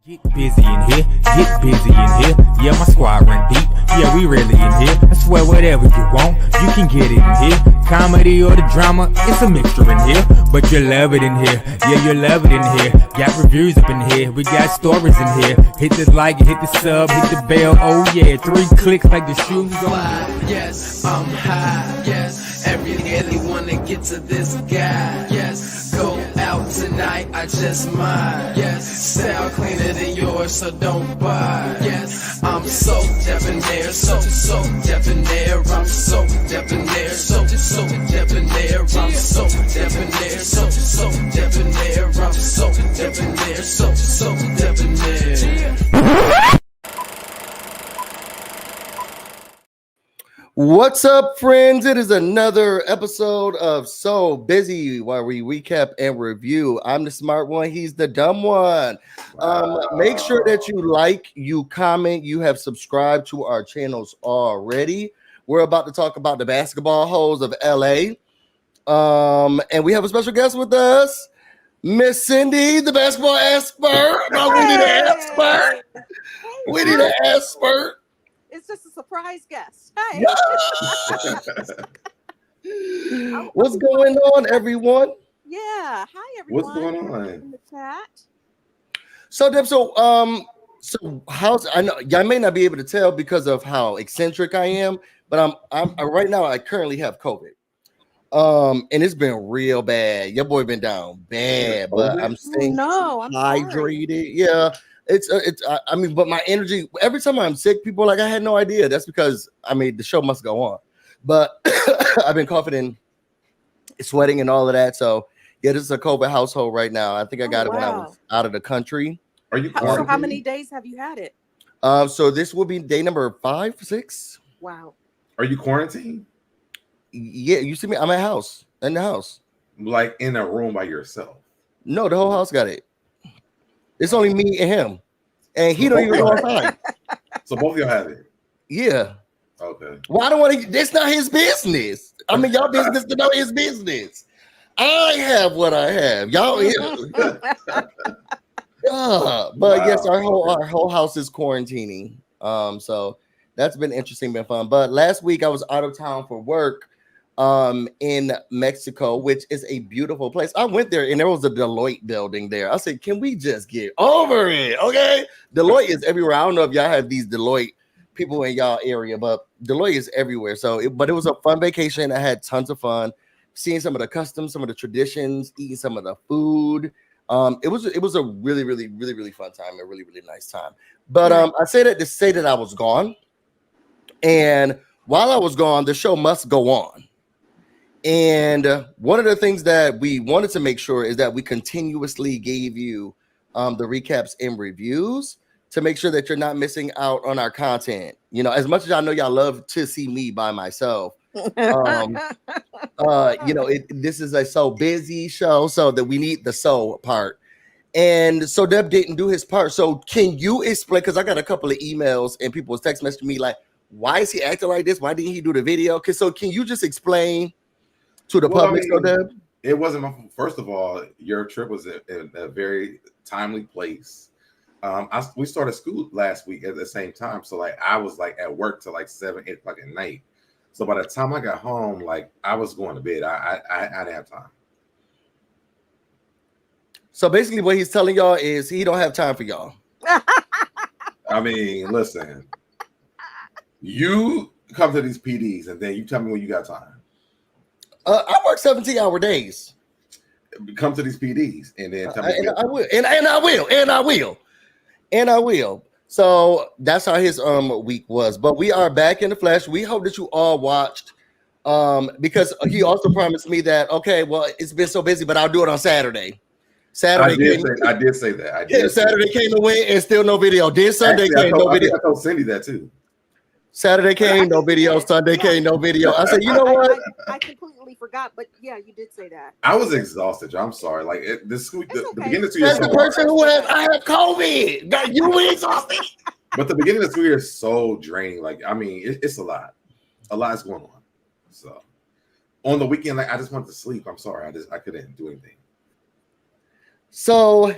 Get busy in here, get busy in here. Yeah, my squad run deep. Yeah, we really in here. I swear whatever you want, you can get it in here. Comedy or the drama, it's a mixture in here. But you love it in here. Yeah, you love it in here. Got reviews up in here. We got stories in here. Hit the like, hit the sub, hit the bell. Oh yeah, 3 clicks like the shoes on. Yes, I'm high. Yes, every wanna get to this guy. Yes, go out tonight, I just might. Yes, style cleaner than yours, so don't buy. Yes, I'm so debonair, so debonair. I'm so debonair, so debonair. I'm so debonair, so debonair. I'm so debonair, so debonair. What's up, friends? It is another episode of So Busy, where we recap and review. I'm the smart one. He's the dumb one. Make sure that you like, you comment, you have subscribed to our channels already. We're about to talk about the basketball hoes of LA. And we have a special guest with us, Miss Cindy, the basketball expert. No, we need an expert. We need an expert. It's just a surprise guest. Hey. What's going on, everyone? Yeah. Hi, everyone. What's going on in the chat? So, Deb, so how's, I know y'all may not be able to tell because of how eccentric I am, but I'm right now I currently have COVID. And it's been real bad. Your boy been down bad, but I'm staying hydrated. Sorry. Yeah. I mean, but my energy, every time I'm sick, people are like, I had no idea. That's because, I mean, the show must go on. But I've been coughing and sweating and all of that. So, yeah, this is a COVID household right now. I think I got it when I was out of the country. Are you so how many days have you had it? So this will be day number 5, 6. Wow. Are you quarantined? Yeah, you see me? I'm in the house. Like in a room by yourself? No, the whole house got it. It's only me and him, and he don't even go outside. So both of y'all have it. Yeah. Okay. Well, I don't want to. That's not his business. I mean, y'all business to know his business. I have what I have. Y'all. But yes, our whole house is quarantining. So that's been interesting, been fun. But last week I was out of town for work. In Mexico, which is a beautiful place. I went there and there was a Deloitte building there. I said, can we just get over it? Okay. Deloitte is everywhere. I don't know if y'all have these Deloitte people in y'all area, but Deloitte is everywhere. So, but it was a fun vacation. I had tons of fun seeing some of the customs, some of the traditions, eating some of the food. It was a really, really, really, really fun time, a really, really nice time. But I say that to say that I was gone. And while I was gone, the show must go on. And one of the things that we wanted to make sure is that we continuously gave you the recaps and reviews to make sure that you're not missing out on our content. You know, as much as I know y'all love to see me by myself, you know, this is a So Busy show, so that we need the so part. And so Deb didn't do his part. So can you explain? Because I got a couple of emails and people was text messaging me like, why is he acting like this? Why didn't he do the video? So can you just explain to the public? I mean, it wasn't my, first of all, your trip was in a very timely place. We started school last week at the same time, so like I was like at work till like 7, 8 o'clock at night. So by the time I got home, like I was going to bed. I didn't have time. So basically, what he's telling y'all is he don't have time for y'all. I mean, listen, you come to these PDs and then you tell me when you got time. I work 17-hour days. Come to these PDs and then tell me. And I will. So that's how his week was. But we are back in the flesh. We hope that you all watched. Because he also promised me that, okay, well, it's been so busy, but I'll do it on Saturday. I did say that. Saturday came to win and still no video. This Sunday came no video. I told Cindy that too. Saturday came no video. Sunday came no video. I said, you know what? I completely forgot, but yeah, you did say that. I was exhausted. I'm sorry. Like this week, the beginning of the year. That's the person who has. I have COVID. Got you exhausted. But the beginning of the year is so draining. Like I mean, it's a lot. A lot is going on. So on the weekend, like I just wanted to sleep. I'm sorry. I couldn't do anything. So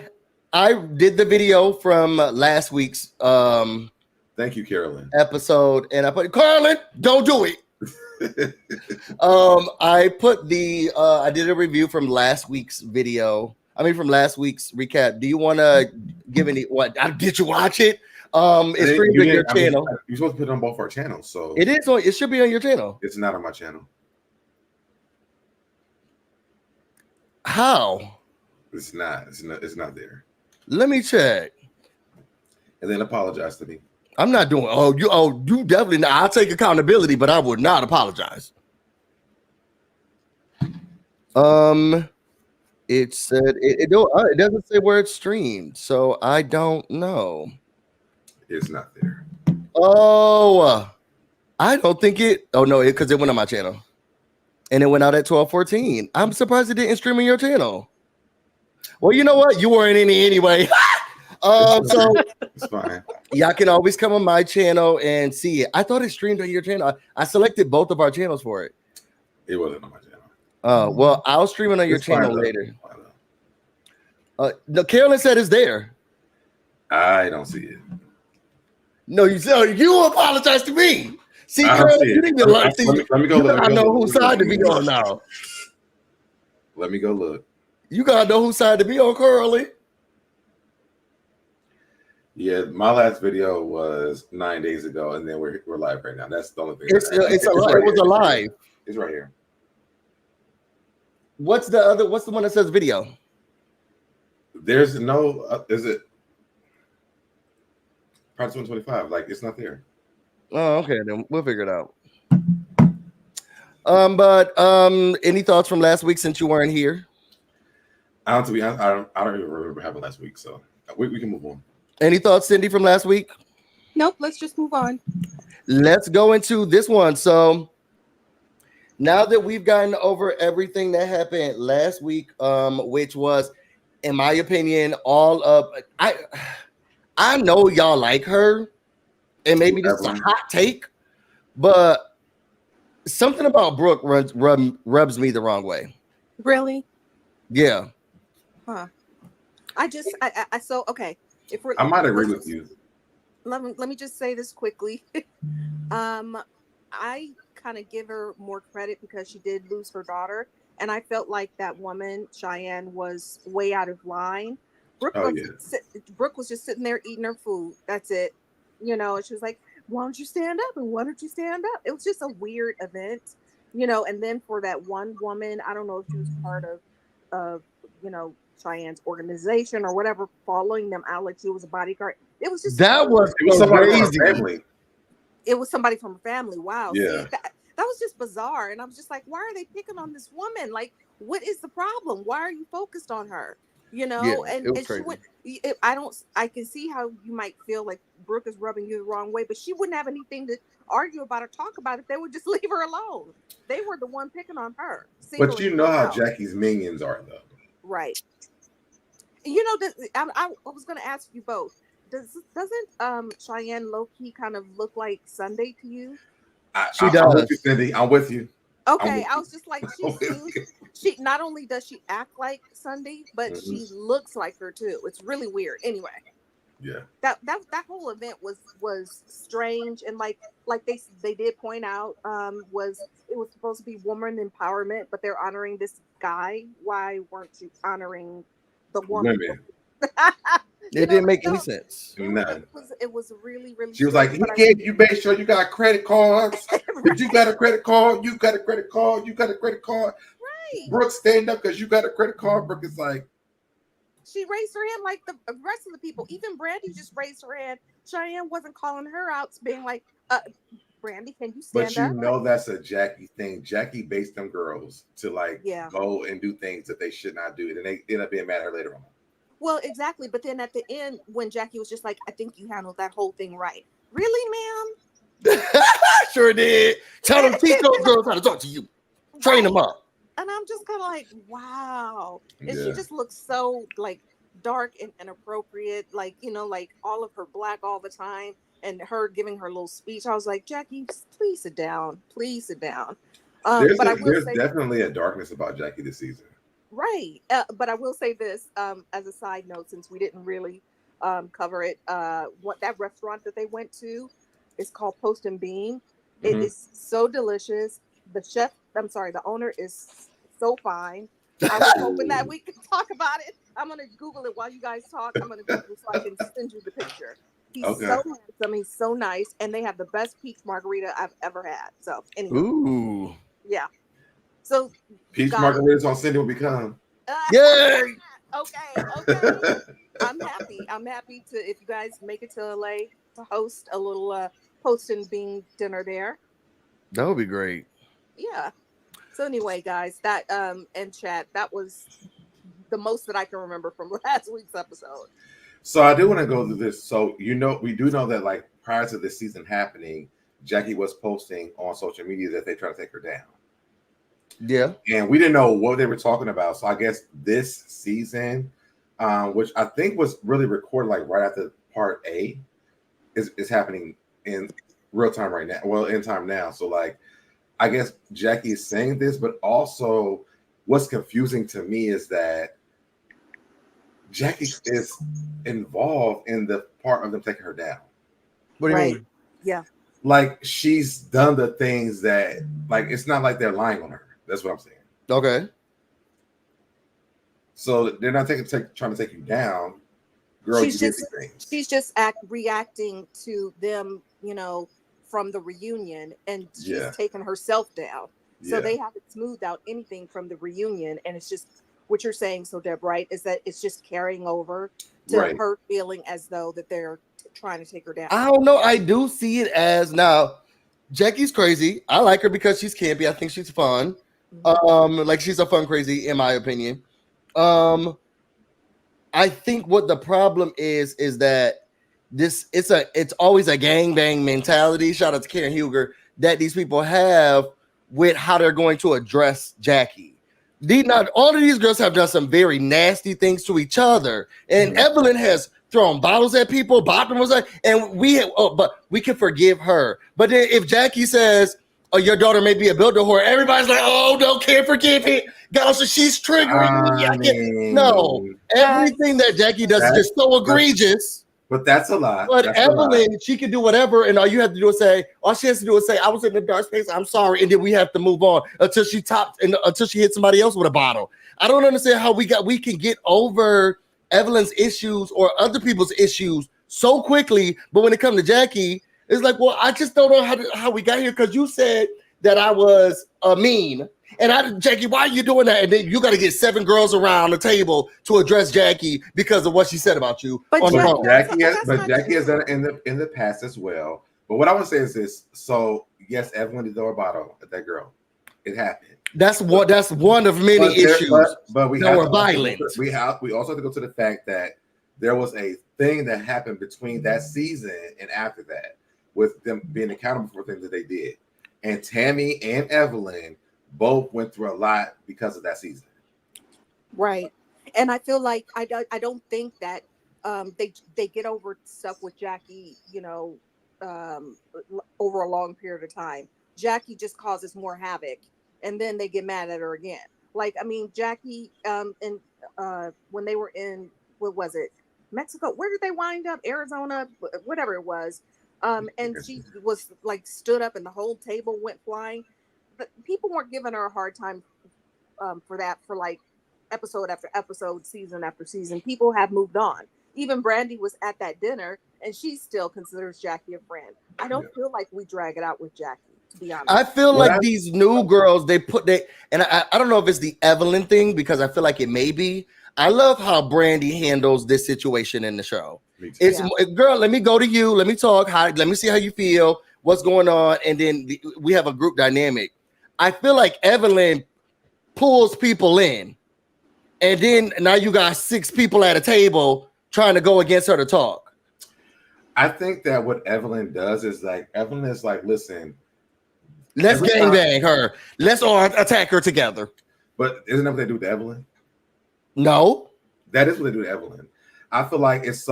I did the video from last week's Thank you, Carolyn. episode, and I put Carolyn, don't do it. I put the I did a review from last week's video. I mean, from last week's recap. Do you want to give any? What did you watch it? It's streamed on your channel. You're supposed to put it on both our channels, so it is on. It should be on your channel. It's not on my channel. How? It's not. It's not there. Let me check. And then apologize to me. I'm not doing. You definitely not. I'll take accountability, but I would not apologize. It said it doesn't say where it's streamed, so I don't know. It's not there. Oh, I don't think it. Oh no, because it went on my channel, and it went out at 12:14. I'm surprised it didn't stream on your channel. Well, you know what? You weren't in it anyway. So it's fine. Y'all can always come on my channel and see it. I thought it streamed on your channel. I selected both of our channels for it. It wasn't on my channel. Well, I'll stream it on your channel later. No, Carolyn said it's there. I don't see it. No, you apologize to me. See, Carolyn, you didn't even like. Let me go. I know whose side to be on now. Let me go look. You gotta know whose side to be on, Curly. Yeah, my last video was 9 days ago, and then we're live right now. That's the only thing. It was alive. It's right here. What's the one that says video? There's no. Is it? Price 125. Like it's not there. Oh, okay. Then we'll figure it out. But any thoughts from last week since you weren't here? I don't even remember having last week, so we can move on. Any thoughts, Cindy, from last week? Nope. Let's just move on. Let's go into this one. So now that we've gotten over everything that happened last week, which was, in my opinion, all of I know y'all like her, and maybe this is a hot take, but something about Brooke rubs me the wrong way. Really? Yeah. Huh. So okay. If we're, I might agree with you. Let me just say this quickly. I kind of give her more credit because she did lose her daughter, and I felt like that woman Cheyenne was way out of line. Brooke was just sitting there eating her food. That's it. You know, and she was like, "Why don't you stand up? And why don't you stand up?" It was just a weird event, you know. And then for that one woman, I don't know if she was part of Cheyenne's organization or whatever, following them out like she was a bodyguard. It was just it was somebody crazy. From her family. It was somebody from her family. Wow. Yeah. See, that was just bizarre. And I was just like, why are they picking on this woman? Like, what is the problem? Why are you focused on her? You know, Yeah, and she went. I can see how you might feel like Brooke is rubbing you the wrong way, but she wouldn't have anything to argue about or talk about if they would just leave her alone. They were the one picking on her. But you know how Jackie's minions are, though. Right. You know, I was going to ask you both. Doesn't Cheyenne low-key kind of look like Sunday to you? She does. I'm with you, Cindy. I'm with you. Okay, I was just like, she not only does she act like Sunday, but she looks like her too. It's really weird. Anyway, yeah, that whole event was strange, and like they did point out, it was supposed to be woman empowerment, but they're honoring this guy. Why weren't you honoring the woman? Women. It didn't make any sense. None. It was really, really. She was like, you make sure you got credit cards. Right. If you got a credit card, you got a credit card. You got a credit card. Right. Brooke, stand up because you got a credit card. Brooke is like, she raised her hand like the rest of the people. Even Brandy just raised her hand. Cheyenne wasn't calling her out, being like, Brandy, can you stand up? But you know that's a Jackie thing. Jackie based them girls to go and do things that they should not do, and they end up being mad at her later on. Well, exactly. But then at the end, when Jackie was just like, I think you handled that whole thing right. Really, ma'am? Sure did. Tell them, teach those girls how to talk to you. Train them up. And I'm just kind of like, wow. And she just looks so like dark and inappropriate. Like, you know, like all of her black all the time. And her giving her little speech. I was like, Jackie, please sit down. Please sit down. There's but I will say, definitely a darkness about Jackie this season. Right. But I will say this as a side note, since we didn't really cover it. What that restaurant that they went to is called Post and Beam. It is so delicious. The owner is so fine. I was hoping that we could talk about it. I'm gonna Google it while you guys talk. I'm gonna Google so I can send you the picture. He's Okay. so handsome. He's so nice, and they have the best peach margarita I've ever had. So, anyway, Ooh. yeah. So, Peach guys, margaritas on Cindy will become. Yay! okay. I'm happy. I'm happy to if you guys make it to LA to host a little Post and Bean dinner there. That would be great. Yeah. So anyway, guys, that and chat, that was the most that I can remember from last week's episode. So I do want to go through this. So we do know that like prior to this season happening, Jackie was posting on social media that they try to take her down. Yeah. And we didn't know what they were talking about. So I guess this season, which I think was really recorded like right after part A, is happening in real time right now. Well, in time now. So like, I guess Jackie is saying this, but also what's confusing to me is that Jackie is involved in the part of them taking her down. What do you mean? Yeah. Like she's done the things that, like, it's not like they're lying on her. That's what I'm saying. Okay. So they're not trying to take you down, girl. She's you just did these things. she's just reacting to them, from the reunion, and she's taking herself down. So they haven't smoothed out anything from the reunion, and it's just what you're saying. So Deb, right, is that it's just carrying over to her feeling as though that they're trying to take her down. I don't know. I do see it as now. Jackie's crazy. I like her because she's campy. I think she's fun. Like she's a fun crazy, in my opinion. I think what the problem is that it's always a gangbang mentality. Shout out to Karen Huger that these people have with how they're going to address Jackie. All of these girls have done some very nasty things to each other, and Evelyn has thrown bottles at people, and but we can forgive her. But then if Jackie says, "Oh, your daughter may be a builder whore," everybody's like, "Oh, no, can't forgive it." God, so she's triggering me. No, everything that Jackie does is just so egregious. But that's a lot. But that's Evelyn, she can do whatever, and all she has to do is say, "I was in the dark space. I'm sorry," and then we have to move on until she until she hits somebody else with a bottle. I don't understand how we can get over Evelyn's issues or other people's issues so quickly, but when it comes to Jackie, it's like, well, I just don't know how we got here because you said that I was mean. And Jackie, why are you doing that? And then you got to get 7 girls around the table to address Jackie because of what she said about you. But Jackie has done it in the past as well. But what I want to say is this: so yes, Evelyn did throw a bottle at that girl. It happened. That's one of many issues. But we that were violent. We also have to go to the fact that there was a thing that happened between that season and after that, with them being accountable for things that they did. And Tammy and Evelyn both went through a lot because of that season. Right. And I feel like I don't think that they get over stuff with Jackie, over a long period of time. Jackie just causes more havoc, and then they get mad at her again. Like, I mean, Jackie, when they were in, what was it, Mexico? Where did they wind up? Arizona, whatever it was. And she was like stood up, and the whole table went flying. But people weren't giving her a hard time for that, for like episode after episode, season after season. People have moved on. Even Brandy was at that dinner, and she still considers Jackie a friend. I don't feel like we drag it out with Jackie, to be honest. I feel like these new girls, and I don't know if it's the Evelyn thing, because I feel like it may be. I love how Brandy handles this situation in the show. It's girl, let me go to you, let me talk, let me see how you feel, what's going on, and then we have a group dynamic. I feel like Evelyn pulls people in, and then now you got 6 people at a table trying to go against her to talk. I think that what Evelyn does is like, Evelyn is like, listen, let's gangbang her. Let's all attack her together. But isn't that what they do to Evelyn? No. That is what they do to Evelyn. I feel like it's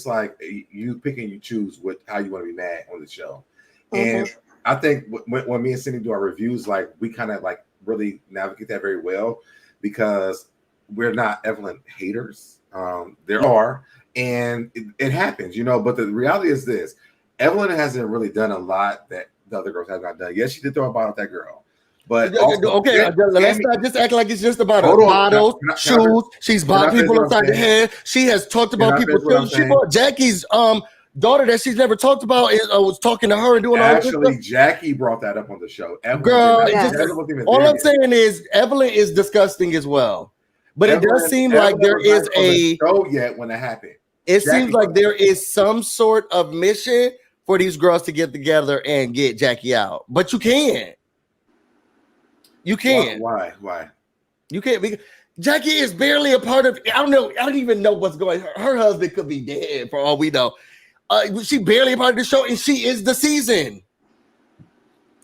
like you pick and you choose how you want to be mad on the show. And I think when me and Cindy do our reviews, like we kind of like really navigate that very well, because we're not Evelyn haters. There are, and it happens, But the reality is this: Evelyn hasn't really done a lot that the other girls have not done. Yes, she did throw a bottle at that girl, but also, okay, let's not just act like it's just about bottles, shoes. She's bought people upside the head. She has talked about people. She bought Jackie's daughter that she's never talked about. Was talking to her and doing all this stuff. Jackie brought that up on the show. Girl, all I'm saying is Evelyn is disgusting as well. But it does seem like there is a show yet when it happened. It seems like there is some sort of mission for these girls to get together and get Jackie out. But you can't. You can't. Why? You can't. Because Jackie is barely a part of. I don't know. I don't even know what's going on. Her husband could be dead for all we know. She barely a part of the show, and she is the season.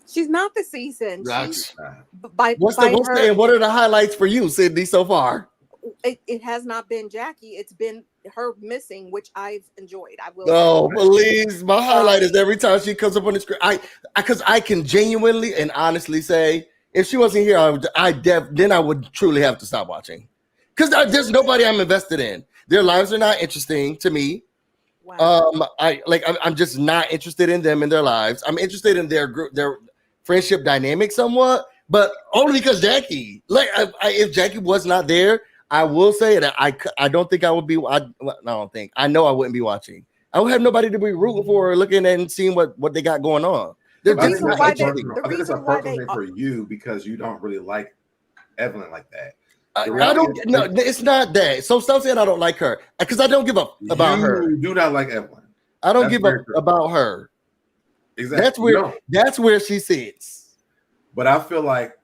She's not the season. What are the highlights for you, Sydney, so far? It has not been Jackie. It's been her missing, which I've enjoyed. I will. Oh, please! My highlight is every time she comes up on the screen. Because I can genuinely and honestly say, if she wasn't here, then I would truly have to stop watching. Because there's nobody I'm invested in. Their lives are not interesting to me. Wow. I'm just not interested in them and their lives. I'm interested in their friendship dynamic somewhat, but only because Jackie. If Jackie was not there, I will say that I don't think I would be. I know I wouldn't be watching. I would have nobody to be rooting for or looking at and seeing what they got going on. I think it's a personal thing for you because you don't really like Evelyn like that. I don't. No, it's not that. So stop saying I don't like her because I don't give up about her. You do not like Evelyn. I don't give up about her. Exactly. That's where she sits. But I feel like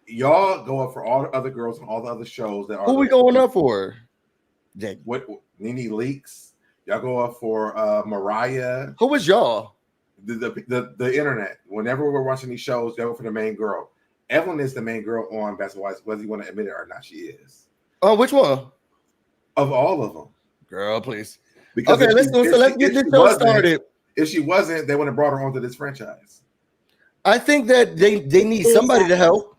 y'all go up for all the other girls and all the other shows that are. Who we going up for? Jake. What Nene Leakes? Y'all go up for Mariah. Who was y'all? The internet. Whenever we're watching these shows, they go for the main girl. Evelyn is the main girl on Basketball, whether you want to admit it or not. She is. Oh, which one? Of all of them. Girl, please. Because let's get this show started. If she wasn't, they would have brought her onto this franchise. I think that they need somebody to help.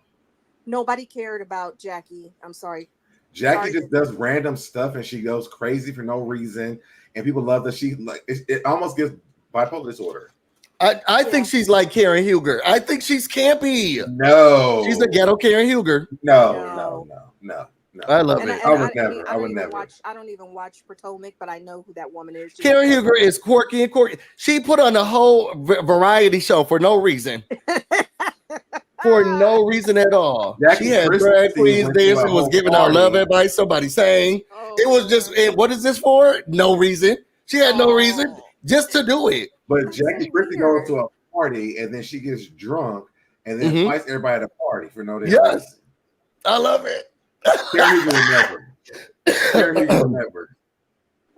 Nobody cared about Jackie. I'm sorry. Jackie just does random stuff and she goes crazy for no reason. And people love that she it almost gives bipolar disorder. I think she's like Karen Huger. I think she's campy. No. She's a ghetto Karen Huger. No. I love it. I would never. I don't even watch Potomac, but I know who that woman is. Karen Huger is quirky. She put on a whole variety show for no reason. For no reason at all. She had drag queens dancing, was giving out love advice. Somebody sang. It was just, what is this for? No reason. She had no reason just to do it. But Jackie Christie goes to a party and then she gets drunk and then fights everybody at a party for no reason. Yes, I love it. Karen Huger will never.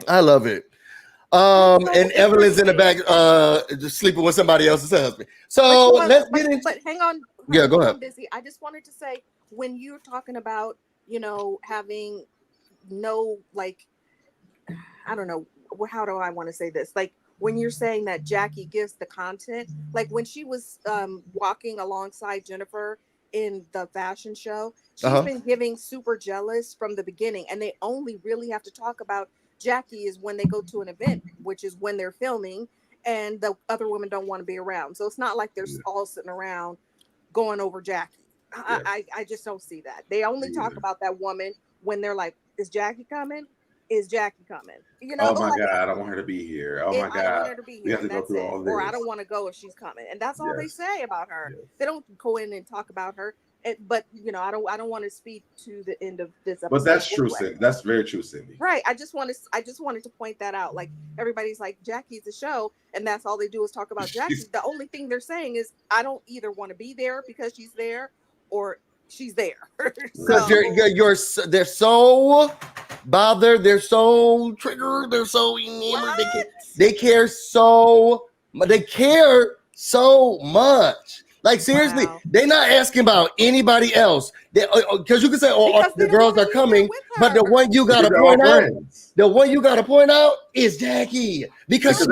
I love it. And Evelyn's in the back, just sleeping with somebody else's husband. So let's get into. But hang on. Yeah, go ahead. Busy. I just wanted to say, when you're talking about, having no, I don't know, how do I want to say this? When you're saying that Jackie gives the content, like when she was walking alongside Jennifer in the fashion show, she's been giving super jealous from the beginning, and they only really have to talk about Jackie is when they go to an event, which is when they're filming, and the other women don't want to be around. So it's not like they're all sitting around going over Jackie. I just don't see that. They only talk about that woman when they're like, is Jackie coming? Is Jackie coming? Oh my God, I don't want her to be here. Oh my God, I don't want her to be here. We have to go through all this. Or I don't want to go if she's coming, and that's all they say about her. They don't go in and talk about her. But I don't want to speak to the end of this episode. But that's true, Cindy. That's very true, Cindy. Right. I just wanted to point that out. Like, everybody's like, Jackie's the show, and that's all they do is talk about Jackie. The only thing they're saying is, I don't either want to be there because she's there, or she's there. They're so bothered, they're so triggered, they're so they care so much. Like, seriously, they're not asking about anybody else. Because you can say, the girls are coming, but the one you gotta point out, is Jackie, because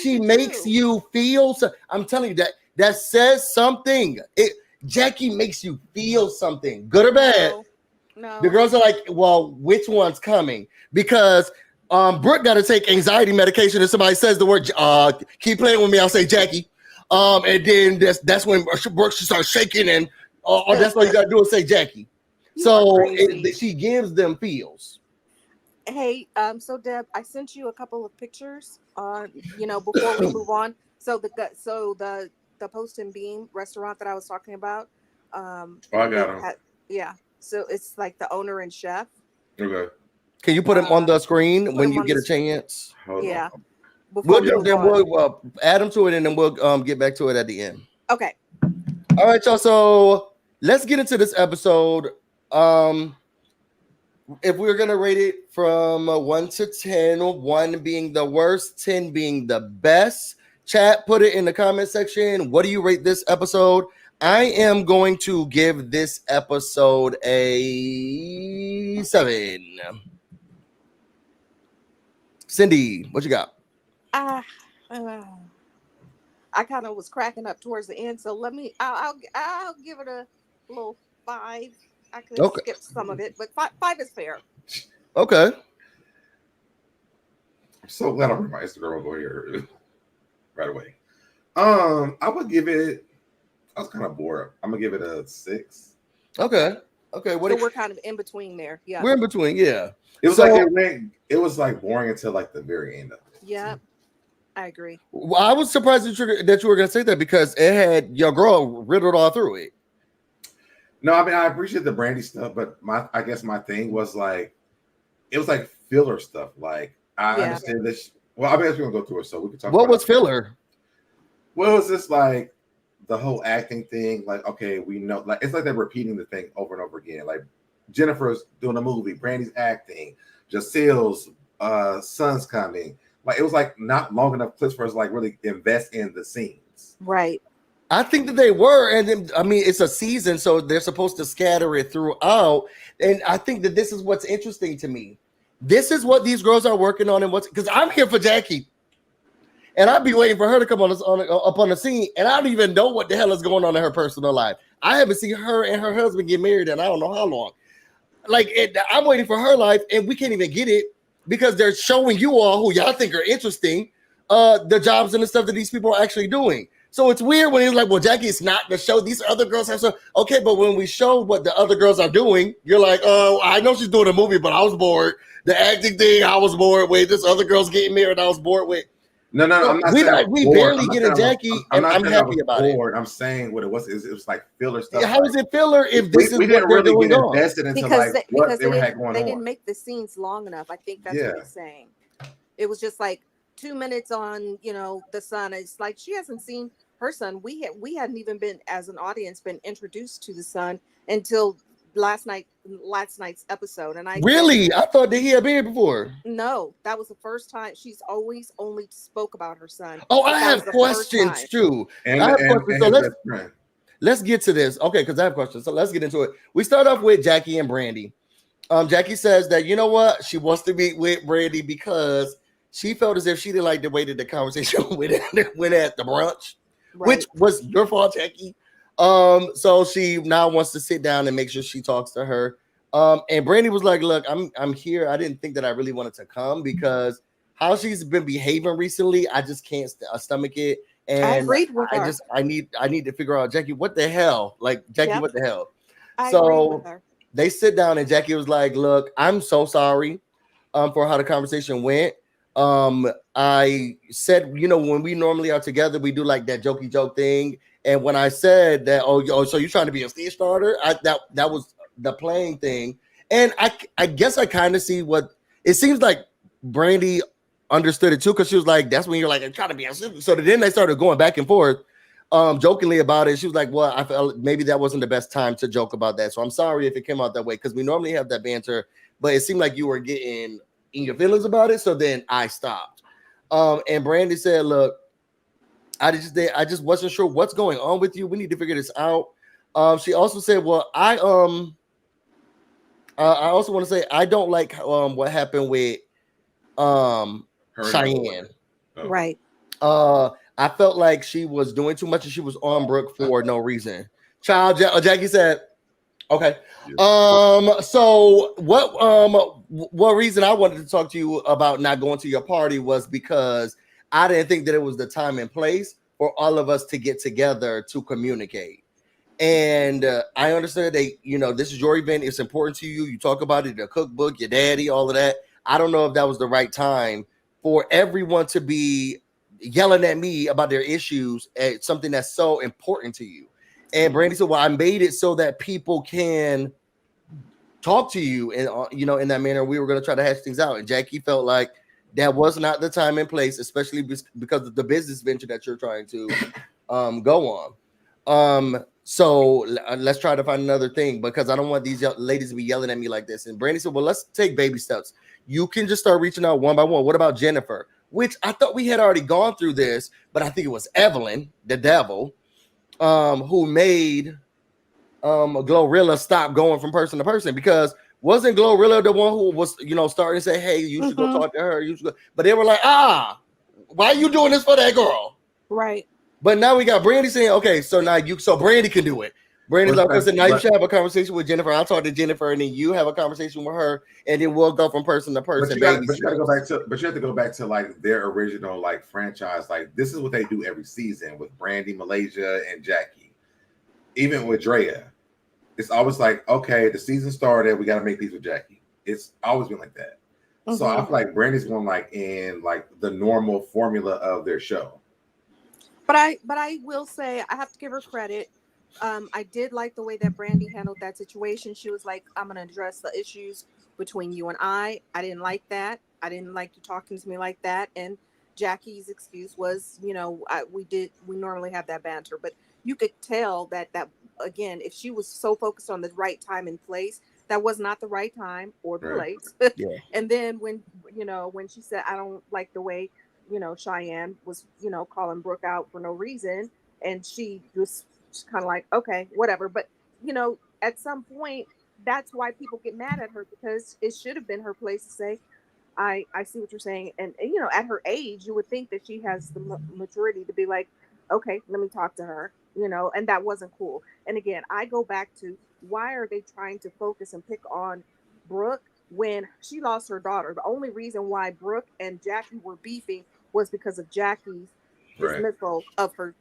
she makes you feel. So I'm telling you that says something. Jackie makes you feel something, good or bad. No. The girls are like, well, which one's coming? Because Brooke got to take anxiety medication, and somebody says the word, keep playing with me, I'll say Jackie. And then that's when Brooke starts shaking, and that's all you got to do is say Jackie. So she gives them feels. Hey, so Deb, I sent you a couple of pictures before we move on. So the Post and Beam restaurant that I was talking about. I got them. Yeah. So it's like the owner and chef. Okay. Can you put them on the screen when you get a chance? Hold on. We'll add them to it, and then we'll get back to it at the end. Okay. All right, y'all. So let's get into this episode. If we're gonna rate it from 1 to 10, 1 being the worst, 10 being the best, chat, put it in the comment section. What do you rate this episode? I am going to give this episode a 7. Cindy, what you got? I kind of was cracking up towards the end, so I'll give it a little 5. I could skip some of it, but 5 is fair. Okay. I'm so glad I bring my Instagram over here right away. I would give it. I was kind of bored. I'm gonna give it a 6. Okay. So we're kind of in between there. Yeah. We're in between. Yeah. It was it was like boring until like the very end of it. Yeah. I agree. Well, I was surprised that you were gonna say that because it had your girl riddled all through it. No, I mean I appreciate the Brandy stuff, but I guess my thing was like it was like filler stuff. Like I understand this. Well, I guess we're gonna go through it so we can talk. What was filler? Well, it was just like the whole acting thing. Like, okay, we know, like it's like they're repeating the thing over and over again. Like Jennifer's doing a movie, Brandy's acting, Jacile's son's coming. Like it was like not long enough clips for us to like really invest in the scenes. Right. I think that they were, and then, I mean, it's a season, so they're supposed to scatter it throughout. And I think that this is what's interesting to me. This is what these girls are working on, and because I'm here for Jackie, and I'd be waiting for her to come up on the scene, and I don't even know what the hell is going on in her personal life. I haven't seen her and her husband get married in I don't know how long. I'm waiting for her life, and we can't even get it because they're showing you all who y'all think are interesting, the jobs and the stuff that these people are actually doing. So it's weird when he's like, well, Jackie, it's not the show. These other girls have so okay, but when we show what the other girls are doing, you're like, oh, I know she's doing a movie, but I was bored. The acting thing, I was bored with. This other girl's getting married, I was bored with. No, I'm not saying we barely get a Jackie, and I'm happy about it. I'm saying what it was. It was like filler stuff. How is it filler if this is we didn't what really get invested into what they had going on? They didn't make the scenes long enough. I think that's what he's saying. It was just like 2 minutes on, the son. It's like she hasn't seen her son. We hadn't even been, as an audience, been introduced to the son until last night's episode. And I thought that he had been here before. No, that was the first time. She's always only spoke about her son. Oh, I have questions too. Let's get to this. Okay, because I have questions. So let's get into it. We start off with Jackie and Brandy. Jackie says that, you know what? She wants to meet with Brandy because she felt as if she didn't like the way that the conversation went at the brunch, which was your fault, Jackie. So she now wants to sit down and make sure she talks to her. And Brandy was like, look, I'm here. I didn't think that I really wanted to come because how she's been behaving recently, I just can't stomach it. And I agreed with her. I need to figure out, Jackie, what the hell? Like, Jackie, what the hell? I agree with her. They sit down and Jackie was like, look, I'm so sorry for how the conversation went. I said, when we normally are together, we do like that jokey joke thing. And when I said that, so you're trying to be a stage starter, that was the playing thing. And I guess I kind of see what it seems like Brandy understood it too, because she was like, that's when you're like, I'm trying to be a super. So then they started going back and forth, jokingly about it. She was like, well, I felt maybe that wasn't the best time to joke about that. So I'm sorry if it came out that way, because we normally have that banter, but it seemed like you were getting in your feelings about it. So then I stopped. And Brandy said, look, I just wasn't sure what's going on with you. We need to figure this out. She also said, well, I also want to say I don't like what happened with Cheyenne. Right. I felt like she was doing too much and she was on Brooke for no reason. Jackie said, okay. So what reason I wanted to talk to you about not going to your party was because I didn't think that it was the time and place for all of us to get together to communicate. And I understood that, this is your event. It's important to you. You talk about it, the cookbook, your daddy, all of that. I don't know if that was the right time for everyone to be yelling at me about their issues at something that's so important to you. And Brandy said, well, I made it so that people can talk to you and, in that manner. We were going to try to hash things out. And Jackie felt like that was not the time and place, especially because of the business venture that you're trying to go on. So let's try to find another thing, because I don't want these ladies to be yelling at me like this. And Brandy said, well, let's take baby steps. You can just start reaching out one by one. What about Jennifer? Which I thought we had already gone through this, but I think it was Evelyn, the devil, who made Glorilla stop going from person to person, because wasn't Glorilla the one who was, starting to say, hey, you should go talk to her. You should go. But they were like, why are you doing this for that girl? Right. But now we got Brandy saying, okay, so Brandy can do it. Brandy's like, listen, now you should have a conversation with Jennifer. I'll talk to Jennifer, and then you have a conversation with her, and then we'll go from person to person. But you have to go back to like their original like franchise. Like, this is what they do every season with Brandy, Malaysia, and Jackie. Even with Drea, it's always like, okay, the season started, we got to make these with Jackie. It's always been like that. So I feel like Brandy's going like in like the normal formula of their show. But I will say, I have to give her credit. I did like the way that Brandy handled that situation. She was like, I'm going to address the issues between you and I. I didn't like that. I didn't like you talking to me like that. And Jackie's excuse was, we normally have that banter, but you could tell that again, if she was so focused on the right time and place, that was not the right time or the place. Yeah. And then when she said, I don't like the way, Cheyenne was, calling Brooke out for no reason. And she was kind of like, okay, whatever. But, at some point, that's why people get mad at her, because it should have been her place to say, I see what you're saying. And, at her age, you would think that she has the maturity to be like, okay, let me talk to her, and that wasn't cool. And again, I go back to, why are they trying to focus and pick on Brooke when she lost her daughter? The only reason why Brooke and Jackie were beefing was because of Jackie's dismissal of her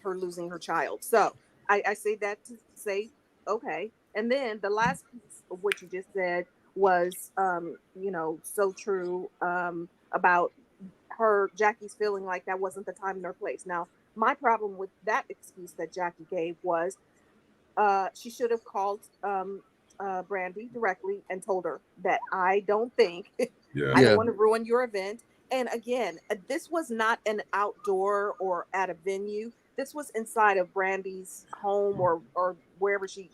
losing her child. So I say that to say, okay. And then the last piece of what you just said was, so true, about Jackie's feeling like that wasn't the time and her place. Now, my problem with that excuse that Jackie gave was, she should have called Brandy directly and told her that I don't think I don't want to ruin your event. And again, this was not an outdoor or at a venue. This was inside of Brandy's home or wherever she,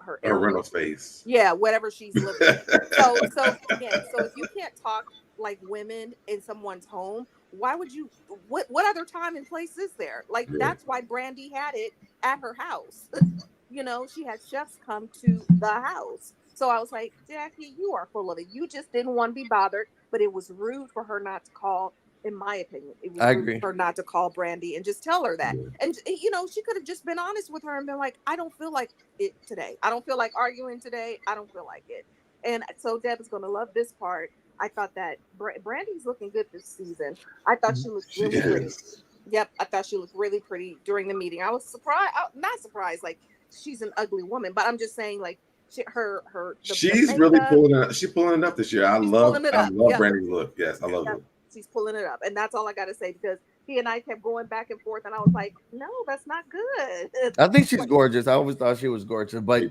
her rental space. Yeah, whatever she's living. So if you can't talk like women in someone's home, why would you? What other time and place is there? Like, that's why Brandy had it at her house. She had chefs come to the house. So I was like, Jackie, you are full of it. You just didn't want to be bothered, but it was rude for her not to call. In my opinion, it was rude for her not to call Brandy and just tell her that. And she could have just been honest with her and been like, I don't feel like it today. I don't feel like arguing today. I don't feel like it. And so Deb is going to love this part. I thought that Brandy's looking good this season. I thought she looked really pretty. Yep, I thought she looked really pretty during the meeting. I was surprised. Not surprised, like she's an ugly woman, but I'm just saying, like, she's really pulling it up this year. I love Brandy's look. Yes, I love it. She's pulling it up, and that's all I got to say, because he and I kept going back and forth, and I was like, no, that's not good. I think she's gorgeous. I always thought she was gorgeous, but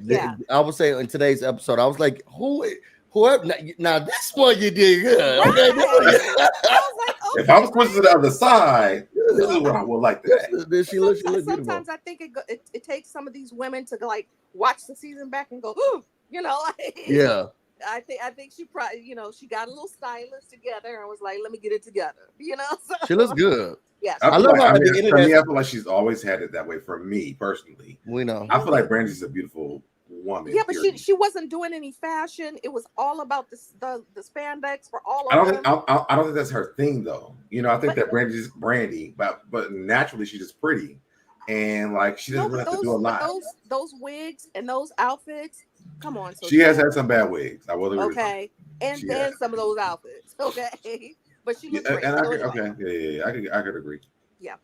I would say in today's episode, I was like, whoever, now this one you did good. Right. Okay, I was like, okay, if I was pushing to the other side, this is what I would like to say. Sometimes I think it takes some of these women to like watch the season back and go, ooh, yeah. I think she probably, she got a little stylist together and was like, let me get it together, So, she looks good. Yes. I love how the internet. I feel like she's always had it that way. For me personally, we know. I feel like Brandy's a beautiful woman. Yeah, but she wasn't doing any fashion. It was all about the spandex for all of them. I don't think that's her thing, though. I think that Brandy's Brandy, but naturally she's just pretty. and like she doesn't really have to do a lot. Those wigs and those outfits. Come on, so she has had some bad wigs. I will agree. Okay, and then some of those outfits. Okay, but she looks great. And I could agree. Yeah.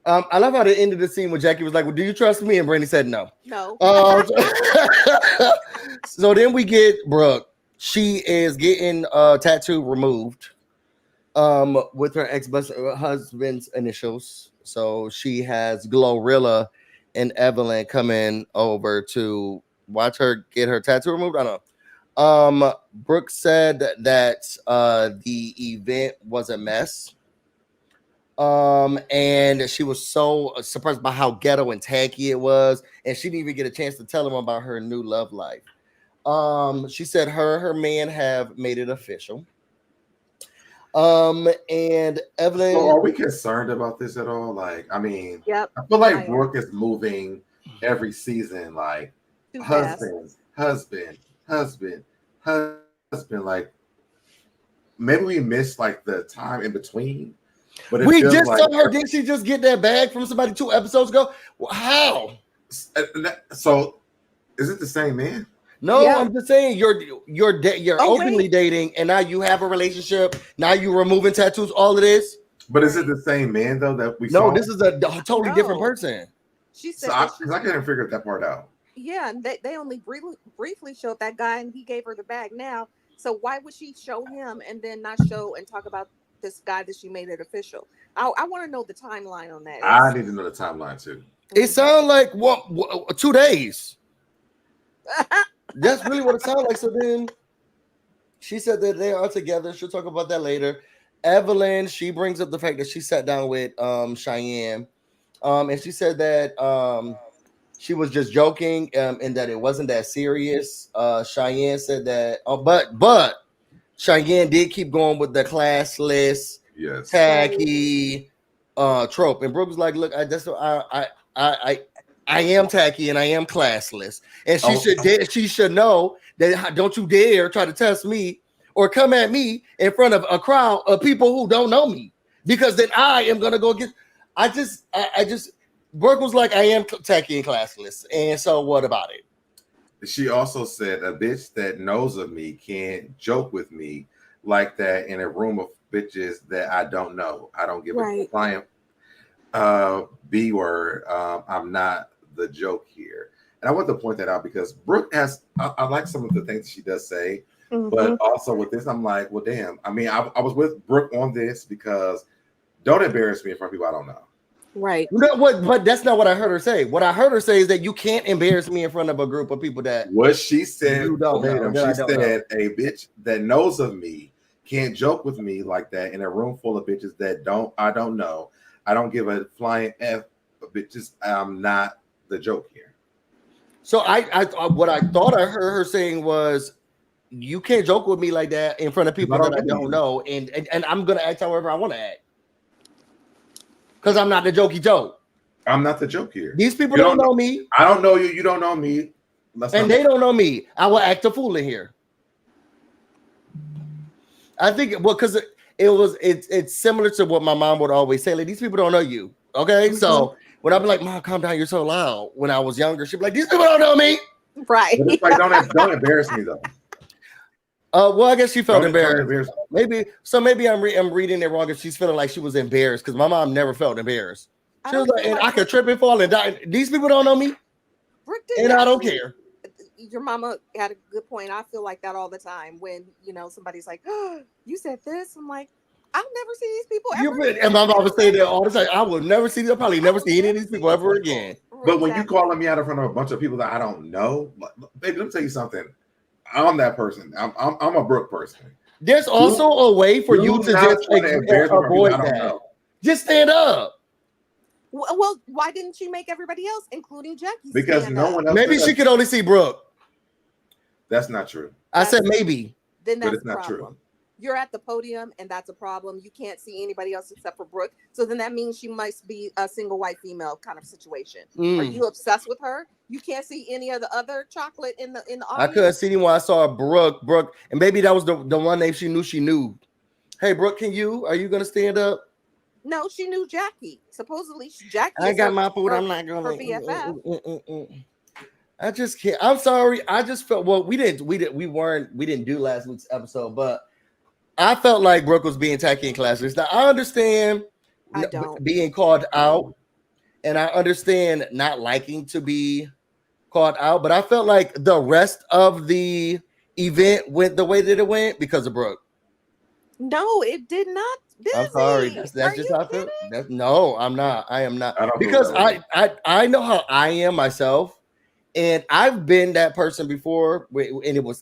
I love how they ended the scene when Jackie was like, "Well, do you trust me?" And Brandy said no. No. So then we get Brooke. She is getting a tattoo removed with her ex-husband's initials. So she has Glorilla and Evelyn coming over to watch her get her tattoo removed. I don't know. Brooke said that the event was a mess. And she was so surprised by how ghetto and tacky it was, and she didn't even get a chance to tell him about her new love life. She said her man have made it official. And Evelyn. So are we concerned about this at all? Like, I mean, yep. I feel like Brooke is moving every season, like husband. Like, maybe we missed like the time in between. But we just saw her. Didn't she just get that bag from somebody 2 episodes ago? How? So, is it the same man? No, yeah. I'm just saying you're openly dating, and now you have a relationship. Now you're removing tattoos. All of this. But is it the same man though that we? No, saw? This is a totally different person. She said because I couldn't figure that part out. Yeah, and they only briefly showed that guy, and he gave her the bag now. So why would she show him and then not show and talk about this guy that she made it official? I want to know the timeline on that. I need to know the timeline too. It sounds like what 2 days. That's really what it sounds like. So then she said that they are together. She'll talk about that later. Evelyn, she brings up the fact that she sat down with Cheyenne, and she said that she was just joking and that it wasn't that serious. Cheyenne said that, but Cheyenne did keep going with the classless, tacky trope, and Brooke was like, "Look, I am tacky and I am classless, and she should know that. Don't you dare try to test me or come at me in front of a crowd of people who don't know me, because then I am gonna go get." I just Brooke was like, "I am tacky and classless, and so what about it?" She also said, "A bitch that knows of me can't joke with me like that in a room of bitches that I don't know. I don't give a client B word. I'm not the joke here." And I want to point that out because Brooke has, I like some of the things she does say, but also with this, I'm like, well, damn. I mean, I was with Brooke on this because don't embarrass me in front of people I don't know. Right. But that's not what I heard her say. What I heard her say is that you can't embarrass me in front of a group of people that what she said. You don't know. She said a bitch that knows of me can't joke with me like that in a room full of bitches that I don't know. I don't give a flying F of bitches. I'm not the joke here. So what I thought I heard her saying was, you can't joke with me like that in front of people that I don't know, and I'm gonna act however I want to act. Because I'm not the jokey joke. I'm not the joke here. These people don't know me. I don't know you. You don't know me. And they don't know me. I will act a fool in here. I think because it's similar to what my mom would always say. Like, these people don't know you. Okay, so when I'm like, "Mom, calm down, you're so loud." When I was younger, she'd be like, "These people don't know me." Right. But it's like, don't embarrass me though. Well, I guess she felt embarrassed. Maybe I'm reading it wrong if she's feeling like she was embarrassed, because my mom never felt embarrassed. She was like, and I could trip and fall and die. These people don't know me, and I don't care. Your mama had a good point. I feel like that all the time when somebody's like, "Oh, you said this." I'm like, I'll never see these people ever. And my mom would say that all the time. I will never see them. I'll probably never see any of these people ever again. But when you calling me out in front of a bunch of people that I don't know, baby, let me tell you something. I'm that person. I'm a Brooke person. There's also a way for you to just avoid that. Just stand up. Well, why didn't she make everybody else, including Jackie? Because no one else. Maybe she could only see Brooke. That's not true. I said maybe. Then that's but it's not true. You're at the podium, and that's a problem. You can't see anybody else except for Brooke. So then that means she must be a single white female kind of situation. Are you obsessed with her? You can't see any of the other chocolate in the audience? I couldn't see anyone. I saw Brooke, and maybe that was the one name she knew. Hey, Brooke, are you gonna stand up? No, she knew Jackie. Supposedly, Jackie. I is got her- my food. her- I'm not gonna. her BFF. I just can't. I'm sorry. I just felt we didn't do last week's episode, but I felt like Brooke was being tacky in classes. Now I understand I don't. being called out, and I understand not liking to be called out, but I felt like the rest of the event went the way that it went because of Brooke. No, it did not. Busy. I'm sorry. That's Are just you how I feel. kidding? No, I'm not. I am not. I don't Because feel that way. I know how I am myself, and I've been that person before, and it was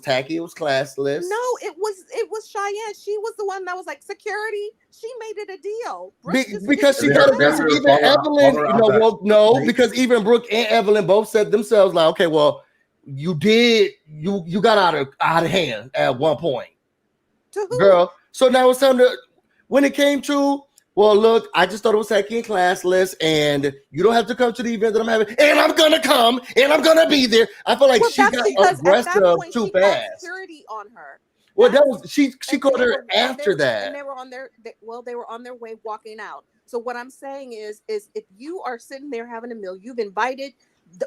tacky. It was classless. No, it was Cheyenne. She was the one that was like security. She made it a deal. Brooke just Because she didn't got do That's it. her even Evelyn. follow-up Because even Brooke and Evelyn both said themselves like, okay, well, you got out of hand at one point, To who? girl. So now it's time to, when it came to, well, look, I just thought it was tacky and classless, and you don't have to come to the event that I'm having, and I'm gonna come, and I'm gonna be there. I feel like Well, she that's got because at aggressive that point, too she called fast. security on her. Well, that That's- was she and called they her were- and after they- that. and they were on their way walking out. So what I'm saying is if you are sitting there having a meal, you've invited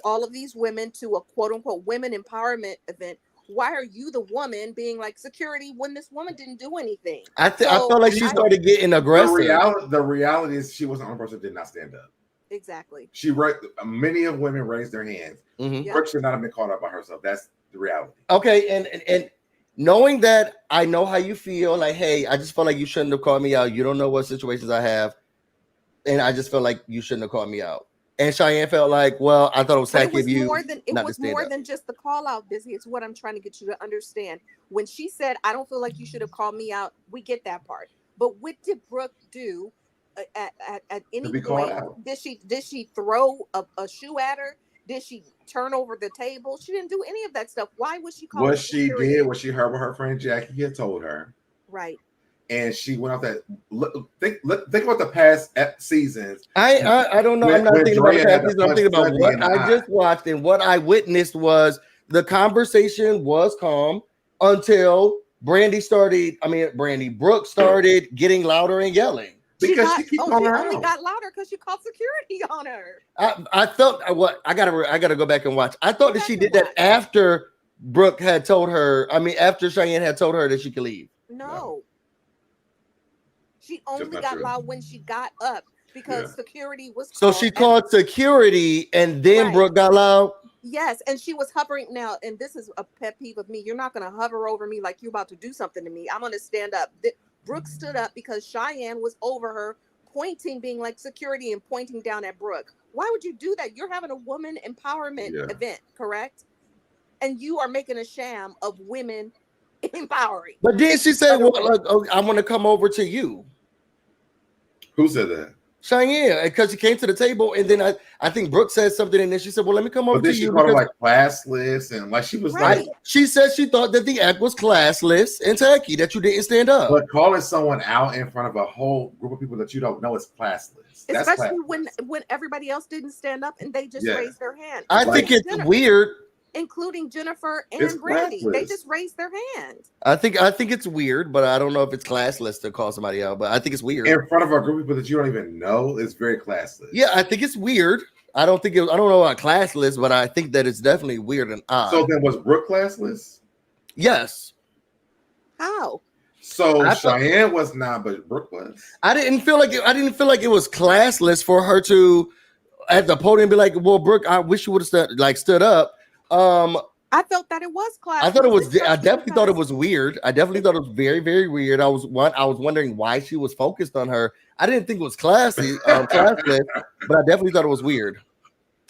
all of these women to a quote unquote women empowerment event. Why are you the woman being like security when this woman didn't do anything? I felt like she started getting aggressive. The reality is she was the only person that did not stand up. Exactly. Many of women raised their hands. Mhm. Yeah. Brooke should not have been caught up by herself. That's the reality. Okay, and knowing that I know how you feel, like, hey, I just felt like you shouldn't have called me out. You don't know what situations I have, and I just felt like you shouldn't have called me out. And Cheyenne felt like, well, I thought it was But tacky of you. it was more than just the call out, Busy. It's what I'm trying to get you to understand. When she said, I don't feel like you should have called me out, we get that part. But what did Brooke do at any be called point? out. Did she throw a shoe at her? Did she turn over the table? She didn't do any of that stuff. Why was she called? What she did, what she heard what her friend Jackie had told her. Right. And she went off that. Think about the past seasons. I don't know. I'm not thinking about the past season. I'm thinking about what I just watched, and what I witnessed was the conversation was calm until Brooke started getting louder and yelling. Because she keeps calling her only out. got louder because she called security on her. I felt I gotta go back and watch. I thought that she did that after Brooke had told her. After Cheyenne had told her that she could leave. No. She only got loud when she got up because security was So she called security and then Brooke got loud. Yes, and she was hovering now, and this is a pet peeve of me. You're not going to hover over me like you're about to do something to me. I'm going to stand up. Brooke stood up because Cheyenne was over her, pointing, being like security and pointing down at Brooke. Why would you do that? You're having a woman empowerment event, correct? And you are making a sham of women empowering. But then she said, well, I'm going to come over to you. Who said that? Cheyenne, because she came to the table, and then I think Brooke said something, and then she said, well, let me come over to you. She called her like classless, and like she was like, she said she thought that the act was classless and tacky, that you didn't stand up. But calling someone out in front of a whole group of people that you don't know is classless. Especially when everybody else didn't stand up and they just raised their hand. I think it's weird. Including Jennifer and Brandy. They just raised their hand. I think it's weird, but I don't know if it's classless to call somebody out, but I think it's weird. In front of a group of people that you don't even know is very classless. Yeah, I think it's weird. I don't know about classless, but I think that it's definitely weird and odd. So then was Brooke classless? Yes. How? So Cheyenne was not, but Brooke was. I didn't feel like it was classless for her to at the podium be like, well, Brooke, I wish you would have stood up. I felt that it was class. I definitely thought it was weird. I definitely thought it was very, very weird. I was wondering why she was focused on her. I didn't think it was classless, but I definitely thought it was weird.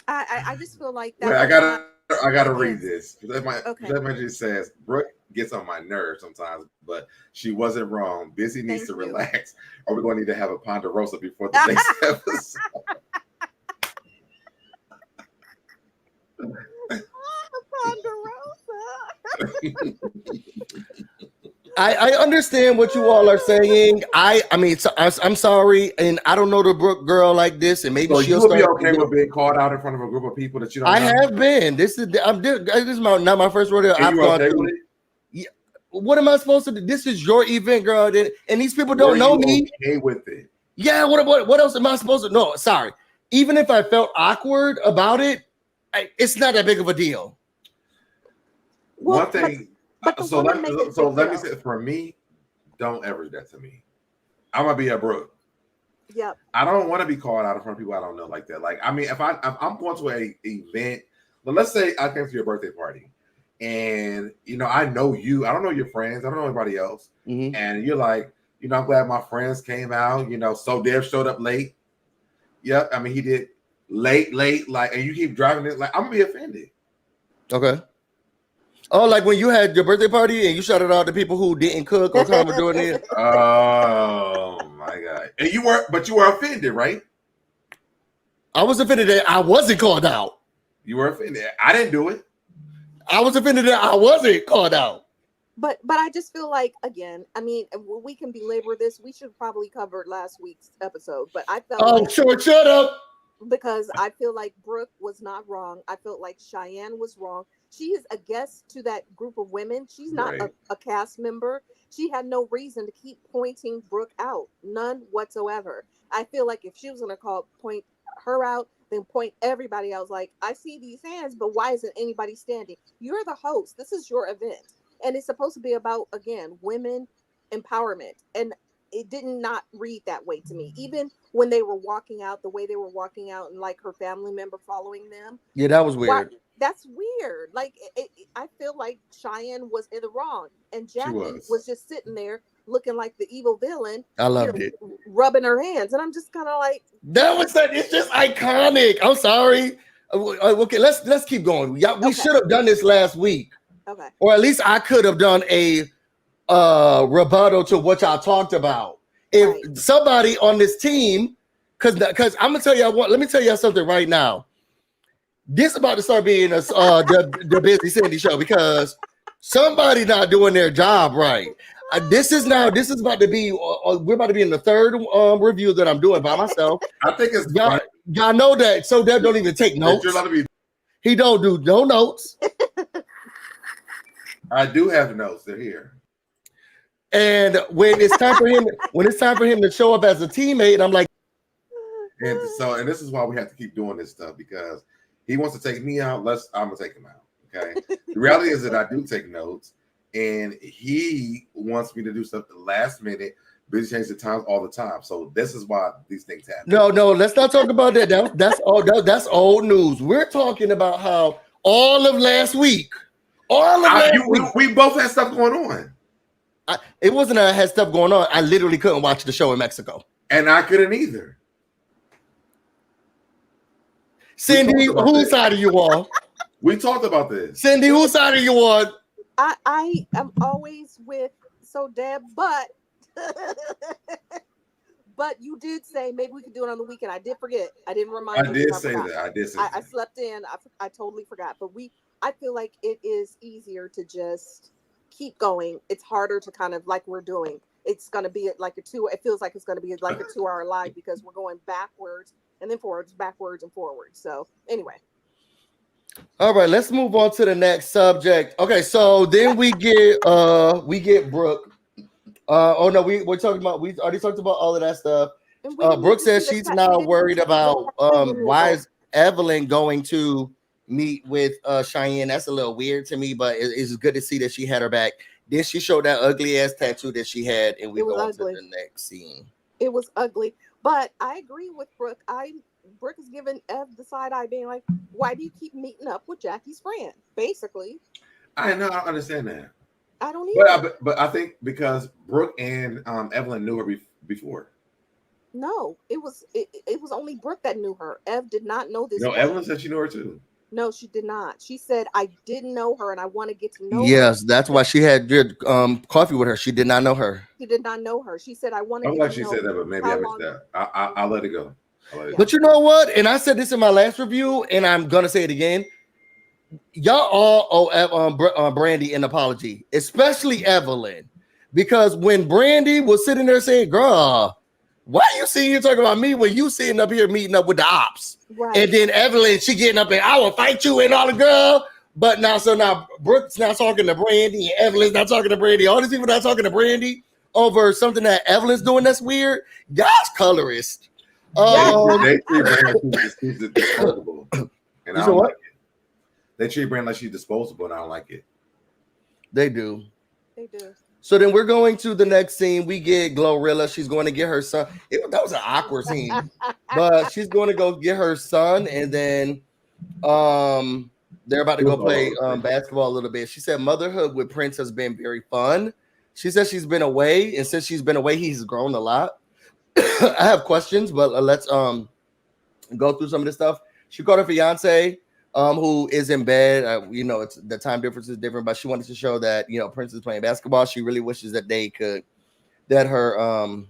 I just feel like that. Wait, I gotta read this. That might just says Brooke gets on my nerves sometimes, but she wasn't wrong. Busy needs to relax, or we're going to need to have a ponderosa before the next episode. I understand what you all are saying. I'm sorry, and I don't know the Brooke girl like this, and maybe she'll be okay with being called out in front of a group of people that you don't know. I have been. This is not my first rodeo. I've gone through. What am I supposed to do? This is your event, girl, and these people don't know me. Okay with it. Yeah, what else am I supposed to? No, sorry. Even if I felt awkward about it, it's not that big of a deal. Well, one thing. So let me say, for me, don't ever do that to me. I'm gonna be a Brooke. Yep. I don't want to be called out in front of people I don't know like that. Like, I mean, if I'm going to a event, but let's say I came to your birthday party, and I know you. I don't know your friends. I don't know anybody else. Mm-hmm. And you're like, I'm glad my friends came out. So Dev showed up late. Yep. I mean, he did late, like, and you keep driving it. Like, I'm gonna be offended. Okay. Oh, like when you had your birthday party and you shouted out to people who didn't cook or come doing it. Oh my God! And you were offended, right? I was offended that I wasn't called out. You were offended. I didn't do it. I was offended that I wasn't called out. But I just feel like, again, I mean, we can belabor this. We should probably cover last week's episode. But I felt shut up. Because I feel like Brooke was not wrong. I felt like Cheyenne was wrong. She is a guest to that group of women. She's not a cast member. She had no reason to keep pointing Brooke out. None whatsoever. I feel like if she was going to point her out, then point everybody else. Like, I see these hands, but why isn't anybody standing? You're the host. This is your event. And it's supposed to be about, again, women empowerment. And it did not read that way to me. Even when they were walking out, the way they were walking out, and like her family member following them. Yeah, that was weird. That's weird. Like, I feel like Cheyenne was in the wrong, and Jackie was just sitting there looking like the evil villain. I loved it, rubbing her hands, and I'm just kind of like, it's just iconic. I'm sorry. Okay, let's keep going. Yeah, we should have done this last week. Okay, or at least I could have done a rebuttal to what y'all talked about. If somebody on this team, because I'm gonna tell you, let me tell you something right now. This is about to start being the Busy Cindy show, because somebody not doing their job right. This is about to be. We're about to be in the third review that I'm doing by myself. I think it's y'all know that. So Dev don't even take notes. He don't do no notes. I do have notes. They're here. And when it's time for him to show up as a teammate, I'm like, and this is why we have to keep doing this stuff, because he wants to take me out. I'm gonna take him out. Okay. The reality is that I do take notes, and he wants me to do stuff at the last minute. Busy change the times all the time. So this is why these things happen. No, let's not talk about that. That's old news. We're talking about how all of last week, we both had stuff going on. It wasn't that I had stuff going on. I literally couldn't watch the show in Mexico. And I couldn't either. Cindy, whose side are you on? We talked about this. Cindy, whose side are you on? I am always with Deb, but you did say maybe we could do it on the weekend. I did forget. I didn't remind you. I did say that. I slept in. I totally forgot. But I feel like it is easier to just keep going. It's harder to kind of, like we're doing. It's going to be like it feels like it's going to be like a 2-hour live, because we're going backwards and then forwards, backwards and forwards. So anyway. All right, let's move on to the next subject. Okay, so then we get Brooke. We already talked about all of that stuff. Brooke says she's now worried about why is Evelyn going to meet with Cheyenne. That's a little weird to me, but it's good to see that she had her back. Then she showed that ugly ass tattoo that she had, and we go on to the next scene. It was ugly, but I agree with Brooke. Brooke is giving Ev the side eye, being like, "Why do you keep meeting up with Jackie's friend?" Basically, I know. I understand that. I don't either. But I think because Brooke and Evelyn knew her before. No, it was only Brooke that knew her. Ev did not know this. No, Evelyn said she knew her too. No, she did not. She said, "I didn't know her, and I want to get to know her." Yes, that's why she had coffee with her. She did not know her. She did not know her. She said, "I want to." I'm like she said that, but maybe I missed that. I'll let it go. But you know what? And I said this in my last review, and I'm gonna say it again. Y'all all owe Brandy an apology, especially Evelyn, because when Brandy was sitting there saying, "Girl, why are you sitting here talking about me when you sitting up here meeting up with the ops?" Right. And then Evelyn, she getting up and "I will fight you" and all the girl. But now Brooke's not talking to Brandy, and Evelyn's not talking to Brandy. All these people not talking to Brandy. over something that Evelyn's doing that's weird. Y'all's colorist. They treat Brandy like she's disposable, and I don't like it. They treat Brandy like she's disposable, and I don't like it. They do. They do. So then we're going to the next scene. We get Glorilla. She's going to get her son. That was an awkward scene, but she's going to go get her son, and then they're about to go play basketball a little bit. She said motherhood with Prince has been very fun. She said she's been away, and since she's been away, he's grown a lot. I have questions, but let's go through some of this stuff. She called her fiance, who is in bed. It's the time difference is different, but she wanted to show that Prince is playing basketball. She really wishes that her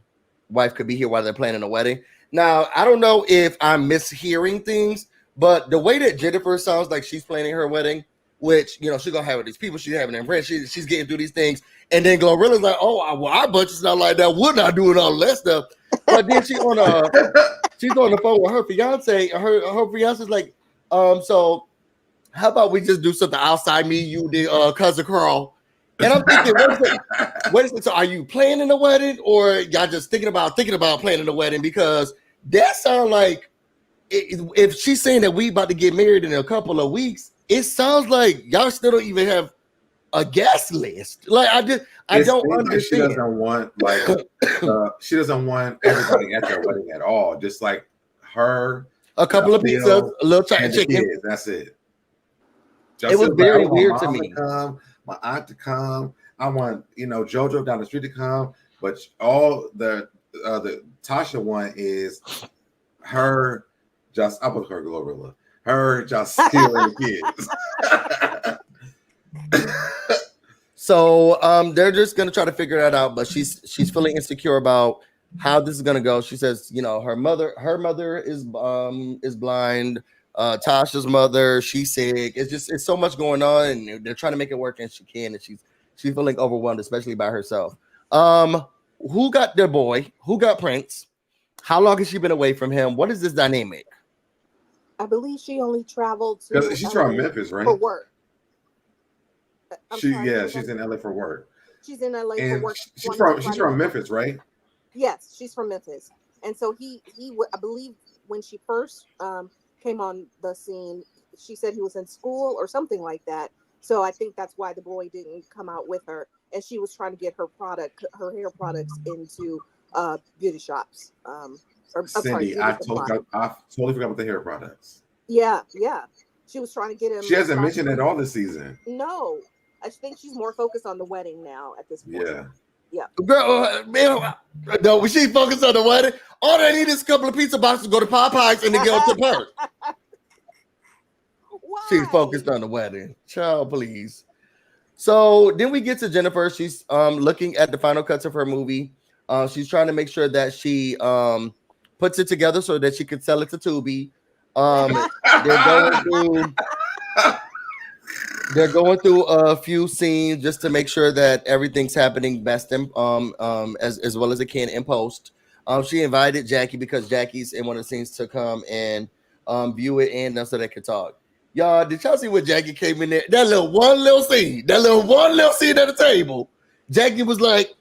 wife could be here while they're planning a wedding. Now, I don't know if I'm mishearing things, but the way that Jennifer sounds like she's planning her wedding, which she's gonna have with these people she's having in France. She's getting through these things, and then Glorilla's like, "Oh, our budget's not like that. We're not doing all that stuff." But then she's on the phone with her fiance. Her fiance's like, so how about we just do something outside me, you, the cousin Carl? And I'm thinking, wait a second. So are you planning a wedding, or y'all just thinking about planning a wedding? Because that sounds like if she's saying that we about to get married in a couple of weeks, it sounds like y'all still don't even have a guest list. Like I don't understand. She doesn't want she doesn't want everybody at their wedding at all. Just like her, a couple of pizzas, a little chicken. Kids, that's it. It was very weird to me. My aunt to come. I want JoJo down the street to come, but all the Tasha one is her. I put her Glorilla. Her just stealing kids. So they're just gonna try to figure that out, but she's feeling insecure about how this is gonna go. She says, her mother is blind. Tasha's mother, she's sick. It's so much going on, and they're trying to make it work, and she can, and she's feeling overwhelmed, especially by herself. Who got their boy? Who got Prince? How long has she been away from him? What is this dynamic? I believe she only traveled to. She's from Memphis, right? For work. She's in LA for work. She's in LA for work. She's from Memphis, right? Yes, she's from Memphis, and so he I believe when she first came on the scene, she said he was in school or something like that. So I think that's why the boy didn't come out with her, and she was trying to get her hair products into beauty shops. Cindy, I totally forgot about the hair products. Yeah. She was trying to get him. She hasn't mentioned it all this season. No, I think she's more focused on the wedding now at this point. Yeah. Girl, no, when she focused on the wedding, all they need is a couple of pizza boxes to go to Popeyes and to go to Perk. She's focused on the wedding. Child, please. So then we get to Jennifer. She's looking at the final cuts of her movie. She's trying to make sure that she puts it together so that she could sell it to Tubi. They're going through a few scenes just to make sure that everything's happening best in, as well as it can in post. She invited Jackie because Jackie's in one of the scenes to come and view it and so they could talk. Y'all, did y'all see what Jackie came in there? That one little scene at the table. Jackie was like,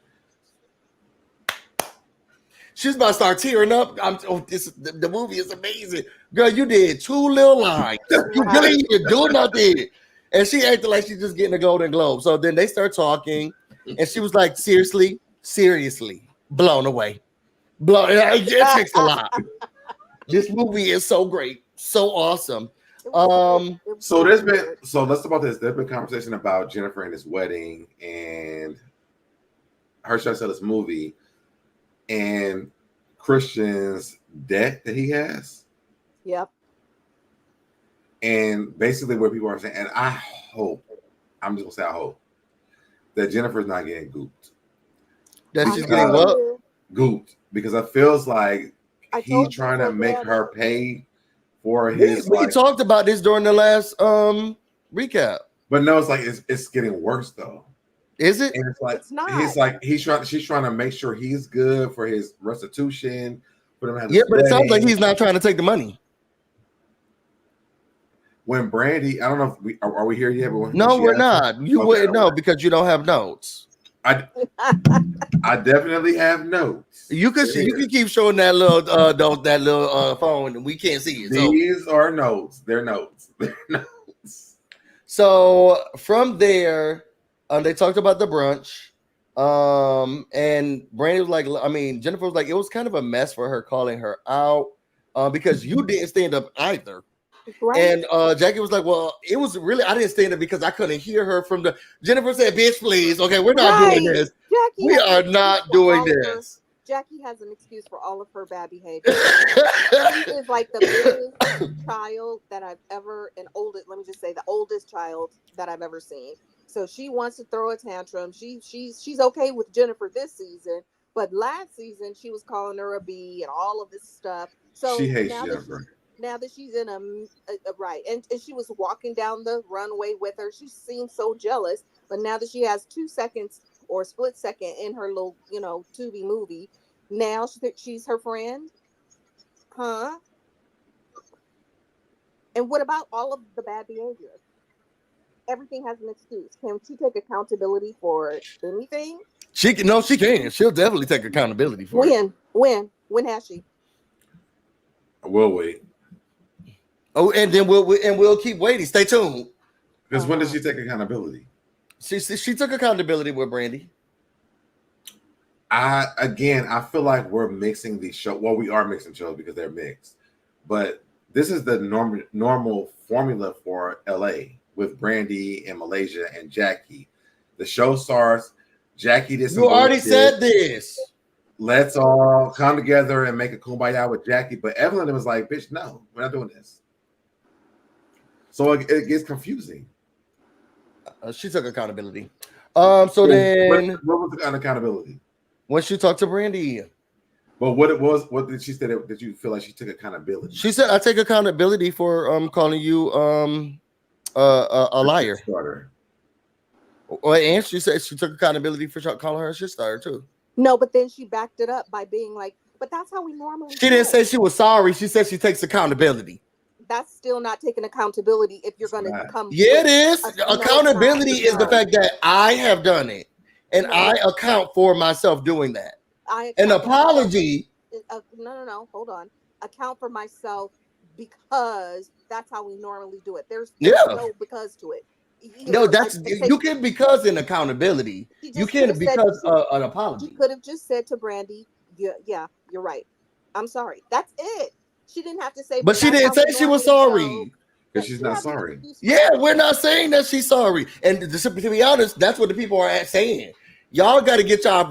she's about to start tearing up. The movie is amazing. Girl, you did 2 little lines. You really didn't do nothing. And she acted like she's just getting a Golden Globe. So then they start talking, and she was like, seriously, blown away. It takes a lot. This movie is so great, so awesome. So let's talk about this. There's been conversation about Jennifer and his wedding and her trying to sell this movie and Christian's debt that he has. Yep. And basically where people are saying, and I hope that Jennifer's not getting gooped. That she's getting what? Gooped. Because it feels like he's trying to make her pay for his. We talked about this during the last recap. But no, it's like it's getting worse though. Is it? And it's like it's not. She's trying to make sure he's good for his restitution. But it sounds like he's not trying to take the money. When Brandy, I don't know if are we here yet? No, we're not. You wouldn't know because you don't have notes. I definitely have notes. You can keep showing that little phone, and we can't see it. These are notes. They're notes. They're notes. So from there, they talked about the brunch. And Brandy was like, Jennifer was like, it was kind of a mess for her calling her out because you didn't stand up either. Right. And Jackie was like, well, it was really, I didn't stand up because I couldn't hear her from the. Jennifer said, bitch, please. Okay, we're not doing this. Jackie, we are not doing this. Jackie has an excuse for all of her bad behavior. She is like the biggest child that I've ever, let me just say, the oldest child that I've ever seen. So she wants to throw a tantrum. She's okay with Jennifer this season, but last season she was calling her a B and all of this stuff. So she hates Jennifer. Now that she's in a right, and she was walking down the runway with her, she seemed so jealous. But now that she has 2 seconds or split second in her little, Tubi movie, now she's her friend, huh? And what about all of the bad behavior? Everything has an excuse. Can she take accountability for anything? She can. She'll definitely take accountability for it. When has she? We'll wait. Oh, and then we'll keep waiting. Stay tuned. Because when does she take accountability? She took accountability with Brandy. I feel like we're mixing these shows. Well, we are mixing shows because they're mixed. But this is the normal formula for LA with Brandy and Malaysia and Jackie. The show starts. Jackie did some. You already said this. Let's all come together and make a kumbaya with Jackie. But Evelyn was like, bitch, no, we're not doing this. So it gets confusing. She took accountability. So then what was the accountability? When she talked to Brandy. But what did she say? Did you feel like she took accountability? She said, I take accountability for calling you a liar. Starter. And she said she took accountability for calling her a shit starter too. No, but then she backed it up by being like, but that's how we normally She didn't say she was sorry. She said she takes accountability. That's still not taking accountability if you're going to come. Yeah, it is. Accountability is the fact that I have done it and I account for myself doing that. An apology. No. Hold on. Account for myself because that's how we normally do it. There's no because to it. No, that's you can because in accountability. You can't because an apology. You could have just said to Brandy, yeah, you're right. I'm sorry. That's it. She didn't have to say. But she didn't say she was sorry. Because she's not sorry. Yeah, we're not saying that she's sorry. And to be honest, that's what the people are saying. Y'all got to get y'all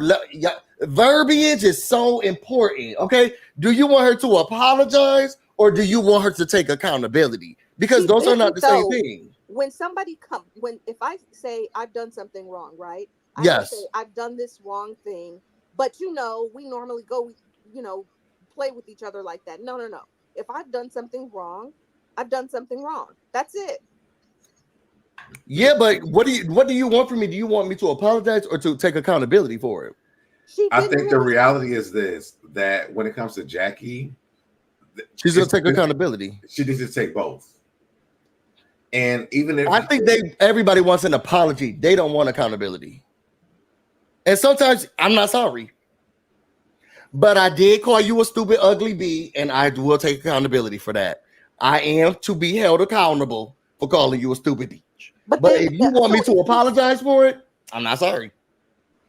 verbiage is so important. Okay, do you want her to apologize or do you want her to take accountability? Because those are not the same thing. When somebody if I say I've done something wrong, right? Yes. Say I've done this wrong thing, but we normally go, play with each other like that. No. If I've done something wrong, I've done something wrong. That's it. Yeah, but what do you want from me? Do you want me to apologize or to take accountability for it? I think the reality is this: that when it comes to Jackie, she's gonna take accountability. She needs to take both. And even if I think everybody wants an apology, they don't want accountability. And sometimes I'm not sorry, but I did call you a stupid, ugly bee, and I will take accountability for that. I am to be held accountable for calling you a stupid bitch. But if you want me to apologize for it, I'm not sorry.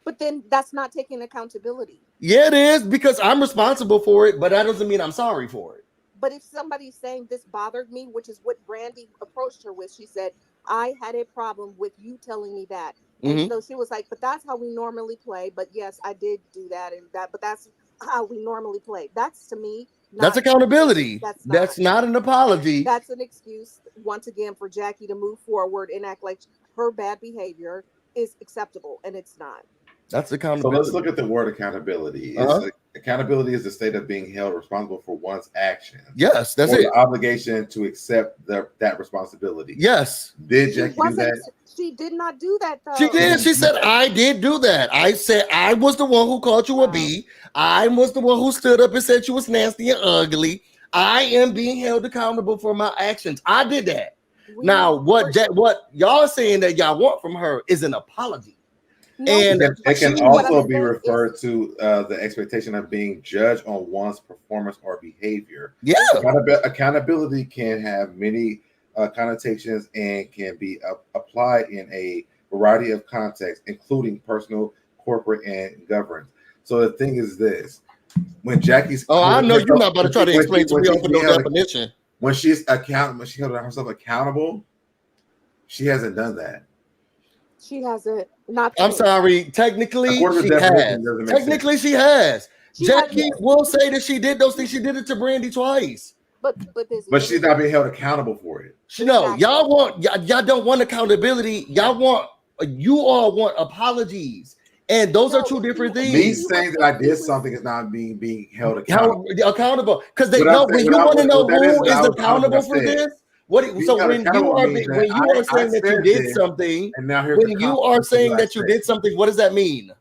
But then that's not taking accountability. Yeah, it is because I'm responsible for it, but that doesn't mean I'm sorry for it. But if somebody's saying this bothered me, which is what Brandy approached her with, she said, I had a problem with you telling me that. And so she was like, but that's how we normally play. But yes, I did do that and that, but that's how we normally play. That's to me. That's accountability. That's not an apology. That's an excuse, once again, for Jackie to move forward and act like her bad behavior is acceptable, and it's not. That's accountability. So let's look at the word accountability. Accountability is the state of being held responsible for one's actions. Yes, that's it. The obligation to accept that responsibility. Yes. Did Jackie do that? She did not do that, though. She did. She said, I did do that. I said, I was the one who called you a bee. I was the one who stood up and said you was nasty and ugly. I am being held accountable for my actions. I did that. Now, what y'all saying that y'all want from her is an apology. No, And It can she- also be referred to the expectation of being judged on one's performance or behavior. yeah. Accountability can have many connotations and can be applied in a variety of contexts, including personal, corporate, and governance. So the thing is this: when Jackie's, I know you're not about to try to explain to me off of no definition. When she's accountable, she held herself accountable. She hasn't done that. she hasn't. Not. I'm sorry. Technically, she has. Technically, she has. Jackie will say that she did those things. She did it to Brandy twice. But she's not being held accountable for it. No, y'all don't want accountability. You all want apologies. And those are two different things. Me saying that I did something is not being held accountable. Because they know when you want to know who is accountable for this. When you are saying that you did something, and now when you are saying that you did something, what does that mean?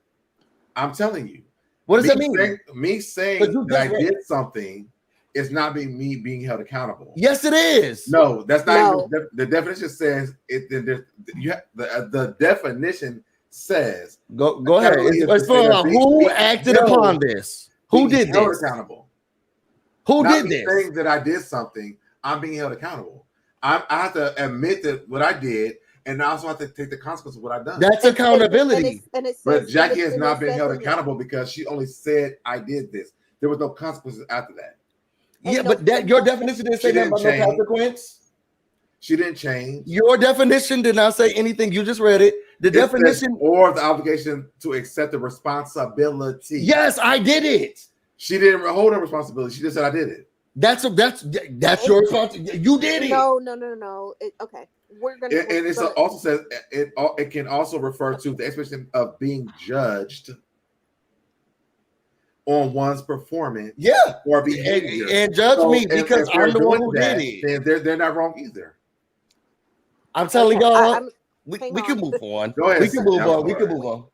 I'm telling you. What does that mean? Me saying that I did something is not being held accountable. Yes, it is. No, that's not. No. The definition says it. The definition says. Go ahead. It's for who acted upon this. Who did this? Accountable. Who did this? Saying that I did something, I'm being held accountable. I have to admit that what I did, and I also have to take the consequence of what I've done. That's accountability. But Jackie has not been held accountable because she only said I did this. There was no consequences after that. Yeah, but your definition didn't say that about no consequence. She didn't change. Your definition did not say anything. You just read it. The definition or the obligation to accept the responsibility. Yes, I did it. She didn't hold her responsibility. She just said I did it. That's your responsibility. You did it. No. Okay, it also says it can also refer to the expectation of being judged on one's performance, or behavior, and judge me because I'm the one who did it. They're not wrong either. I'm telling y'all, we can move on. Go ahead, we can move on. We can move on.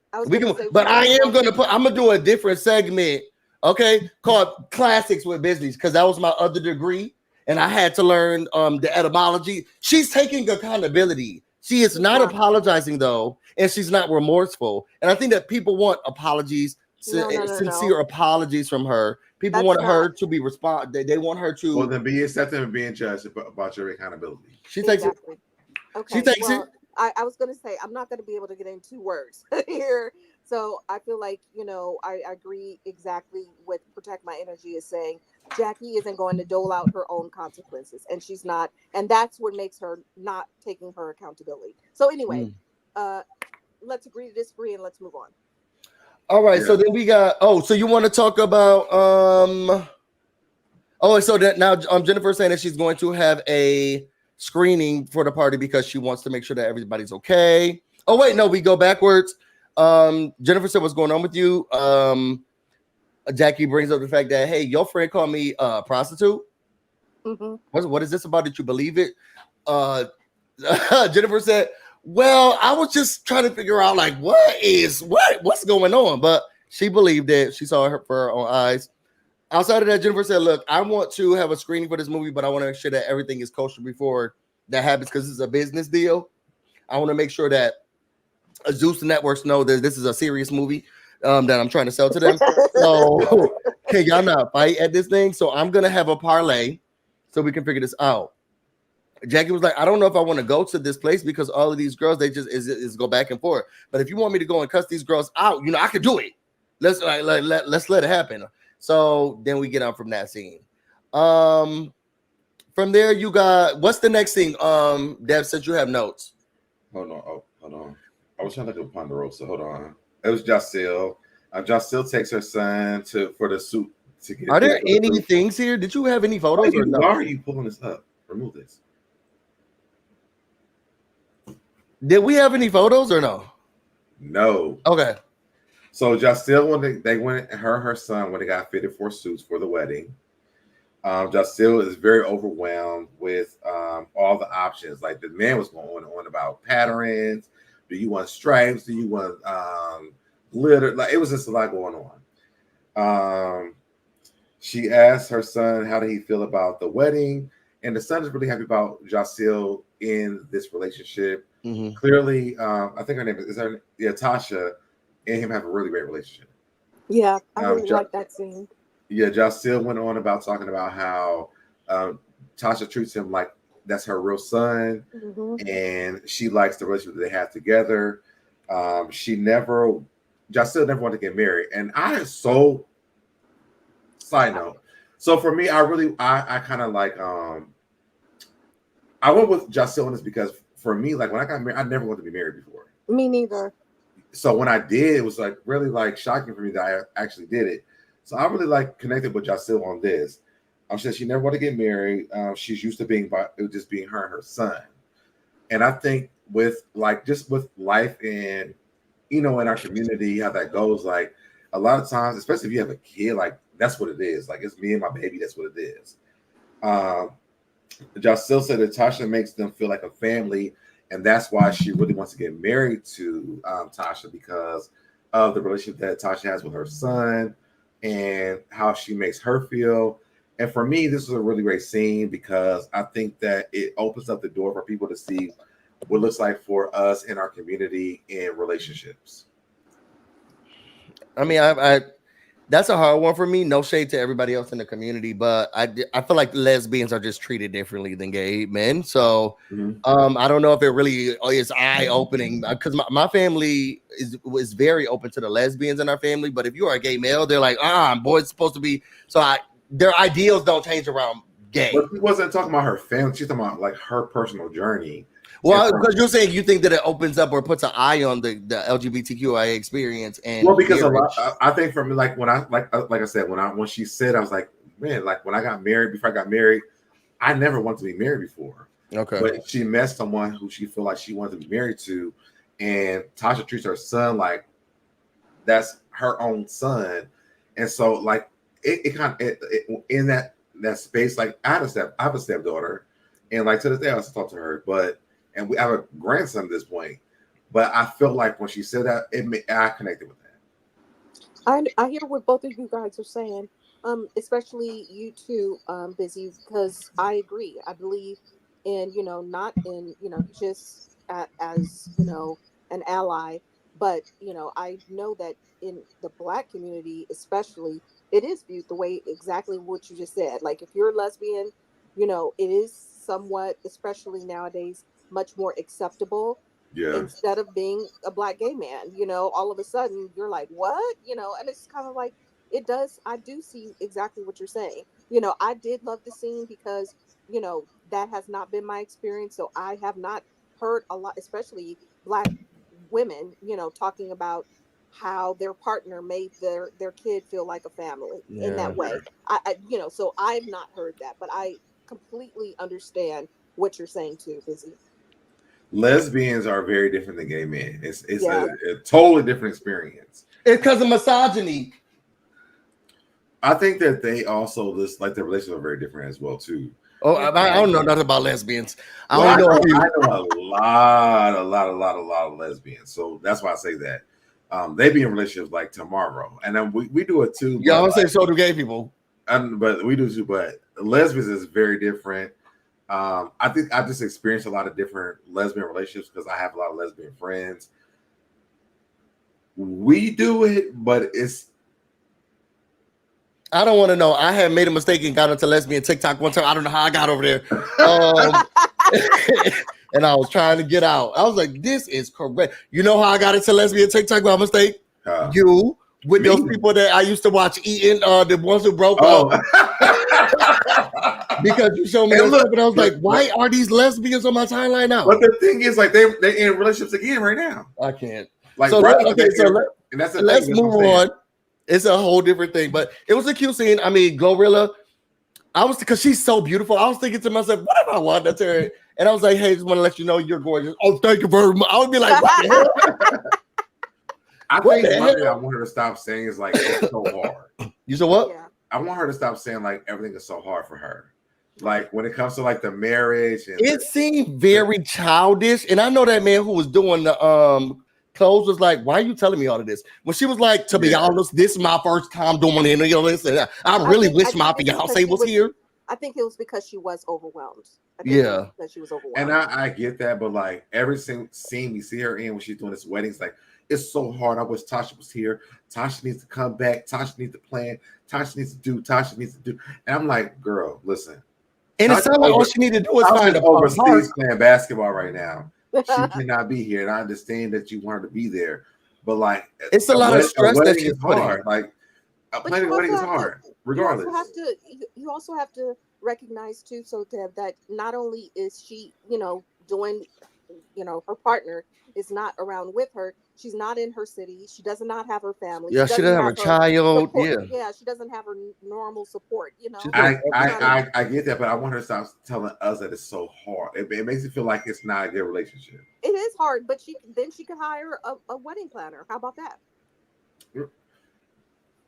But I am I'm gonna do a different segment. Okay, called Classics with Business, because that was my other degree, and I had to learn the etymology. She's taking accountability. She is not apologizing though, and she's not remorseful. And I think that people want apologies, sincere apologies from her. People want her to be They want her to. Well, then be accepting and being judged about your accountability. She takes it. Okay. She takes it. I was going to say, I'm not going to be able to get in 2 words here. So I feel like, I agree exactly with Protect My Energy is saying Jackie isn't going to dole out her own consequences, and she's not. And that's what makes her not taking her accountability. So anyway, let's agree to disagree and let's move on. All right. Yeah. So then we got, so you want to talk about, so that now Jennifer saying that she's going to have a screening for the party because she wants to make sure that everybody's okay. Oh, wait, no, we go backwards. Jennifer said, what's going on with you? Jackie brings up the fact that, hey, your friend called me a prostitute. Mm-hmm. What is this about? Did you believe it? Jennifer said, well, I was just trying to figure out like what's going on, but she believed it. She saw it for her own eyes. Outside of that, Jennifer said, look, I want to have a screening for this movie, but I want to make sure that everything is kosher before that happens because this is a business deal. I want to make sure that Zeus Networks know that this is a serious movie that I'm trying to sell to them. So can y'all not fight at this thing? So I'm going to have a parlay so we can figure this out. Jackie was like, I don't know if I want to go to this place because all of these girls, they just is go back and forth. But if you want me to go and cuss these girls out, I could do it. Let's let it happen. So then we get on from that scene. From there, you got what's the next thing? Dev, since you have notes. Hold on. I was trying to go Ponderosa. Hold on. It was Jacelle. Jacelle takes her son for the suit to get. Are there any things here? Did you have any photos or no? Why are you pulling this up? Remove this. Did we have any photos or no? No. Okay. So Jacelle, when they went, her son, when they got fitted for suits for the wedding, Jacelle is very overwhelmed with all the options. Like the man was going on about patterns. Do you want stripes? Do you want glitter? Like it was just a lot going on. She asked her son, how did he feel about the wedding? And the son is really happy about Jacelle in this relationship. Mm-hmm. Clearly, I think her name is Tasha. and him have a really great relationship. Yeah, I really like that scene. Yeah, Jocelyn went on about talking about how Tasha treats him like that's her real son, and she likes the relationship that they have together. Jocelyn never wanted to get married, and side note. So for me, I kind of like I went with Jocelyn on this because for me, like when I got married, I never wanted to be married before. Me neither. So when I did, it was like really like shocking for me that I actually did it. So I really like connected with Jocelyn on this. She said she never wanted to get married. She's used to being just being her and her son. And I think with life and in our community, how that goes, like a lot of times, especially if you have a kid, like that's what it is. Like it's me and my baby, that's what it is. Jocelyn said that Tasha makes them feel like a family, and that's why she really wants to get married to Tasha, because of the relationship that Tasha has with her son and how she makes her feel. And for me, this was a really great scene because I think that it opens up the door for people to see what it looks like for us in our community in relationships. I mean, I that's a hard one for me. No shade to everybody else in the community, but I feel like lesbians are just treated differently than gay men. So I don't know if it really is eye opening, because my family was very open to the lesbians in our family. But if you are a gay male, they're like, boy's supposed to be. So their ideals don't change around gay. But she wasn't talking about her family. She's talking about like her personal journey. Well, because you're saying you think that it opens up or puts an eye on the LGBTQIA experience, and because I think for me, like when I said, when she said, I was like, man, like when I got married, before I got married, I never wanted to be married before. Okay, but she met someone who she felt like she wanted to be married to, and Tasha treats her son like that's her own son, and so like it kind of in that space, like I have a stepdaughter, and like to this day I still talk to her, and we have a grandson at this point. But I felt like when she said that, I connected with that. I hear what both of you guys are saying, especially you two, Busy, because I agree. I believe in, not in, just as, an ally, but, I know that in the Black community, especially, it is viewed the way exactly what you just said. Like if you're a lesbian, it is somewhat, especially nowadays, much more acceptable instead of being a Black gay man. All of a sudden you're like, what? And it's kind of like I do see exactly what you're saying. I did love the scene because that has not been my experience, so I have not heard a lot, especially Black women talking about how their partner made their kid feel like a family in that way. So I've not heard that, but I completely understand what you're saying too, Busy. Lesbians are very different than gay men. It's a totally different experience. It's because of misogyny. I think that they also like their relationships are very different as well too. Oh, I don't know nothing about lesbians. I know a lot of lesbians, so that's why I say that. They be in relationships like tomorrow, and then we do it too. Yeah, I would say so do gay people. But we do too. But lesbians is very different. I think I just experienced a lot of different lesbian relationships because I have a lot of lesbian friends. We do it, but I don't want to know. I had made a mistake and got into lesbian TikTok one time. I don't know how I got over there. And I was trying to get out. I was like, this is correct. You know how I got into lesbian TikTok by mistake? You with those people that I used to watch eating, the ones who broke up. Because you showed me those stuff, and I was like, why are these lesbians on my timeline now? But the thing is, like, they're in relationships again right now. I can't. Like, so let's move on. It's a whole different thing, but it was a cute scene. I mean, Glorilla, because she's so beautiful. I was thinking to myself, what if I wanted to her? And I was like, hey, just want to let you know you're gorgeous. Oh, thank you very much. I would be like, what the hell? I think one thing I want her to stop saying is like, it's so hard. You said what? Yeah. I want her to stop saying like everything is so hard for her. Like when it comes to like the marriage, and it seemed very childish. And I know that man who was doing the clothes was like, why are you telling me all of this? When she was like, to be honest, this is my first time doing any of this, and I really wish my fiance was here. I think it was because she was overwhelmed. That she was overwhelmed. And I get that, but like every single scene we see her in when she's doing this wedding, it's like It's so hard. I wish Tasha was here. Tasha needs to come back. Tasha needs to plan. Tasha needs to do. Tasha needs to do. And I'm like, girl, listen. And it's not like all she needed to do is find a overseas playing basketball right now. She cannot be here, and I understand that you want her to be there, but like, it's a lot of stress that she's hard. Like, planning a wedding is hard, regardless. You also have to recognize too, so that not only is she, doing, her partner is not around with her. She's not in her city. She does not have her family. Yeah, she doesn't have her child. Support. Yeah, she doesn't have her normal support. I get that, but I want her to stop telling us that it's so hard. It makes it feel like it's not a good relationship. It is hard, but she could hire a wedding planner. How about that?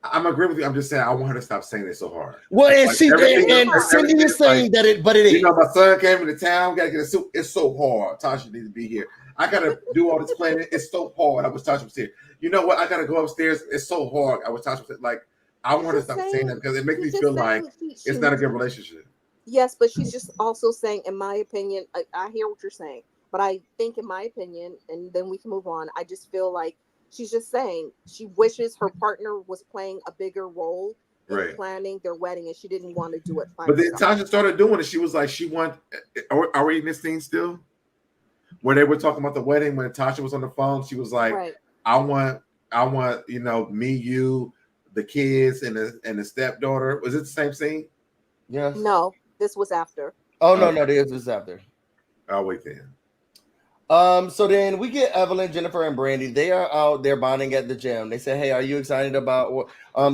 I'm agreeing with you. I'm just saying I want her to stop saying it so hard. Well, and Cindy is saying that it, but it is. My son came into town. Got to get a suit. It's so hard. Tasha needs to be here. I gotta do all this planning. It's so hard. I wish Tasha was here. You know what? I gotta go upstairs. It's so hard. I wish Tasha was like. I want her to stop saying that because it makes me feel like it's not a good relationship. Yes, but she's just also saying, in my opinion, I hear what you're saying, but I think, in my opinion, and then we can move on. I just feel like she's just saying she wishes her partner was playing a bigger role in planning their wedding, and she didn't want to do it. But then Tasha started doing it. She was like, she want. Are we in this thing still? Where they were talking about the wedding when Tasha was on the phone, she was like, I want, me, you, the kids, and the stepdaughter. Was it the same scene? Yes. No, this was after. Oh no, this was after. I'll wait then. So then we get Evelyn, Jennifer, and Brandy. They are out there bonding at the gym. They say, hey, are you excited about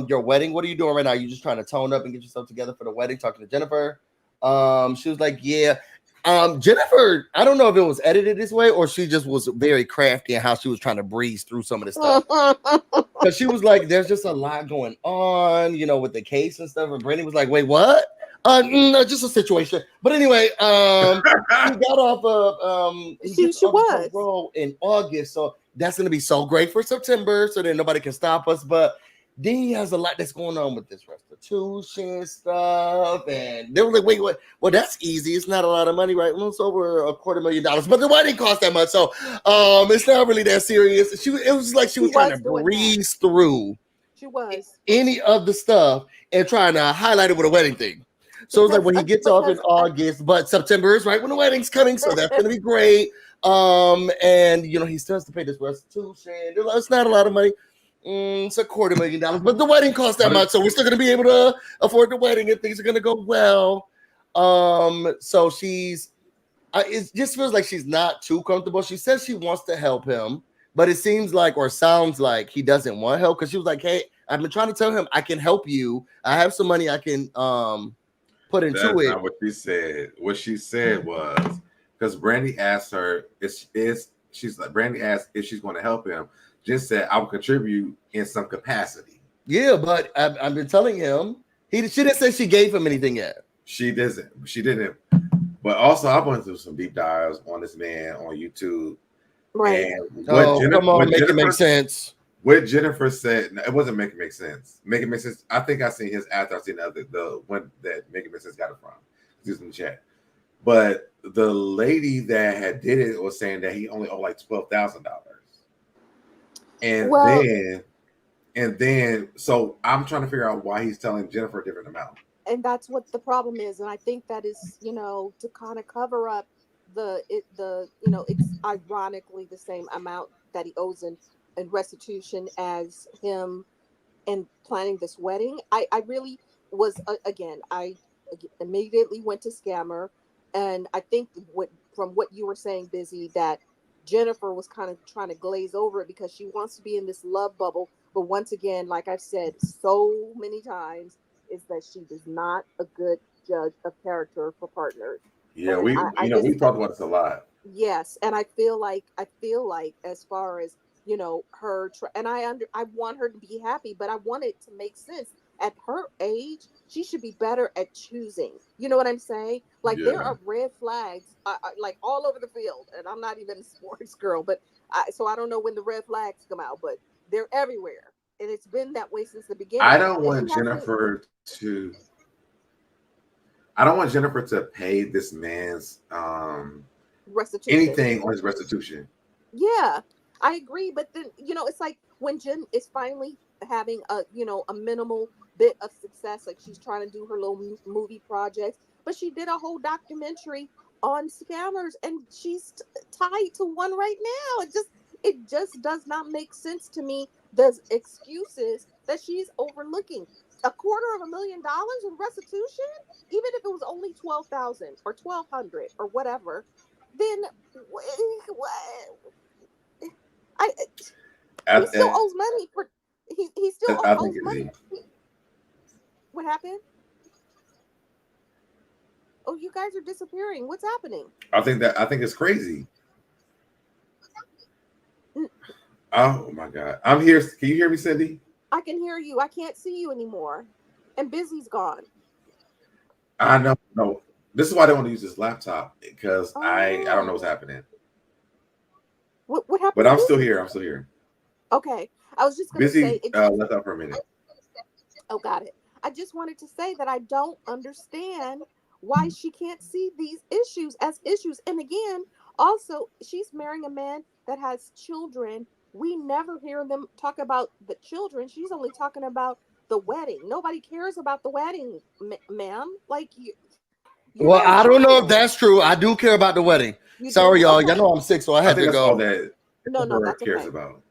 your wedding? What are you doing right now? You just trying to tone up and get yourself together for the wedding? Talking to Jennifer. She was like, yeah. Jennifer, I don't know if it was edited this way or she just was very crafty in how she was trying to breeze through some of the stuff. Because she was like, there's just a lot going on, with the case and stuff. And Brandy was like, wait, what? No, just a situation. But anyway, she got off of she was role in August. So that's gonna be so great for September, so that nobody can stop us. But then he has a lot that's going on with this restitution stuff, and they were like, "Wait, what? Well, that's easy. It's not a lot of money, right? Well, it's over $250,000, but the wedding cost that much, so it's not really that serious." It was like she was trying to breeze through. She was any of the stuff and trying to highlight it with a wedding thing. So it's like when he gets off in August, but September is right when the wedding's coming, so that's gonna be great. And he still has to pay this restitution. It's not a lot of money. It's $250,000, but the wedding costs that much, so we're still going to be able to afford the wedding and things are going to go well. So it just feels like she's not too comfortable. She says she wants to help him, but it seems like or sounds like he doesn't want help because she was like, hey, I've been trying to tell him I can help you. I have some money I can put into it. That's not what she said. What she said was because Brandy asked her, Brandy asked if she's going to help him. Just said I will contribute in some capacity. Yeah, but I've been telling him she didn't say she gave him anything yet. She didn't. But also, I went through some deep dives on this man on YouTube. Right. And come on, make it make sense. What Jennifer said, no, it wasn't make sense. Make it make sense. I think I seen his after I seen the one that Make It Make Sense got it from. Just in the chat. But the lady that had did it was saying that he only owed like $12,000. And then, so I'm trying to figure out why he's telling Jennifer a different amount. And that's what the problem is. And I think that is, to kind of cover up it's ironically the same amount that he owes in restitution as him in planning this wedding. I really was, I immediately went to Scammer. And I think from what you were saying, Busy, that Jennifer was kind of trying to glaze over it because she wants to be in this love bubble. But once again, like I've said so many times, is that she is not a good judge of character for partners. Yeah, we talked about this a lot. Yes, and I feel like as far as her, and I want her to be happy, but I want it to make sense. At her age, she should be better at choosing. You know what I'm saying? Like there are red flags, like all over the field. And I'm not even a sports girl, but so I don't know when the red flags come out, but they're everywhere, and it's been that way since the beginning. I don't want Jennifer to pay this man's restitution. anything on his restitution. Yeah. I agree, but then it's like when Jen is finally having a minimal bit of success, like she's trying to do her little movie projects, but she did a whole documentary on scammers, and she's tied to one right now. It just does not make sense to me. The excuses that she's overlooking $250,000 in restitution, even if it was only 12,000 or 1,200 or whatever, then what? He still owes money for he still owes money. What happened? Oh, you guys are disappearing. What's happening? I think it's crazy. Oh my God. I'm here. Can you hear me, Cindy? I can hear you. I can't see you anymore. And Busy's gone. I know. No. This is why I don't want to use this laptop, because I don't know what's happening. What happened? But I'm still here. I'm still here. Okay. I was just going to say left out for a minute. Oh, got it. I just wanted to say that I don't understand why she can't see these issues as issues. And again, also, she's marrying a man that has children. We never hear them talk about the children. She's only talking about the wedding. Nobody cares about the wedding, ma'am. Like you. Well, I don't know if that's true. I do care about the wedding. Sorry, y'all. Okay. Y'all know I'm sick, so I had to go. All that no, that's cares okay. about.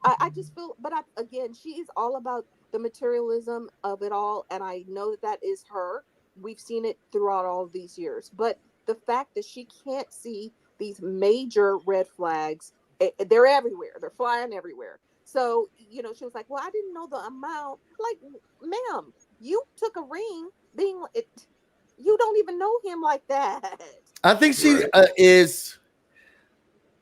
I just feel, but again, she is all about the materialism of it all, and I know that is her. We've seen it throughout all of these years, but the fact that she can't see these major red flags, they're everywhere. They're flying everywhere. So, she was like, well, I didn't know the amount. Like, ma'am, you took a ring you don't even know him like that. I think she is.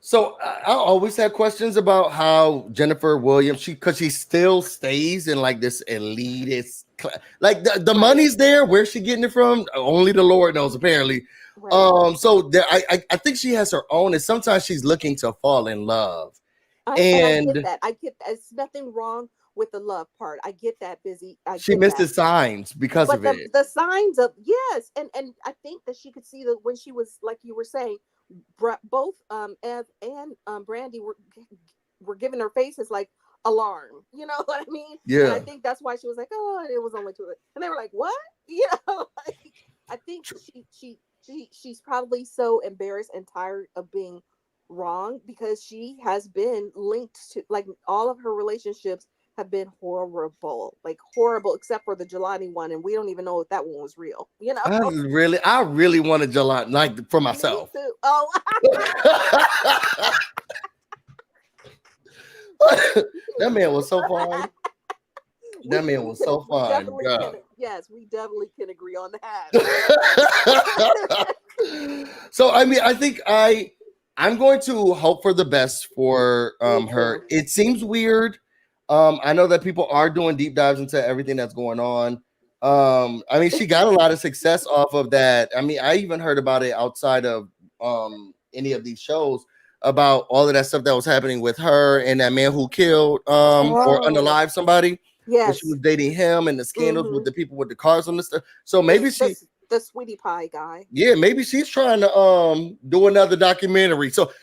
So I always have questions about how Jennifer Williams, because she still stays in like this elitist, like the money's there. Where's she getting it from? Only the Lord knows, apparently. Right. So I think she has her own, and sometimes she's looking to fall in love. And I get that. It's nothing wrong with the love part. I get that, Busy. She missed the signs because of it. The signs of, yes, and I think that she could see that when she was, like you were saying, both Ev and Brandy were giving her faces like alarm. You know what I mean? Yeah. And I think that's why she was like, oh, it was only 2. And they were like, what? Like, I think she's probably so embarrassed and tired of being wrong, because she has been linked to, like, all of her relationships have been horrible, except for the Jelani one, and we don't even know if that one was real. I really wanted Jelani, like, for myself. Me too. Oh, that man was so fine. That man was so fine. Yes, we definitely can agree on that. So I mean, I think I'm going to hope for the best for her. It seems weird. I know that people are doing deep dives into everything that's going on. I mean, she got a lot of success off of that. I mean, I even heard about it outside of any of these shows, about all of that stuff that was happening with her and that man who killed or unalived somebody. Yes, she was dating him, and the scandals with the people with the cars on the stuff. So maybe the sweetie pie guy. Yeah, maybe she's trying to do another documentary. So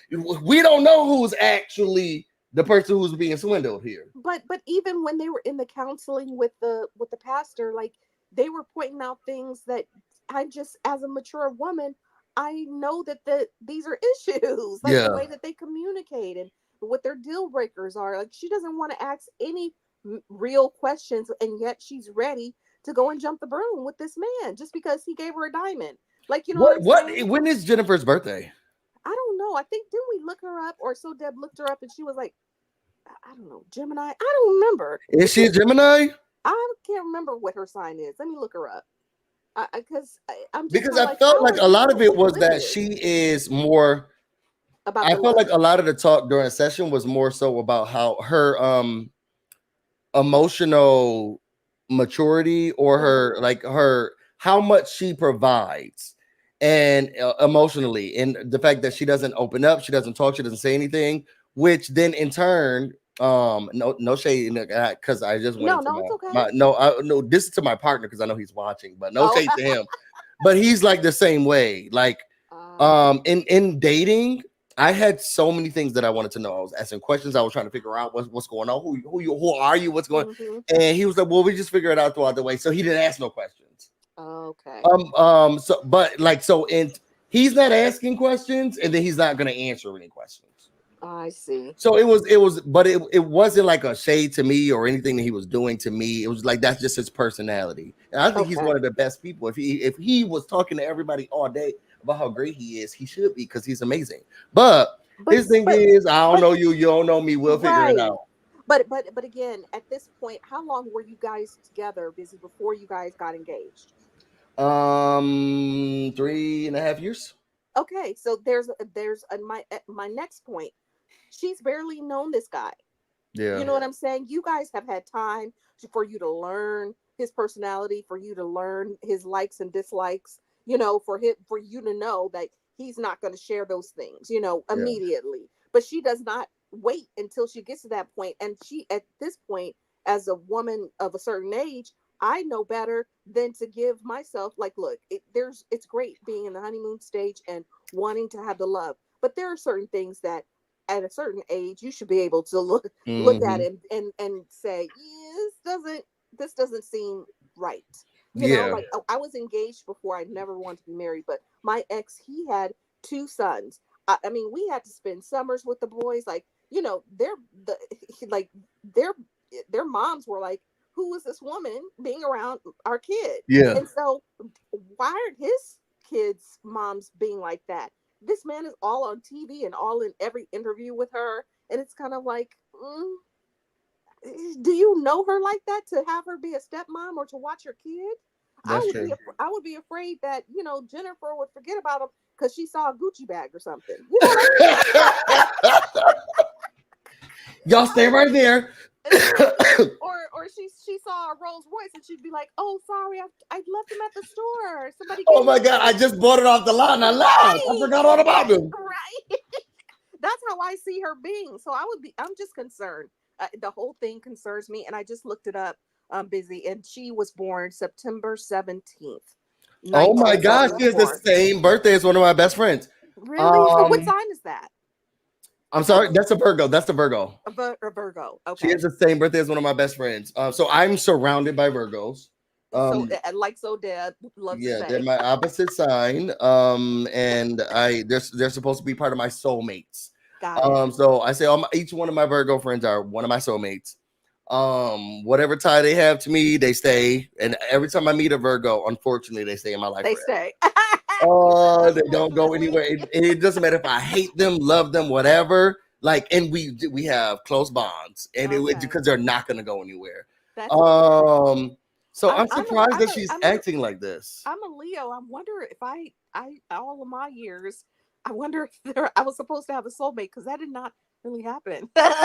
we don't know who's actually the person who's being swindled here. But even when they were in the counseling with the pastor, like, they were pointing out things that I just, as a mature woman, I know that these are issues, like the way that they communicate and what their deal breakers are. Like, she doesn't want to ask any real questions, and yet she's ready to go and jump the broom with this man just because he gave her a diamond. Like, when is Jennifer's birthday? I don't know. I think, didn't we look her up, or so Deb looked her up and she was like, I don't know, Gemini. I don't remember. Is she a Gemini? I can't remember what her sign is. Let me look her up. Because I felt like a lot of it was that she is more about. I felt like a lot of the talk during the session was more so about how her emotional maturity, or her how much she provides and emotionally, and the fact that she doesn't open up, she doesn't talk, she doesn't say anything, which then in turn no shade, because I just went no, this is to my partner because I know he's watching, but no shade to him. But he's like the same way, like in dating, I had so many things that I wanted to know. I was asking questions. I was trying to figure out what's going on. Who are you? What's going? And he was like, "Well, we just figure it out throughout the way." So he didn't ask no questions. Okay. So, but like, so, and he's not asking questions, and then he's not going to answer any questions. I see. So it was, but it wasn't like a shade to me or anything that he was doing to me. It was like that's just his personality, and I think he's one of the best people. If he was talking to everybody all day about how great he is, he should be because he's amazing. But his thing is, I don't know you, you don't know me. We'll figure it out. But again, at this point, how long were you guys together, Busy, before you guys got engaged? 3.5 years. Okay, so there's my next point. She's barely known this guy. Yeah. You know what I'm saying? You guys have had time for you to learn his personality, for you to learn his likes and dislikes, you know, for you to know that he's not going to share those things, you know, immediately. But she does not wait until she gets to that point. And she, at this point, as a woman of a certain age, I know better than to give myself like, look, it's great being in the honeymoon stage and wanting to have the love, but there are certain things that at a certain age you should be able to look at it and say, this doesn't seem right. You know, like I was engaged before. I never wanted to be married, but my ex, he had 2 sons. I mean, we had to spend summers with the boys. Like, you know, their moms were like, who is this woman being around our kid? Yeah. And so why are his kids' moms being like that? This man is all on TV and all in every interview with her. And it's kind of like, do you know her like that to have her be a stepmom or to watch your kid? I would be afraid that, you know, Jennifer would forget about him because she saw a Gucci bag or something. You know what I mean? Y'all stay right there. or she saw a Rolls Royce and she'd be like, "Oh, sorry, I left him at the store. Somebody." Oh my God! I just bought it off the line. I lied. I forgot all about him. Right. That's how I see her being. So I'm just concerned. The whole thing concerns me, and I just looked it up. Busy, and she was born September 17th. Oh my gosh, she has the same birthday as one of my best friends. Really? So what sign is that? I'm sorry, that's a Virgo. That's the Virgo. A Virgo. Okay. She has the same birthday as one of my best friends. So I'm surrounded by Virgos. So Dad loves to say. They're my opposite sign. And they're supposed to be part of my soulmates. Got it. So I say each one of my Virgo friends are one of my soulmates. Whatever tie they have to me, they stay. And every time I meet a Virgo, unfortunately, they stay in my life. They stay. They don't go anywhere. It doesn't matter if I hate them, love them, whatever. Like, and we have close bonds, and because they're not going to go anywhere. So I'm surprised that she's acting like this. I'm a Leo. I wonder if I all of my years, I wonder if I was supposed to have a soulmate because that did not really happen. But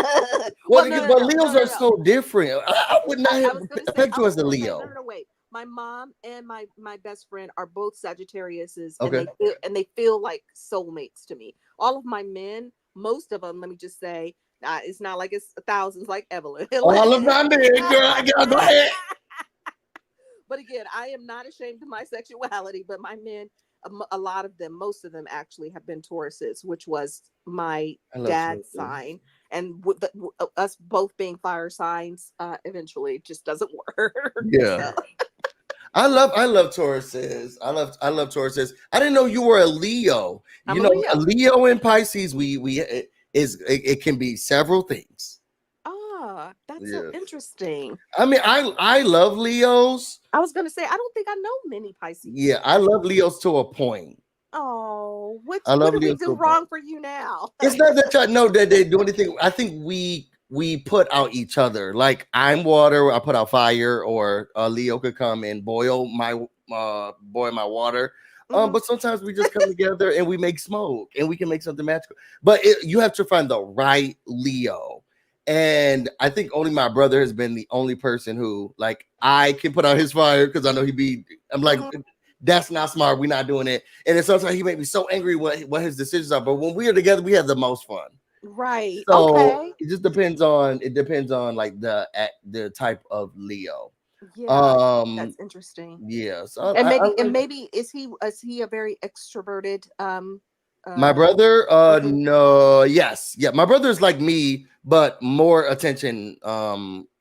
Leos are so different. I would not have picked you as a Leo. No, wait. My mom and my best friend are both Sagittariuses, and they feel like soulmates to me. All of my men, most of them, let me just say, it's not like it's thousands like Evelyn. All of my men, girl, go ahead. But again, I am not ashamed of my sexuality, but my men, a lot of them, most of them actually have been Tauruses, which was my dad's sign. And us both being fire signs, eventually it just doesn't work. Yeah. So. I love Tauruses. I love Tauruses. I didn't know you were a Leo. I'm a Leo. A Leo and Pisces, it can be several things. That's so interesting. I mean, I love Leos. I was gonna say I don't think I know many Pisces. Yeah, I love Leos to a point. Oh, what do we do wrong for you now? It's not that y'all know that they do anything. I think we put out each other. Like, I'm water, I put out fire, or Leo could come and boil my water. But sometimes we just come together and we make smoke and we can make something magical. But you have to find the right Leo. And I think only my brother has been the only person who, like, I can put out his fire because I know I'm like, that's not smart. We're not doing it. And then sometimes he made me so angry what his decisions are. But when we are together, we have the most fun. Right. So it just depends on like the type of Leo. Yeah, that's interesting. Yeah. So maybe is he a very extroverted My brother, no, yes, yeah. My brother's like me, but more attention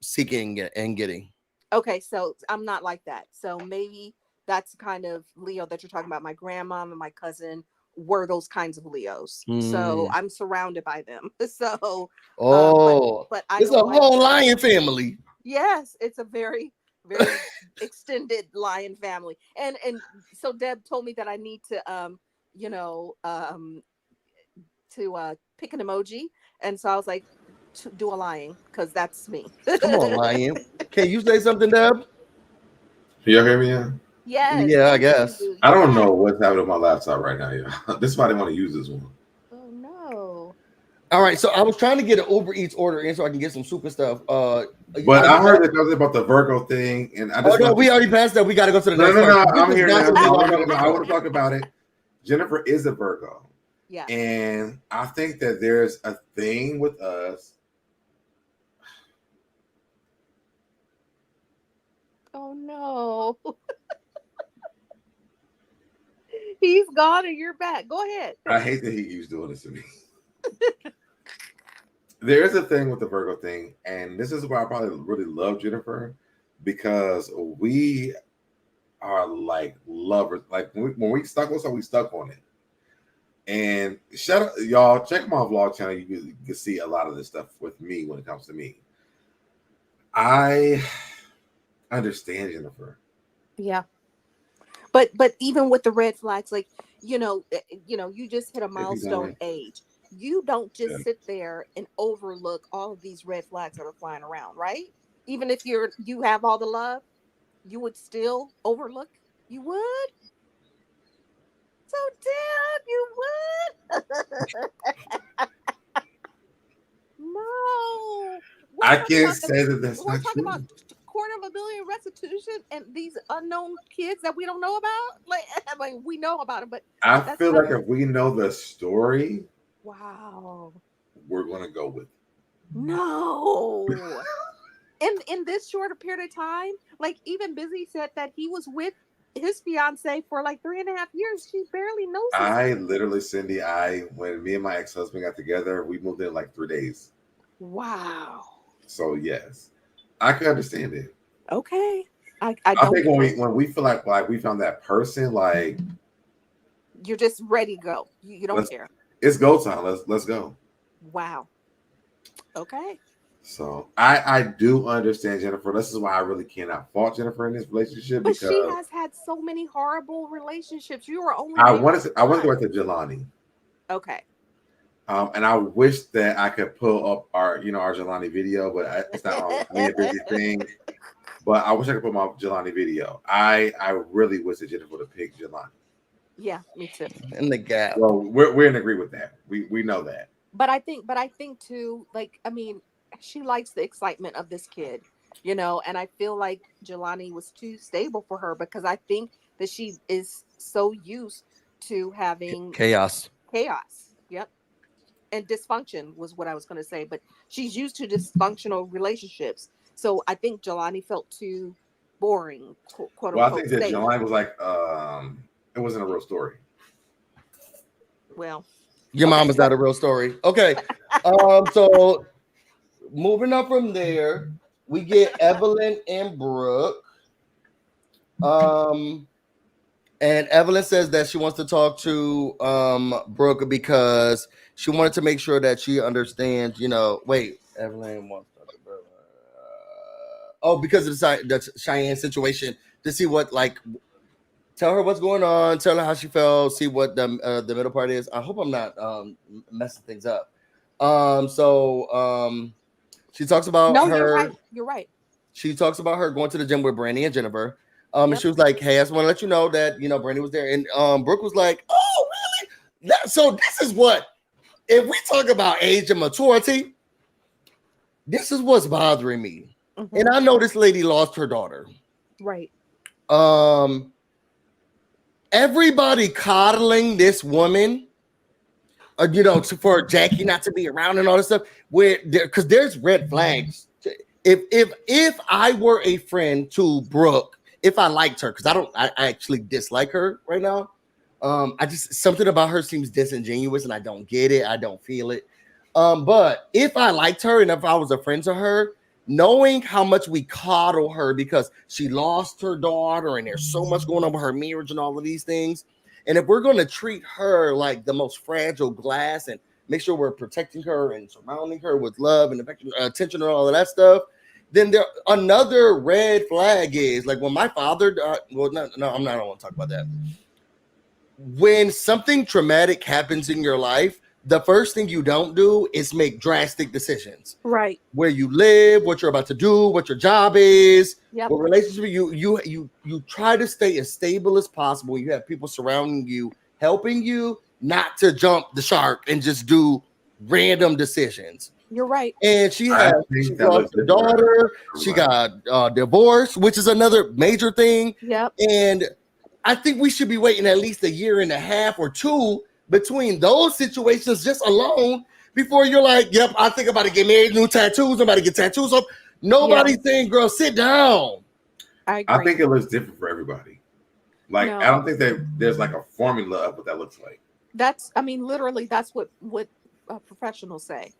seeking and getting. Okay, so I'm not like that. So maybe that's kind of Leo that you're talking about. My grandma and my cousin were those kinds of Leos. So I'm surrounded by them. So but I it's don't a like whole them. lion family. Yes, it's a very, very extended lion family. And so Deb told me that I need to pick an emoji. And so I was like, to do a lion, because that's me. Come on, lion. Can you say something, Deb? Y'all hear me? Yeah? Yes. Yeah, I guess. I don't know what's happening with my laptop right now. Yeah. This is why I didn't want to use this one. Oh no. All right, so I was trying to get an Uber Eats order in so I can get some super stuff. But I heard that was about the Virgo thing, and I just we already passed that. We got to go to the next one. No, I'm here now. I want to talk about it. Jennifer is a Virgo. Yeah. And I think that there's a thing with us. Oh no. He's gone and you're back. Go ahead. I hate that he keeps doing this to me. There's a thing with the Virgo thing, and this is why I probably really love Jennifer, because we are like lovers. Like when we stuck on something, we stuck on it. And shout out, y'all, check my vlog channel. You can see a lot of this stuff with me when it comes to me. I understand Jennifer. Yeah. But even with the red flags, like, you just hit a milestone age. You don't just sit there and overlook all of these red flags that are flying around, right? Even if you have all the love, you would still overlook. You would? So damn, you would? No. I can't say that that's not true. About $250 restitution and these unknown kids that we don't know about. Like, I mean, we know about them, but I feel like if we know the story, wow, we're gonna go with it. No. in this shorter period of time, like even Busy said that he was with his fiance for like 3.5 years. She barely knows him. I literally, Cindy, when me and my ex-husband got together, we moved in like 3 days. Wow. So yes, I can understand it. Okay. I think when we feel like we found that person, like you're just ready to go. You don't care. It's go time. Let's go. Wow. Okay. So I do understand Jennifer. This is why I really cannot fault Jennifer in this relationship. But because she has had so many horrible relationships. You were only. I want to go back to Jelani. Okay. And I wish that I could pull up our Jelani video, but it's not on a busy thing. But I wish I could put my Jelani video. I really wish that Jennifer would have picked Jelani. Yeah, me too. In the gap. Well, we're in agreement with that. We know that. But I think too, like, I mean, she likes the excitement of this kid, and I feel like Jelani was too stable for her because I think that she is so used to having chaos. Yep. And dysfunction was what I was going to say, but she's used to dysfunctional relationships. So I think Jelani felt too boring, quote unquote. Well, I think that Jelani was like, it wasn't a real story. Well, your mom is not a real story. Okay. So moving up from there, we get Evelyn and Brooke. And Evelyn says that she wants to talk to Brooke because she wanted to make sure that she understands, wait, Evelyn wants to talk to Brooke. Because of the Cheyenne situation, to see what, like, tell her what's going on, tell her how she felt, see what the middle part is. I hope I'm not messing things up. She talks about her. You're right. She talks about her going to the gym with Brandy and Jennifer. And she was like, hey, I just want to let you know that, Brandy was there. And Brooke was like, oh, really? So this is what, if we talk about age and maturity, this is what's bothering me. Mm-hmm. And I know this lady lost her daughter. Right. Everybody coddling this woman, for Jackie not to be around and all this stuff, because there's red flags. If I were a friend to Brooke, if I liked her, because I actually dislike her right now. I just something about her seems disingenuous, and I don't get it. I don't feel it. But if I liked her and if I was a friend to her, knowing how much we coddle her because she lost her daughter and there's so much going on with her marriage and all of these things, and if we're going to treat her like the most fragile glass and make sure we're protecting her and surrounding her with love and affection, attention and all of that stuff, then there another red flag is like when my father died. Well, no, I don't want to talk about that. When something traumatic happens in your life, the first thing you don't do is make drastic decisions. Right. Where you live, what you're about to do, what your job is, Yep. what relationship you try to stay as stable as possible. You have people surrounding you, helping you not to jump the shark and just do random decisions. You're right. And she lost her daughter. She got divorced, which is another major thing. Yep. And I think we should be waiting at least a year and a half or two between those situations just alone before you're like, yep, I think about to get married, new tattoos, I'm about to get tattoos up. Nobody's saying, girl, sit down. I think it looks different for everybody. Like, no. I don't think that there's like a formula of what that looks like. Literally, that's what professionals say.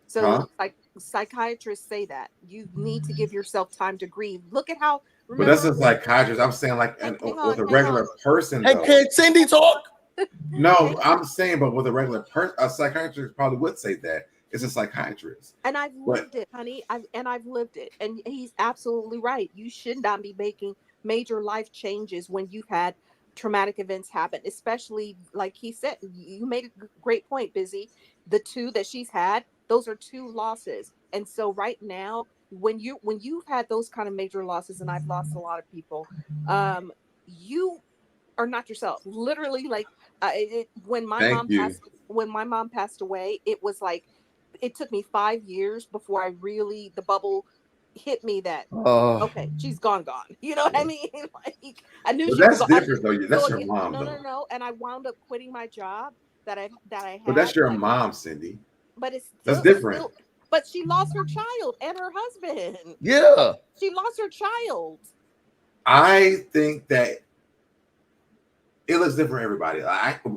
So like psychiatrists say that you need to give yourself time to grieve. Look at how. But that's a psychiatrist. I'm saying like with a regular person. Hey, can Cindy talk? No, I'm saying, but with a regular person, a psychiatrist probably would say that. It's a psychiatrist. And I've lived it, honey. I've lived it. And he's absolutely right. You should not be making major life changes when you've had traumatic events happen, especially like he said, you made a great point, Busy. The two that she's had, those are two losses. And so right now, when you've had those kind of major losses, and I've lost a lot of people, you are not yourself. Literally, like when my mom passed away, it was like it took me 5 years before the bubble hit me that okay, she's gone. You know what I mean? Like I knew she that's was different though. That's your mom. No. And I wound up quitting my job that I had. But that's your mom, Cindy. But that's different. But she lost her child and her husband. Yeah. She lost her child. I think that it looks different for everybody.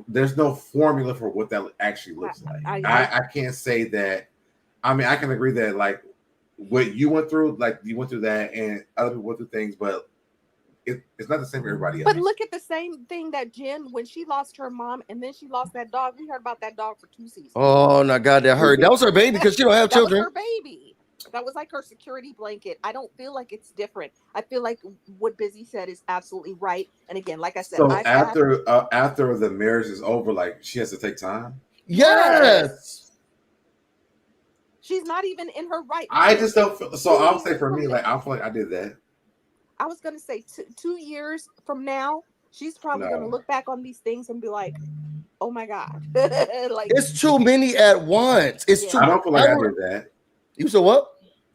There's no formula for what that actually looks like. I can't say that. I mean, I can agree that like what you went through, like you went through that and other people went through things, but it's not the same for everybody else. But look at the same thing that Jen, when she lost her mom and then she lost that dog. We heard about that dog for 2 seasons. Oh my God, that hurt. That was her baby because she don't have children. That was her baby. That was like her security blanket. I don't feel like it's different. I feel like what Busy said is absolutely right. And again, like I said, so after the marriage is over, like she has to take time. Yes. She's not even in her right. I just don't feel so. I'll say for me, like I feel like I did that. I was gonna say 2 years from now, she's probably gonna look back on these things and be like, "Oh my God!" Like it's too many at once. It's too. I don't feel like I did that. You said what?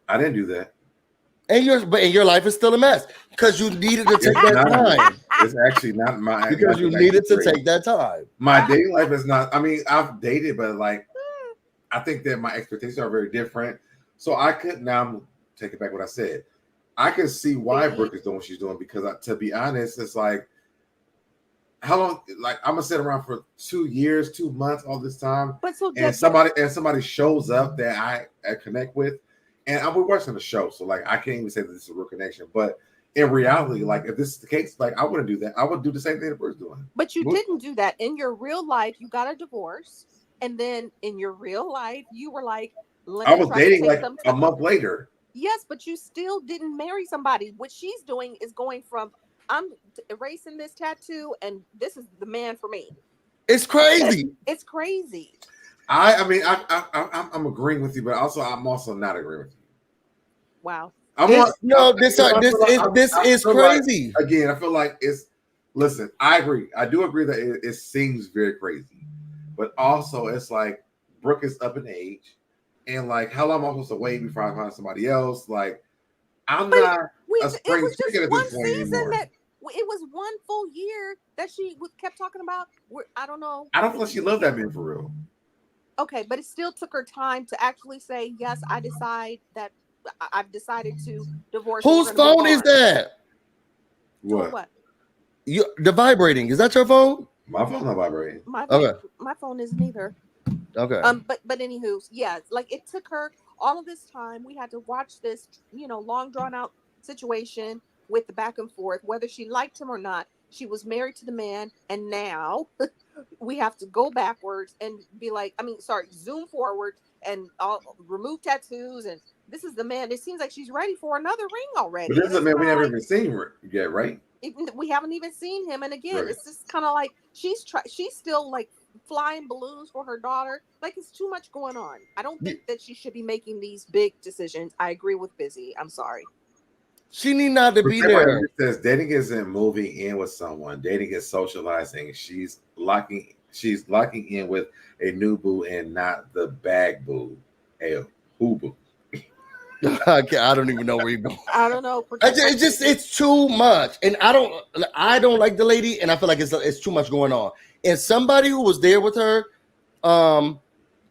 I didn't do that. And your life is still a mess because you needed to take that time. It's actually not my because you needed to take that time. My dating life is not. I mean, I've dated, but like, I think that my expectations are very different. So I could now. I'm taking back what I said. I can see why Brooke is doing what she's doing because, to be honest, it's like, how long? Like, I'm gonna sit around for 2 years, 2 months, all this time, and somebody shows up that I connect with, and we're watching the show, so like I can't even say that this is a real connection. But in reality, like if this is the case, like I wouldn't do that. I would do the same thing that Brooke's doing. But you didn't do that in your real life. You got a divorce, and then in your real life, you were like, I was dating like a month later. Yes, but you still didn't marry somebody. What she's doing is going from I'm erasing this tattoo, and this is the man for me. It's crazy. It's crazy. I mean, I'm agreeing with you, but I'm also not agreeing with you. Wow. This is crazy. Like, again, I feel like it's. Listen, I agree. I do agree that it seems very crazy, but also it's like Brooke is up in age. And like, how long am I supposed to wait before I find somebody else? Like, I'm not a spring chicken at this point anymore. It was 1 full year that she kept talking about. I don't know. I don't feel like she loved that man for real. Okay, but it still took her time to actually say, yes, I've decided to divorce. Whose phone is that? What? The vibrating. Is that your phone? My phone's not vibrating. My phone isn't either. Okay. But anywho, yeah, like it took her all of this time. We had to watch this, long drawn out situation with the back and forth, whether she liked him or not. She was married to the man, and now we have to go backwards and be like, zoom forward and remove tattoos. And this is the man. It seems like she's ready for another ring already. But this is a man we never even seen yet, right? We haven't even seen him. And again, Right. It's just kind of like she's still like flying balloons for her daughter. Like, it's too much going on. I don't think that she should be making these big decisions. I agree with Busy. I'm sorry. She need not to be there. It says dating isn't moving in with someone. Dating is socializing. She's locking in with a new boo and not the bag boo. A who boo. I don't even know where you're going. I don't know. It's too much, and I don't like the lady, and I feel like it's too much going on. And somebody who was there with her,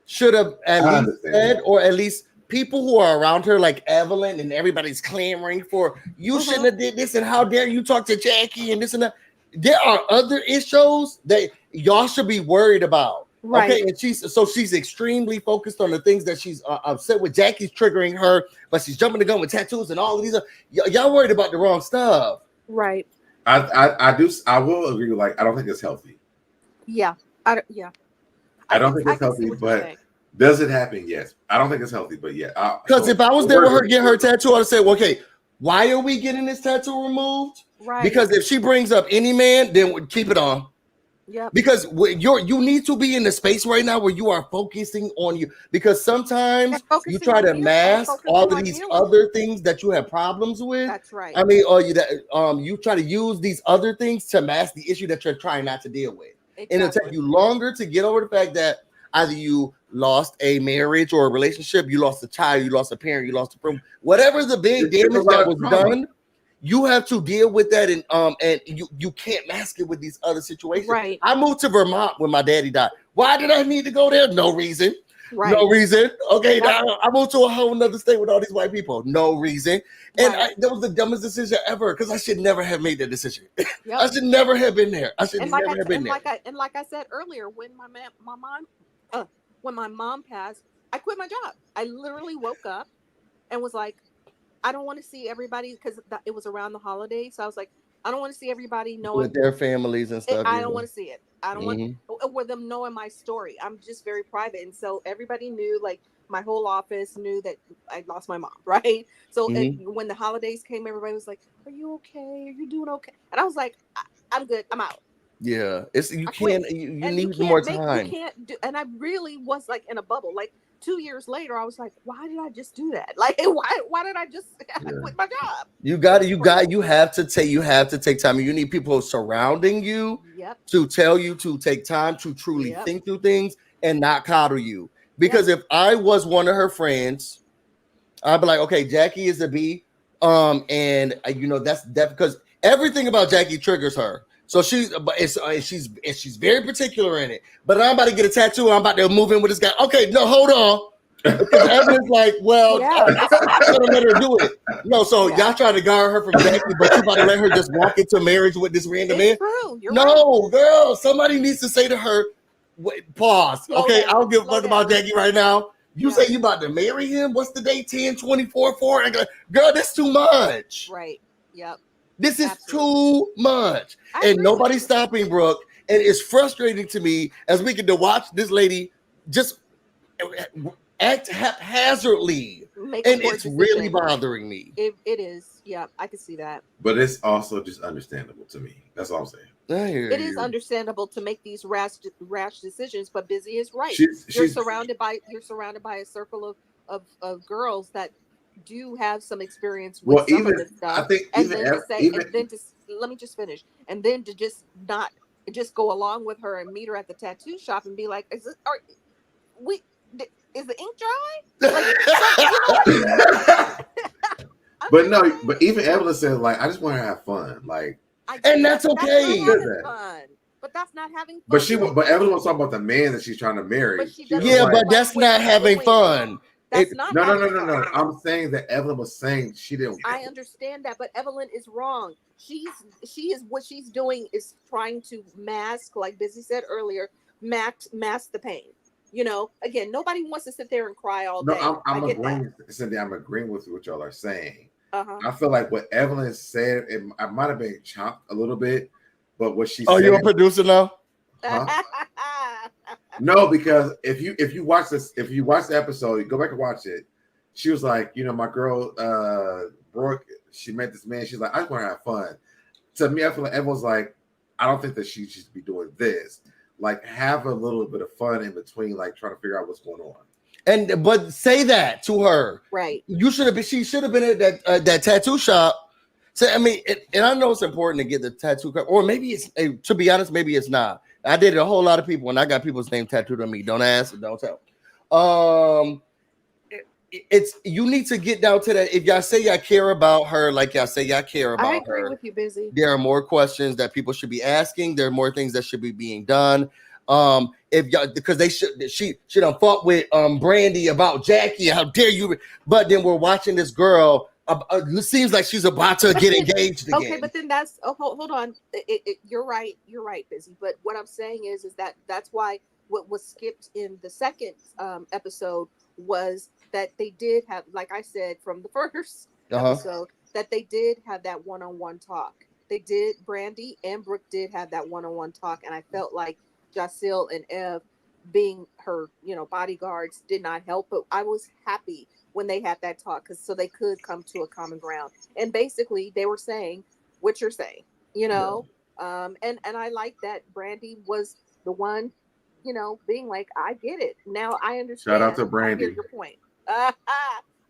should have at least said, or at least people who are around her, like Evelyn, and everybody's clamoring for you shouldn't have did this, and how dare you talk to Jackie and this and that. There are other issues that y'all should be worried about. Right. Okay, and she's extremely focused on the things that she's upset with. Jackie's triggering her, but she's jumping the gun with tattoos and all of these. Y'all worried about the wrong stuff. Right. I will agree with, like, I don't think it's healthy. Yeah. I don't think it's healthy, but does it happen? Yes. I don't think it's healthy, but yeah. Because if I was there with her getting her tattoo, I'd say, well, okay, why are we getting this tattoo removed? Right. Because if she brings up any man, then keep it on. Yeah. Because you need to be in the space right now where you are focusing on you. Because sometimes you try to mask all of these other things that you have problems with. That's right. I mean, or you try to use these other things to mask the issue that you're trying not to deal with. Exactly. And it'll take you longer to get over the fact that either you lost a marriage or a relationship, you lost a child, you lost a parent, you lost a friend, whatever the big damage that was done. You have to deal with that, and you can't mask it with these other situations. Right. I moved to Vermont when my daddy died. Why did I need to go there? No reason. Right. No reason. Okay, now I moved to a whole nother state with all these white people. No reason. And that was the dumbest decision ever, because I should never have made that decision. Yep. I should never have been there. I should never have been there. Like I said earlier, when my mom passed, I quit my job. I literally woke up and was like, I don't want to see everybody, because it was around the holidays. So I was like, I don't want to see everybody knowing with their families and stuff. I don't want to see it. I don't want them knowing my story. I'm just very private. And so everybody knew, like my whole office knew that I lost my mom. Right. So when the holidays came, everybody was like, are you okay? Are you doing okay? And I was like, I'm good. I'm out. Yeah. You need more time. You can't do, and I really was like in a bubble. Like 2 years later, I was like, why did I just do that? Like, why did I just quit my job? You have to take time. You need people surrounding you to tell you to take time to truly think through things and not coddle you. Because if I was one of her friends, I'd be like, okay, Jackie is a B. And that's because everything about Jackie triggers her. So she's very particular in it. But I'm about to get a tattoo. I'm about to move in with this guy. Okay, no, hold on. Because Evelyn's like, well, I'm gonna let her do it. No, so y'all trying to guard her from Jackie, but you about to let her just walk into marriage with this random man? You're right. Girl, somebody needs to say to her, wait, pause. Slow down. I don't give a fuck about Jackie right now. You say you about to marry him? What's the date? 10/24/4? Girl, that's too much. Right. Yep. This is too much. And nobody's stopping Brooke. And it's frustrating to me as we get to watch this lady just act haphazardly. And it's really bothering me. It is. Yeah, I can see that. But it's also just understandable to me. That's all I'm saying. It is understandable to make these rash decisions, but Busy is right. You're surrounded by a circle of girls that do have some experience with some of this stuff. Let me just finish. And then to just not just go along with her and meet her at the tattoo shop and be like, is the ink dry? But even Evelyn said, like, I just want her to have fun. Like, and that's okay. But that's not having fun. But Evelyn was talking about the man that she's trying to marry. But that's not having fun. That's not no. how I'm saying that Evelyn was saying she didn't. I understand that, but Evelyn is wrong. She is what she's doing is trying to mask, like Busy said earlier, mask the pain. You know, again, nobody wants to sit there and cry all day. No, I'm agreeing, Cindy. I'm agreeing with what y'all are saying. Uh-huh. I feel like what Evelyn said, I might have been chopped a little bit, but what she said. Oh, you're a producer now? Huh? No, because if you watch the episode, you go back and watch it. She was like, you know, my girl Brooke, she met this man. She's like, I just want to have fun. To me, I feel like Evelyn's like, I don't think that she should be doing this. Like, have a little bit of fun in between, like trying to figure out what's going on. But say that to her, right? You should have been. She should have been at that tattoo shop. So I mean, and I know it's important to get the tattoo, or maybe it's. To be honest, maybe it's not. I dated a whole lot of people, and I got people's name tattooed on me. Don't ask, don't tell. It's you need to get down to that. If y'all say y'all care about her, like y'all say y'all care about her. I agree with you, Busy. There are more questions that people should be asking. There are more things that should be being done. If y'all, because she done fought with Brandy about Jackie. How dare you? But then we're watching this girl. It seems like she's about to get engaged again. Okay, but then that's hold on. You're right, Busy. But what I'm saying is that's why what was skipped in the second episode was that they did have, like I said from the first episode, that they did have that one-on-one talk. They did. Brandy and Brooke did have that one-on-one talk, and I felt like Jacille and Ev, being her, bodyguards, did not help. But I was happy when they had that talk, so they could come to a common ground. And basically, they were saying what you're saying, and I like that Brandy was the one, being like, I get it now. I understand. Shout out to Brandy. I get your point.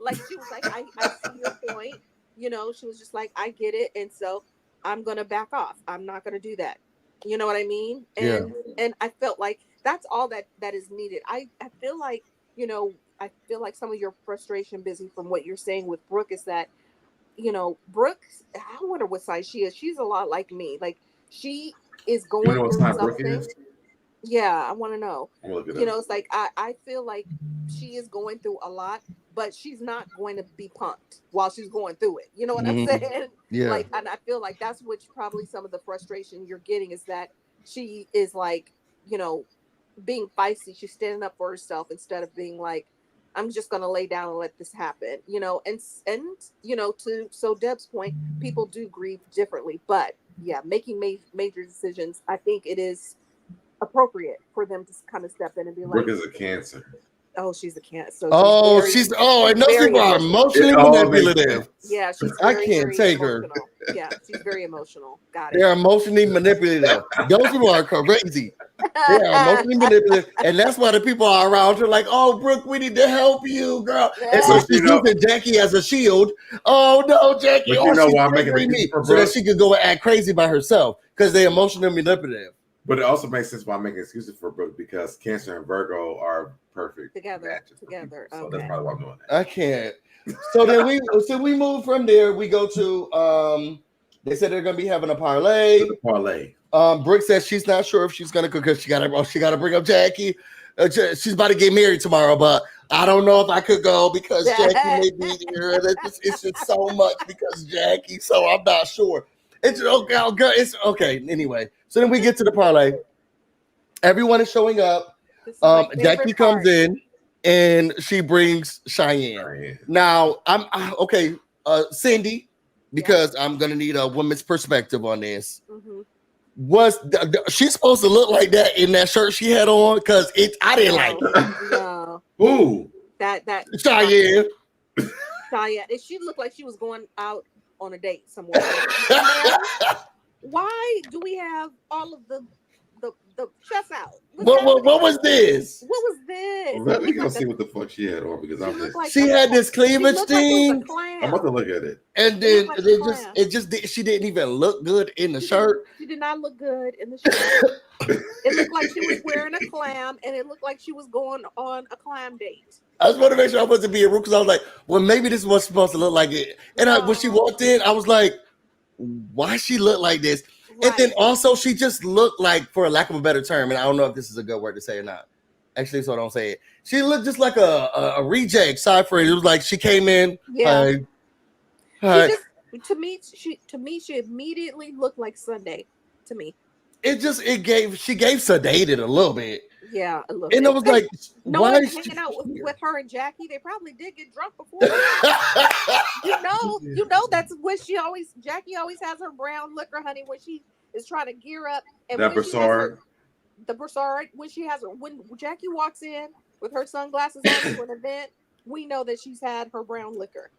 Like she was like, I see your point. She was just like, I get it, and so I'm gonna back off. I'm not gonna do that. You know what I mean? And I felt like that's all that is needed. I feel like, some of your frustration, Busy, from what you're saying with Brooke is that, Brooke, I wonder what size she is. She's a lot like me. Like she is going through something. Yeah, I want to know. It's like I feel like she is going through a lot, but she's not going to be punked while she's going through it. You know what I'm saying? Yeah. Like, and I feel like that's what probably some of the frustration you're getting is that she is like, being feisty. She's standing up for herself instead of being like, I'm just going to lay down and let this happen. To Deb's point, people do grieve differently, but yeah, making major decisions, I think it is appropriate for them to kind of step in and be like, Brooke is a Cancer. Oh, she's a Cancer. So she's and those people are emotionally manipulative. Yeah, she's I can't take her. Yeah, she's very emotional. Got it. They're emotionally manipulative. Those people are crazy. They are emotionally manipulative, and that's why the people are around her like, "Oh, Brooke, we need to help you, girl." And so she's using Jackie as a shield. Oh no, Jackie! But she's why I'm making me so that she could go and act crazy by herself because they're emotionally manipulative. But it also makes sense why I'm making excuses for Brooke because Cancer and Virgo are perfect together. So okay. that's probably why I'm doing that. I can't. So then we move from there. We go to they said they're gonna be having a parlay. The parlay. Brooke says she's not sure if she's gonna cook because she gotta bring up Jackie. She's about to get married tomorrow, but I don't know if I could go because Jackie may be there. It's just so much because Jackie. So I'm not sure. It's okay. It's okay. Anyway, so then we get to the parlay. Everyone is showing up. Jackie comes in and she brings Cheyenne. Now I'm okay. Cindy, because I'm gonna need a woman's perspective on this. Mm-hmm. Was she supposed to look like that in that shirt she had on? Because I didn't like it. No. Ooh. That Cheyenne. Cheyenne. She looked like she was going out on a date somewhere. Why do we have all of the chest out? What was this? What was this? Let me go see what the fuck she had on because I'm just. Like, she had this cleavage thing. I'm about to look at it. And then she didn't even look good in the shirt. She did not look good in the shirt. It looked like she was wearing a clam, and it looked like she was going on a clam date. I just want to make sure I wasn't being rude because I was like, well, maybe this was supposed to look like it. And when she walked in, I was like, why she look like this? Right. And then also she just looked like, for a lack of a better term, and I don't know if this is a good word to say or not, Actually, so don't say it. She looked just like a reject. Sorry for it. It was like she came in. Yeah. Hi. She just to me she immediately looked like Sunday to me. She gave sedated a little bit. Yeah, a little And bit. I was like, no why one is hanging she out here? with her and Jackie. They probably did get drunk before. you know that's what Jackie always has her brown liquor, honey, when she is trying to gear up. And That when she has Broussard. the Broussard, when Jackie walks in with her sunglasses on to an event, we know that she's had her brown liquor.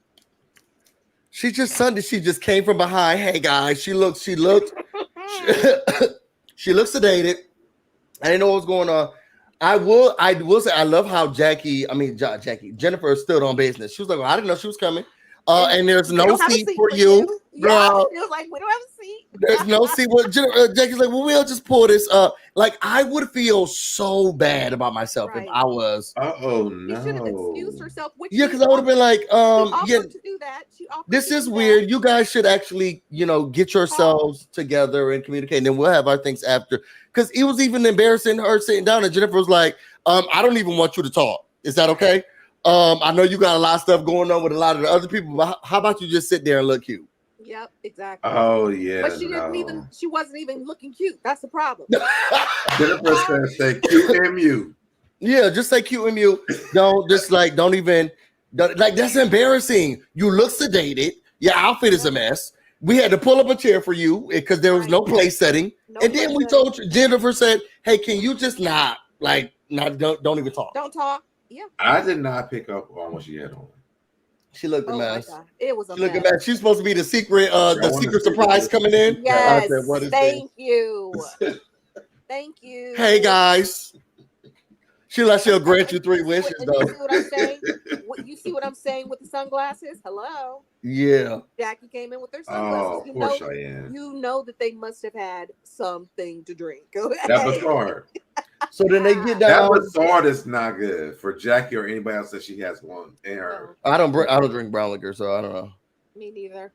She just came from behind. Hey guys, she looked she looked sedated. I didn't know what was going on. I will say I love how Jennifer stood on business. She was like, well, I didn't know she was coming. And there's no seat for you. Yeah, she was like, we don't have a seat. There's no seat. Jackie's like, well, we'll just pull this up. Like, I would feel so bad about myself if I was. Oh no! She should have excused herself. Because I would have been like, she offered to do that. This is weird. You guys should actually, get yourselves together and communicate, and then we'll have our things after. Because it was even embarrassing her sitting down, and Jennifer was like, I don't even want you to talk. Is that okay? I know you got a lot of stuff going on with a lot of the other people, but how about you just sit there and look cute? Yep, exactly. Oh yeah. But she wasn't even looking cute. That's the problem. Jennifer said say cute and mute. Yeah, just say cute and mute. Don't that's embarrassing. You look sedated. Your outfit is a mess. We had to pull up a chair for you because there was no place setting. And then we told you, Jennifer said, hey, can you just don't even talk. Don't talk. Yeah. I did not pick up on what she had on. She looked a mess. It was a mess. Looked a mess. She's supposed to be the secret surprise coming in. Yes. Thank you. Thank you. Hey guys. She'll grant you 3 wishes though. You see what I'm saying? You see what I'm saying with the sunglasses? Hello. Yeah. Jackie came in with her sunglasses. Poor Cheyenne. You know that they must have had something to drink. That Broussard. So then they get down. That Broussard is not good for Jackie or anybody else that she has one in her. I don't drink brown liquor, so I don't know. Me neither.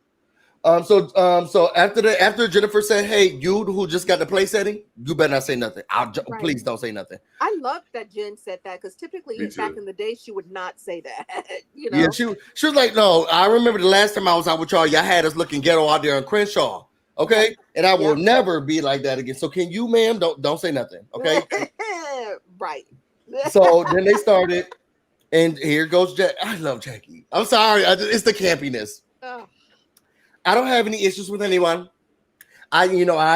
So after Jennifer said, "Hey, you who just got the play setting, you better not say nothing. Please don't say nothing." I love that Jen said that because typically back in the day she would not say that. Yeah, she was like, "No, I remember the last time I was out with y'all had us looking ghetto out there in Crenshaw, okay? And I will never be like that again. So can you, ma'am, don't say nothing, okay?" Right. So then they started, and here goes Jack. I love Jackie. I'm sorry, it's the campiness. Oh. I don't have any issues with anyone. I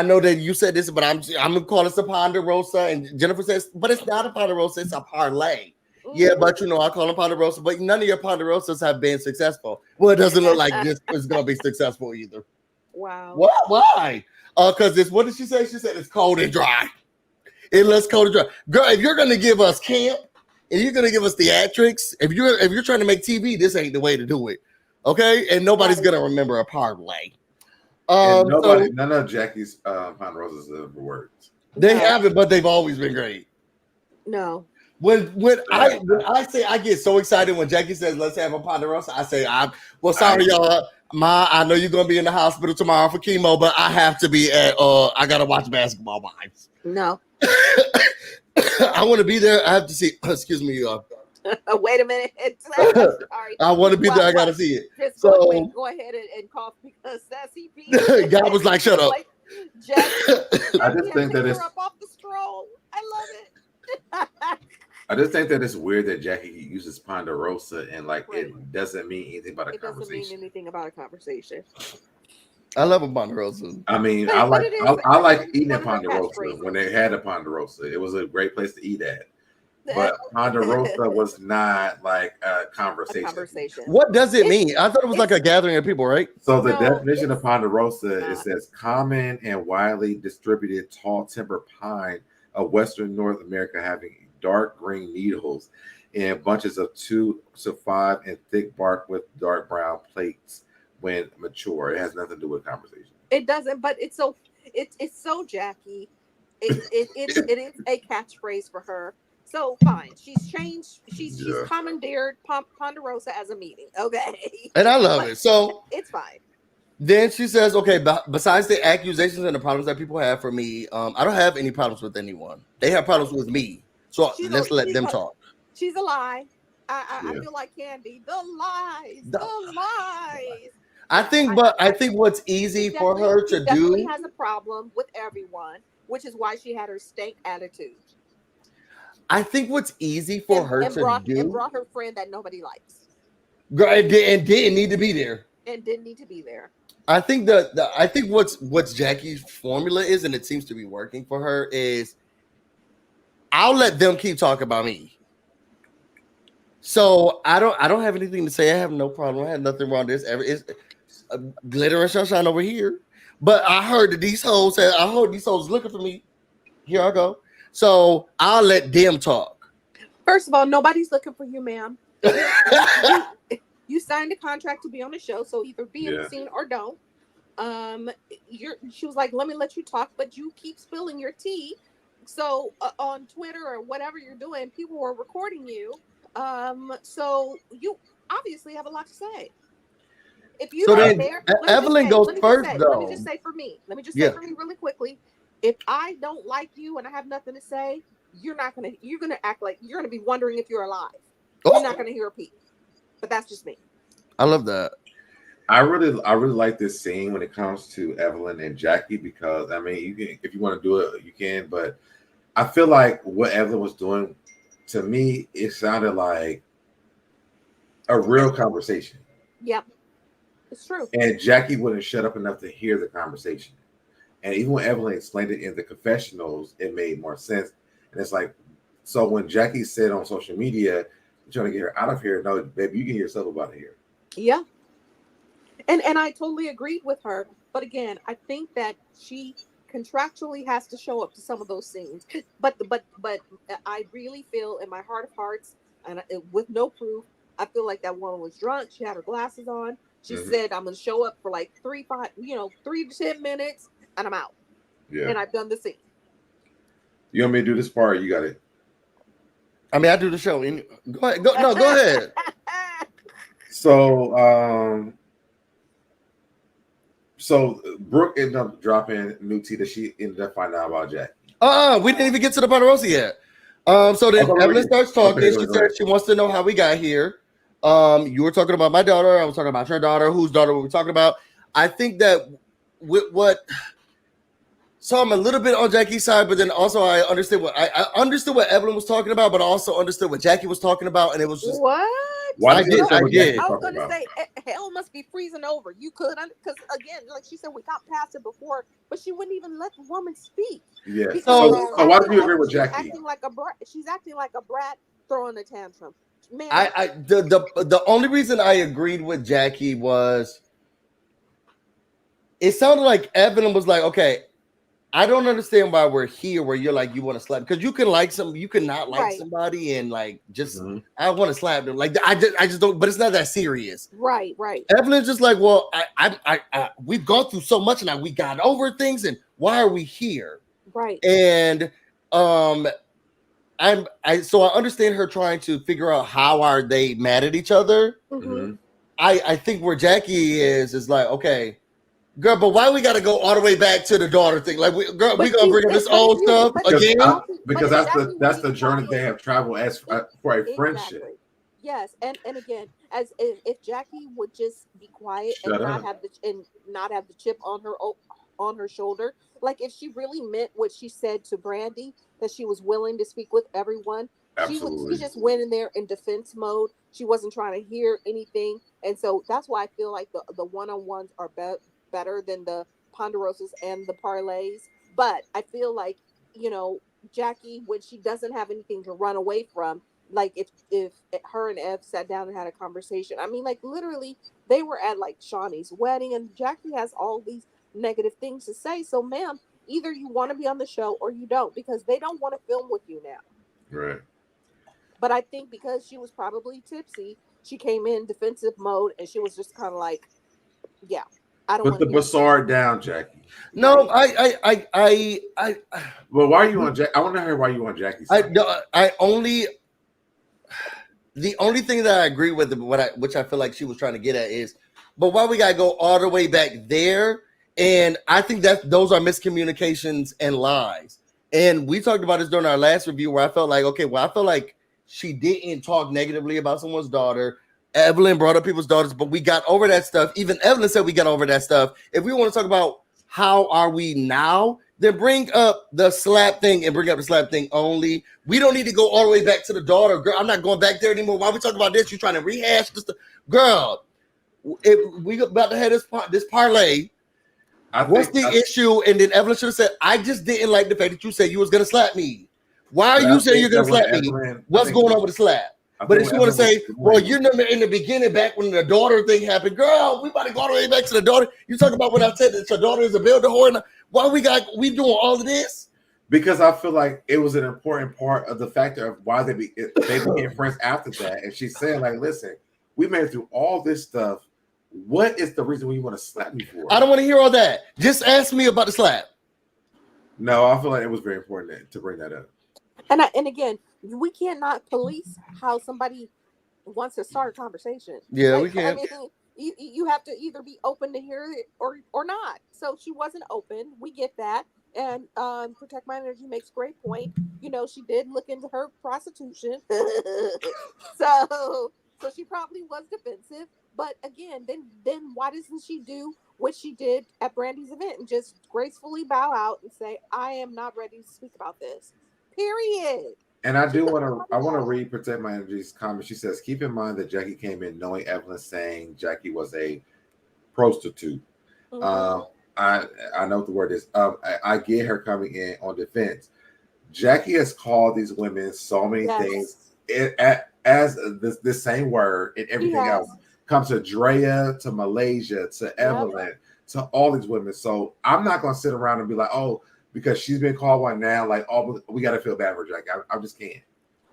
know that you said this, but I'm gonna call this a ponderosa. And Jennifer says, but it's not a ponderosa, it's a parlay. Mm-hmm. Yeah, but I call them ponderosa, but none of your ponderosas have been successful. Well, it doesn't look like this is gonna be successful either. Wow. What? Why? Because what did she say? She said it's cold and dry. It looks cold and dry. Girl, if you're gonna give us camp and you're gonna give us theatrics, if you're trying to make TV, this ain't the way to do it. Okay, and nobody's gonna remember a parlay. None of Jackie's ponderosas have ever worked. They haven't, but they've always been great. No. When I say I get so excited when Jackie says let's have a ponderosa, I say sorry y'all. I know you're gonna be in the hospital tomorrow for chemo, but I have to be at I gotta watch Basketball Wives. No. I want to be there. I have to see. Excuse me, y'all. Wait a minute. Sorry. I want to be there. I gotta see it. Just go ahead and cough because Sassy P. God was like, "Shut up." I just think that it's up off the stroll. I love it. I just think that it's weird that Jackie uses ponderosa and it doesn't mean anything about a conversation. It doesn't mean anything about a conversation. I love a ponderosa. I mean, I like eating a ponderosa when they had a ponderosa. It was a great place to eat at. But ponderosa was not like a conversation. What does it mean? I thought it was like a gathering of people, right? So the definition of ponderosa, it says common and widely distributed tall timber pine of Western North America having dark green needles in bunches of 2 to 5 and thick bark with dark brown plates when mature. It has nothing to do with conversation. It doesn't, but it's so Jackie. It is a catchphrase for her. So fine, she's changed. She's commandeered Ponderosa as a meeting. Okay, and I love it. So it's fine. Then she says, "Okay, besides the accusations and the problems that people have for me, I don't have any problems with anyone. They have problems with me. So let's let them talk. She's a lie. I feel like Candy. The lies. I think what's easy for her to definitely do has a problem with everyone, which is why she had her stank attitude. I think what's easy for her to do and brought her friend that nobody likes. And didn't need to be there. And didn't need to be there. I think I think what's Jackie's formula is, and it seems to be working for her, is I'll let them keep talking about me. So I don't have anything to say. I have no problem. I have nothing wrong with this. It's glitter and sunshine over here. But I heard that these hoes looking for me. Here I go. So I'll let them talk. First of all, nobody's looking for you, ma'am. You signed a contract to be on the show, so either be in the scene or don't. She was like, let you talk, but you keep spilling your tea. So on Twitter or whatever you're doing, people were recording you. So you obviously have a lot to say. If you don't there, Evelyn goes first, though. Let me just say for me really quickly. If I don't like you and I have nothing to say, you're gonna act like you're gonna be wondering if you're alive. Oh. You're not gonna hear a peep. But that's just me. I love that. I really like this scene when it comes to Evelyn and Jackie, because I mean, you can, if you want to do it, you can. But I feel like what Evelyn was doing, to me, it sounded like a real conversation. Yep, it's true. And Jackie wouldn't shut up enough to hear the conversation. And even when Evelyn explained it in the confessionals, it made more sense. And it's like, so when Jackie said on social media, trying to get her out of here, no, baby, you can hear yourself about it here. Yeah. And I totally agreed with her. But again, I think that she contractually has to show up to some of those scenes. But I really feel in my heart of hearts, and with no proof, I feel like that woman was drunk. She had her glasses on. She said, I'm going to show up for like 3 to 10 minutes and I'm out. Yeah. And I've done the scene. You want me to do this part? Or you got it. I mean, I do the show. Go ahead. Go ahead. So Brooke ended up dropping new tea that she ended up finding out about Jack. We didn't even get to the Ponderosa yet. So then Evelyn starts talking. She said she wants to know how we got here. You were talking about my daughter. I was talking about your daughter. Whose daughter were we talking about? I think that so I'm a little bit on Jackie's side, but then also I understood what Evelyn was talking about, but I also understood what Jackie was talking about, and it was just what? I did. I was going to say, hell must be freezing over. You could, because again, like she said, we got past it before, but she wouldn't even let the woman speak. Yeah. So why do you agree with Jackie? She's acting like a brat throwing a tantrum. Man, the only reason I agreed with Jackie was it sounded like Evelyn was like, okay, I don't understand why we're here where you're like, you want to slap, because you can like you can not like somebody and like just I want to slap them. Like I just don't, but it's not that serious. Right. Evelyn's just like, well, I we've gone through so much now, we got over things, and why are we here? Right. And so I understand her trying to figure out how are they mad at each other. Mm-hmm. I think where Jackie is like, okay, girl, but why we got to go all the way back to the daughter thing? Like, we gonna bring up this old stuff again? Because that's the journey they have traveled as for a friendship. Exactly. Yes, and again, as if Jackie would just be quiet and not have the chip on her shoulder, like if she really meant what she said to Brandy, that she was willing to speak with everyone. She just went in there in defense mode. She wasn't trying to hear anything, and so that's why I feel like the one-on-ones are better than the ponderosas and the parlays. But I feel like, Jackie, when she doesn't have anything to run away from, like if her and Ev sat down and had a conversation, I mean, like literally they were at like Shawnee's wedding and Jackie has all these negative things to say. So ma'am, either you want to be on the show or you don't, because they don't want to film with you now. Right. But I think because she was probably tipsy, she came in defensive mode and she was just kind of like, yeah, I don't. Put the bazaar down, Jackie. No, I. Well, why are you on Jackie? I want to hear why you on Jackie's side. The only thing that I agree with, which I feel like she was trying to get at is, but why we gotta go all the way back there? And I think that those are miscommunications and lies. And we talked about this during our last review where I felt like, okay, well, I felt like she didn't talk negatively about someone's daughter. Evelyn brought up people's daughters, but we got over that stuff. Even Evelyn said we got over that stuff. If we want to talk about how are we now, then bring up the slap thing and bring up the slap thing only. We don't need to go all the way back to the daughter. Girl, I'm not going back there anymore. Why we talking about this? You trying to rehash this? Girl, if we about to have this parlay. What's the issue? And then Evelyn should have said, I just didn't like the fact that you said you was going to slap me. Why are you saying you're going to slap me? What's going on with the slap? But if you want to say, well, you remember in the beginning, back when the daughter thing happened, girl, we about to go all the way back to the daughter. You talk about when I said that your daughter is a builder whore. Why we doing all of this? Because I feel like it was an important part of the factor of why they became friends after that. And she's saying, like, listen, we made it through all this stuff. What is the reason you want to slap me for? I don't want to hear all that. Just ask me about the slap. No, I feel like it was very important to bring that up. And again, we cannot police how somebody wants to start a conversation. Yeah, we can. I mean, you have to either be open to hear it or not. So she wasn't open. We get that. And Protect My Energy makes a great point. You know, she did look into her prostitution. so she probably was defensive. But again, then why doesn't she do what she did at Brandy's event and just gracefully bow out and say, I am not ready to speak about this. Period. And I want to read Protect My Energy's comment. She says, keep in mind that Jackie came in knowing Evelyn saying Jackie was a prostitute. Mm-hmm. I know what the word is. I get her coming in on defense. Jackie has called these women so many things as this same word and everything else. Comes to Drea, to Malaysia, to Evelyn, to all these women. So I'm not going to sit around and be like, oh, because she's been called one now, like, oh, we got to feel bad for Jackie. I just can't.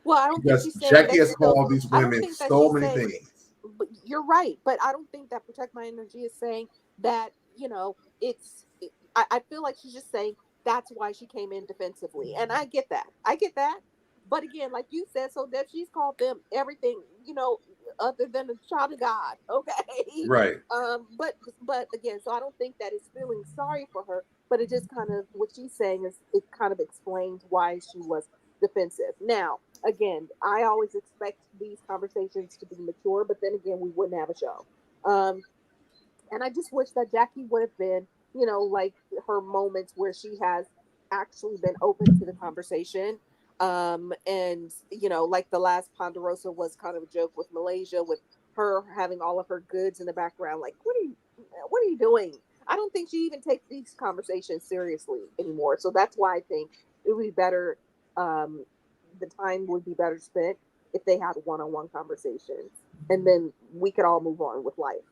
Well, I don't think she's saying Jackie has called these women so many things. But you're right, but I don't think that Protect My Energy is saying that, you know, I feel like she's just saying that's why she came in defensively. And I get that. But again, like you said, so Deb, she's called them everything, you know, other than a child of God. Okay. Right. But again, so I don't think that it's feeling sorry for her, but it just kind of, what she's saying is it kind of explains why she was defensive. Now, again, I always expect these conversations to be mature, but then again, we wouldn't have a show. And I just wish that Jackie would have been, you know, like her moments where she has actually been open to the conversation. And you know, like the last Ponderosa was kind of a joke with Malaysia, with her having all of her goods in the background. Like, what are you doing? I don't think she even takes these conversations seriously anymore. So that's why I think it would be better. The time would be better spent if they had one-on-one conversations, and then we could all move on with life.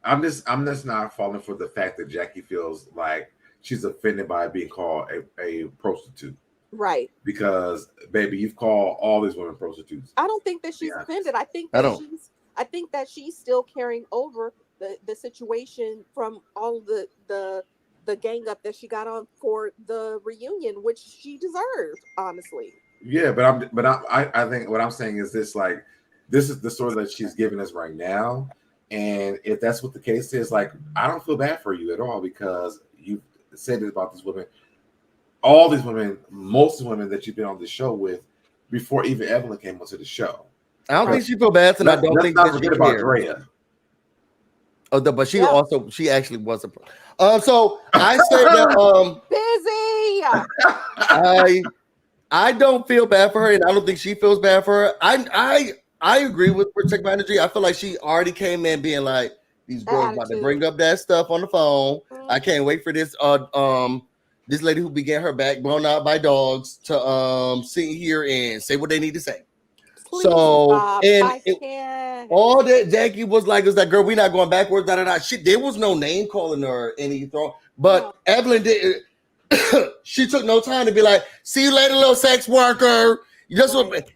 I'm just not falling for the fact that Jackie feels like she's offended by being called a prostitute. Right. Because, baby, you've called all these women prostitutes. I don't think that she's offended. I think that she's still carrying over the situation from all the gang up that she got on for the reunion, which she deserved, honestly. Yeah, but I think what I'm saying is this: like, this is the story that she's giving us right now, and if that's what the case is, like, I don't feel bad for you at all because you said it about these women. All these women, most of the women that you've been on the show with before even Evelyn came onto the show. I don't think she feel bad, and I don't think that she about Drea. Oh, but she actually was a. So I said that busy. I don't feel bad for her, and I don't think she feels bad for her. I agree with Protect My Energy. I feel like she already came in being like, these girls about to bring up that stuff on the phone. Mm-hmm. I can't wait for this. This lady who began her back blown out by dogs to sit here and say what they need to say. Please stop. All that Jackie was like, is that girl, we're not going backwards, Shit, there was no name calling her anything. But Evelyn did. She took no time to be like, see you later, little sex worker. Jackie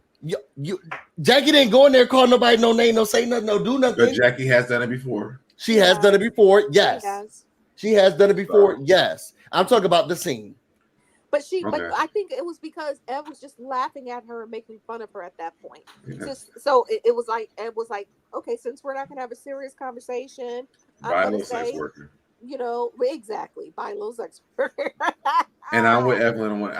didn't go in there call nobody no name, no say nothing, no do nothing. But Jackie has done it before. She has done it before. Yes. She has done it before. Yes. I'm talking about the scene. But but I think it was because Ev was just laughing at her and making fun of her at that point. Yeah. So it was like, Ev was like, okay, since we're not gonna have a serious conversation, I'm gonna say, you know, exactly, buy little sex worker. And I'm with Evelyn on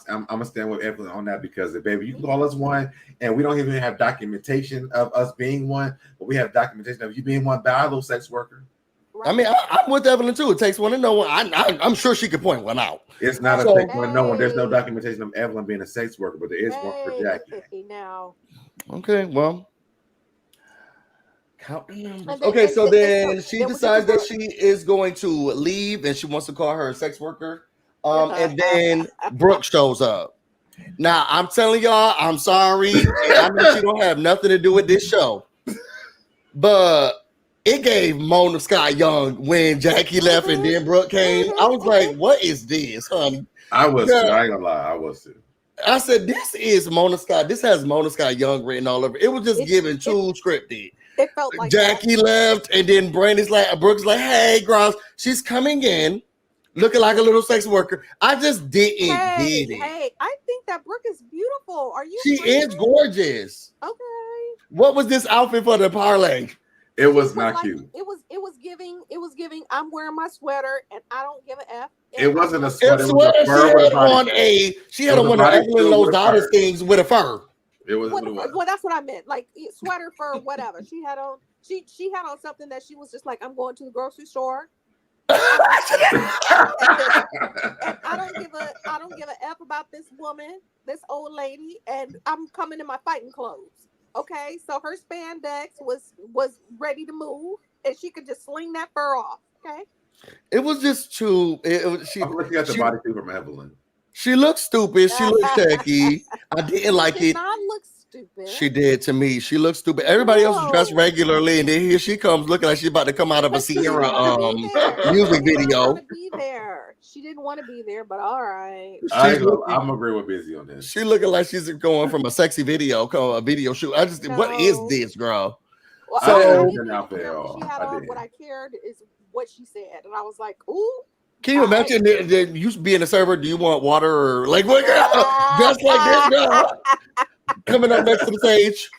I'm gonna stand with Evelyn on that because baby, you can call us one, and we don't even have documentation of us being one, but we have documentation of you being one by a little sex worker. Right. I mean, I'm with Evelyn too. It takes one to know one. I'm sure she could point one out. It's not a take one. No one. There's no documentation of Evelyn being a sex worker, but there is one for Jackie. Now. Okay, well. Count the numbers. Okay, so then she decides that she is going to leave and she wants to call her a sex worker. And then Brooke shows up. Now I'm telling y'all, I'm sorry. I know she don't have nothing to do with this show, but it gave Mona Scott Young when Jackie left and then Brooke came. I was like, what is this, honey? I was too. I ain't gonna lie, I was too. I said, this is Mona Scott. This has Mona Scott Young written all over. It was just given too scripted. It felt like Jackie left, and then Brandy's like, Brooke's like, hey, girls, she's coming in, looking like a little sex worker. I just didn't get it. Hey, I think that Brooke is beautiful. Are you? She is gorgeous. Okay. What was this outfit for the parlay? It was not cute. It was giving. I'm wearing my sweater, and I don't give a f. It wasn't a sweater. She had on one of Evelyn Lozada's things with a fur. It was. Well, that's what I meant. Like sweater, fur, whatever. She had on. She had on something that she was just like, I'm going to the grocery store. And I don't give a f about this woman, this old lady, and I'm coming in my fighting clothes. Okay, so her spandex was ready to move, and she could just sling that fur off. Okay, it was just too. I'm looking at the bodysuit from Evelyn. She looked stupid. She looked tacky. I didn't like it. She did not look stupid. She did to me. She looked stupid. Everybody else was dressed regularly, and then here she comes looking like she's about to come out of a Sierra music video. She didn't want to be there, but all right. I'm agree with Busy on this. She looking like she's going from a sexy video, a video shoot. What is this, girl? Well, so she had on what I cared is what she said, and I was like, ooh. Can you imagine that you being a server? Do you want water or like what girl? Just like this girl coming up next to the stage.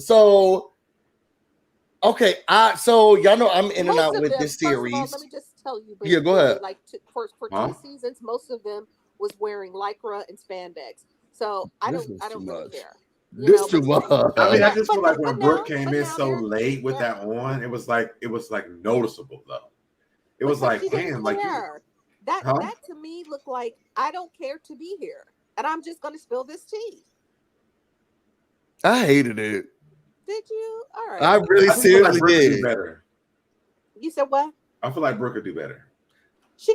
So okay, so y'all know I'm in and out with this series. All, let me just tell you. Yeah, go ahead. Like for 2 seasons, most of them was wearing lycra and spandex. So I don't really care. This too much. I mean, I just feel like when Brooke came in so late with that on, it was like noticeable though. It was like, damn, like that to me looked like I don't care to be here, and I'm just gonna spill this tea. I hated it. Did you? All right. I really seriously did. Do better. You said what? I feel like Brooke could do better.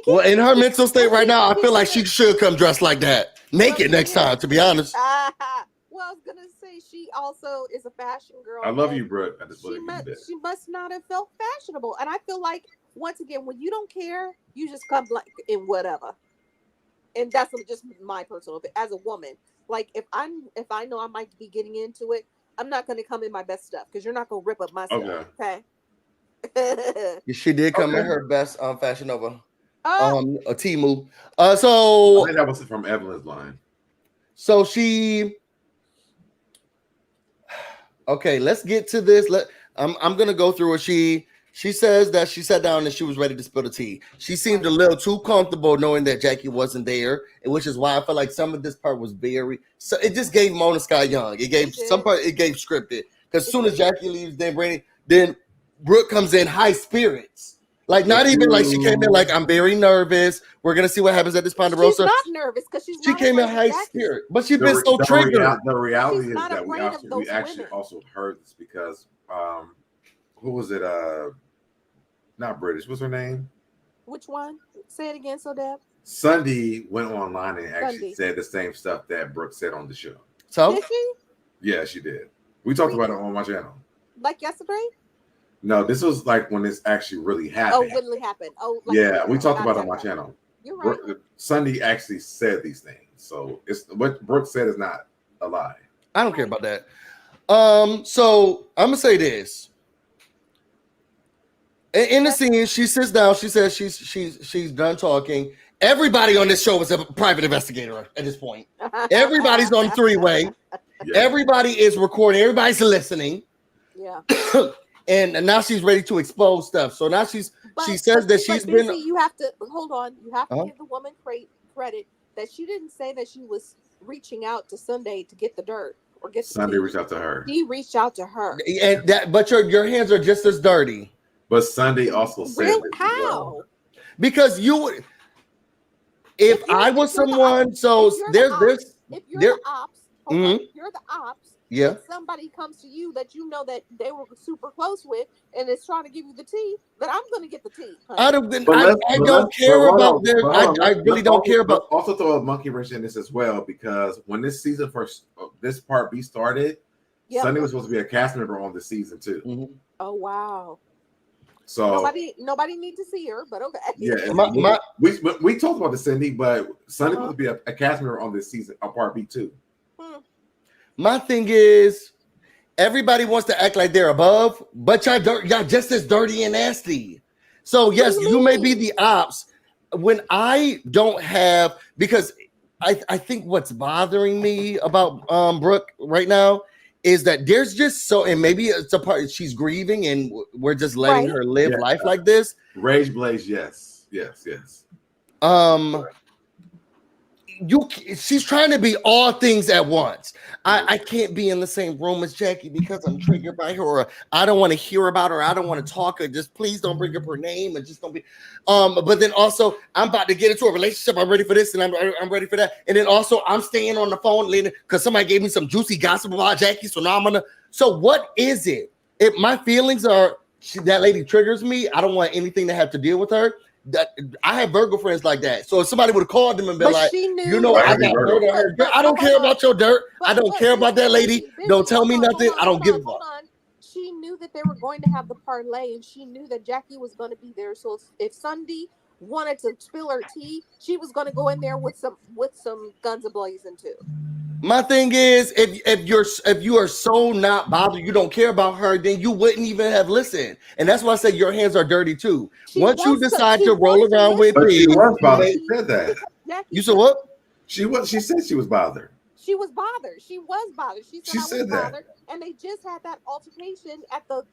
Well, in her mental state right now, I feel like she should come dressed like that, naked next time. To be honest. Well, I was gonna say she also is a fashion girl. I love you, Brooke. She must not have felt fashionable, and I feel like once again, when you don't care, you just come like in whatever, and that's just my personal opinion. As a woman, like if I know I might be getting into it, I'm not gonna come in my best stuff because you're not gonna rip up my stuff. Okay. She did come in her best Fashion Nova, a Temu. So I think that was from Evelyn's line. So she. Okay, let's get to this. I'm gonna go through it. She says that she sat down and she was ready to spill the tea. She seemed a little too comfortable knowing that Jackie wasn't there, which is why I feel like some of this part was very. So it just gave Mona Scott Young. It gave some part. It gave scripted because as soon as Jackie leaves, then Brandy, then Brooke comes in high spirits. Like not even like she came in like I'm very nervous. We're gonna see what happens at this Ponderosa. She's not nervous because she came in high spirit, but she's been so triggered. The reality is that we actually also heard this because who was it? Not British. What's her name? Which one? Say it again, so Deb. Sunday went online and actually said the same stuff that Brooke said on the show. So did she? Yeah, she did. We talked about it on my channel. Like yesterday? No, this was like when this actually really happened. Oh, really happened. Oh, like yeah, we talked about it on my channel. You're right. Sunday actually said these things, so it's what Brooke said is not a lie. I don't care about that. So I'm gonna say this. In the scene, she sits down. She says she's done talking. Everybody on this show is a private investigator at this point. Everybody's on three-way. Yeah. Everybody is recording. Everybody's listening. Yeah. And now she's ready to expose stuff. So now she's she says that she's been. You have to hold on. You have to Uh-huh. give the woman credit that she didn't say that she was reaching out to Sunday to get the dirt or get Sunday reached out to her. He reached out to her. And but your hands are just as dirty. But Sunday also said Really? this as How? well. Because you would. If I was someone, so there's if you're the ops, Mhm. if you're the ops, Yeah. and somebody comes to you that you know that they were super close with and is trying to give you the tea, then I'm going to get the tea. I don't care about their. I really don't care about. Also, throw a monkey wrench in this as well, because when this season first, this part B started, Sunday was supposed to be a cast member on the season too. Mm-hmm. Oh wow! So nobody need to see her, but okay. Yeah, we talked about the Cindy, but Sunday was to be a cast member on this season, a part B too. My thing is, everybody wants to act like they're above, but y'all just as dirty and nasty. So yes, you may be the ops. When I don't have, because I think what's bothering me about Brooke right now is that there's just so, and maybe it's a part she's grieving and we're just letting her live life like this. Rage Blaze, yes. She's trying to be all things at once. I can't be in the same room as Jackie because I'm triggered by her, or I don't want to hear about her, I don't want to talk her. Just please don't bring up her name, and just don't be. But then also I'm about to get into a relationship. I'm ready for this, and I'm ready for that. And then also I'm staying on the phone because somebody gave me some juicy gossip about Jackie. So now I'm gonna. So what is it? If my feelings are that lady triggers me, I don't want anything to have to deal with her. That I have Virgo friends like that. So if somebody would have called them and been like, I got dirt on her. I don't care about your dirt. I don't care about that lady. Don't tell me nothing. I don't give a fuck. She knew that they were going to have the parlay, and she knew that Jackie was going to be there. So if Sunday wanted to spill her tea, she was going to go in there with some guns ablazing too. My thing is, if you are so not bothered, you don't care about her, then you wouldn't even have listened. And that's why I said your hands are dirty too. Once you decide to roll around with me, she was bothered. She said that. You said what? She said she was bothered. She was bothered. She was bothered. She said I was that. bothered. And they just had that altercation at the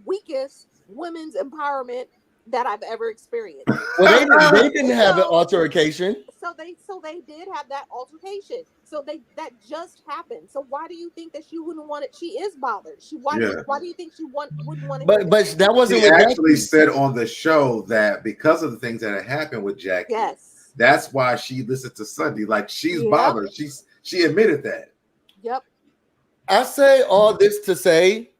weakest women's empowerment that I've ever experienced. Well, they didn't have an altercation. So they did have that altercation. So that just happened. So why do you think that she wouldn't want it? She is bothered. Why do you think she wouldn't want it? But that wasn't. She actually said on the show that because of the things that had happened with Jackie, that's why she listened to Sunday. Like she's bothered. She admitted that. Yep. I say all this to say,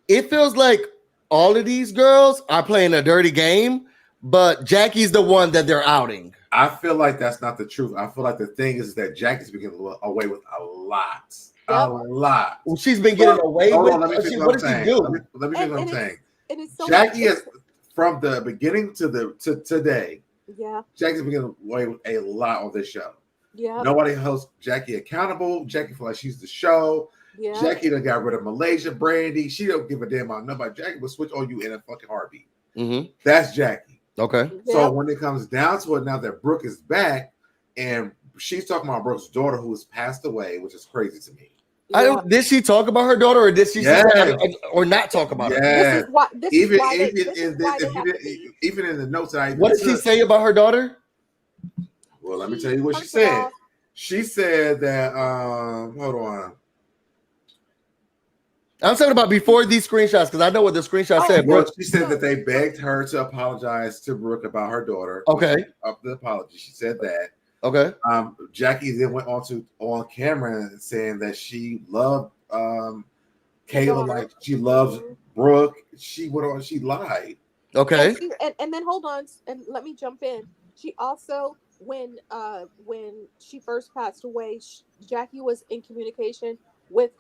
it feels like all of these girls are playing a dirty game, but Jackie's the one that they're outing. I feel like that's not the truth. I feel like the thing is that Jackie's been getting away with a lot. A lot. Well, she's been getting away with. What does she do? Let me finish what I'm saying. Jackie is from the beginning to today. Yeah. Jackie's been getting away with a lot on this show. Yeah. Nobody holds Jackie accountable. Jackie feels like she's the show. Yeah. Jackie done got rid of Malaysia, Brandy. She don't give a damn about nobody. Jackie will switch on you in a fucking heartbeat. Mm-hmm. That's Jackie. Okay. So when it comes down to it, now that Brooke is back and she's talking about Brooke's daughter who has passed away, which is crazy to me. Did she talk about her daughter, or did she or not talk about her? Yeah. Even in the notes that I what did she say about her daughter? Well, let me tell you what she said. She said that hold on. I'm talking about before these screenshots, because I know what the screenshot said. Well, she said that they begged her to apologize to Brooke about her daughter. Okay. Up the apology. She said that. Okay. Jackie then went on camera saying that she loved Kayla like she loves Brooke. She went on, she lied. Okay. And then hold on, and let me jump in. She also, when she first passed away, Jackie was in communication with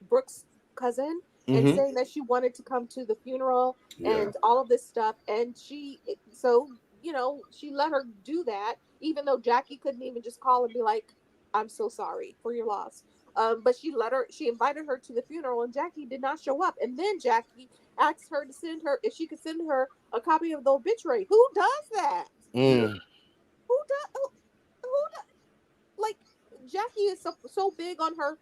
Brooke's cousin and saying that she wanted to come to the funeral and all of this stuff, and she let her do that, even though Jackie couldn't even just call and be like, I'm so sorry for your loss. But she invited her to the funeral, and Jackie did not show up. And then Jackie asked her to send her, if she could send her a copy of the obituary. Who does that? Who does? Like, Jackie is so big on her,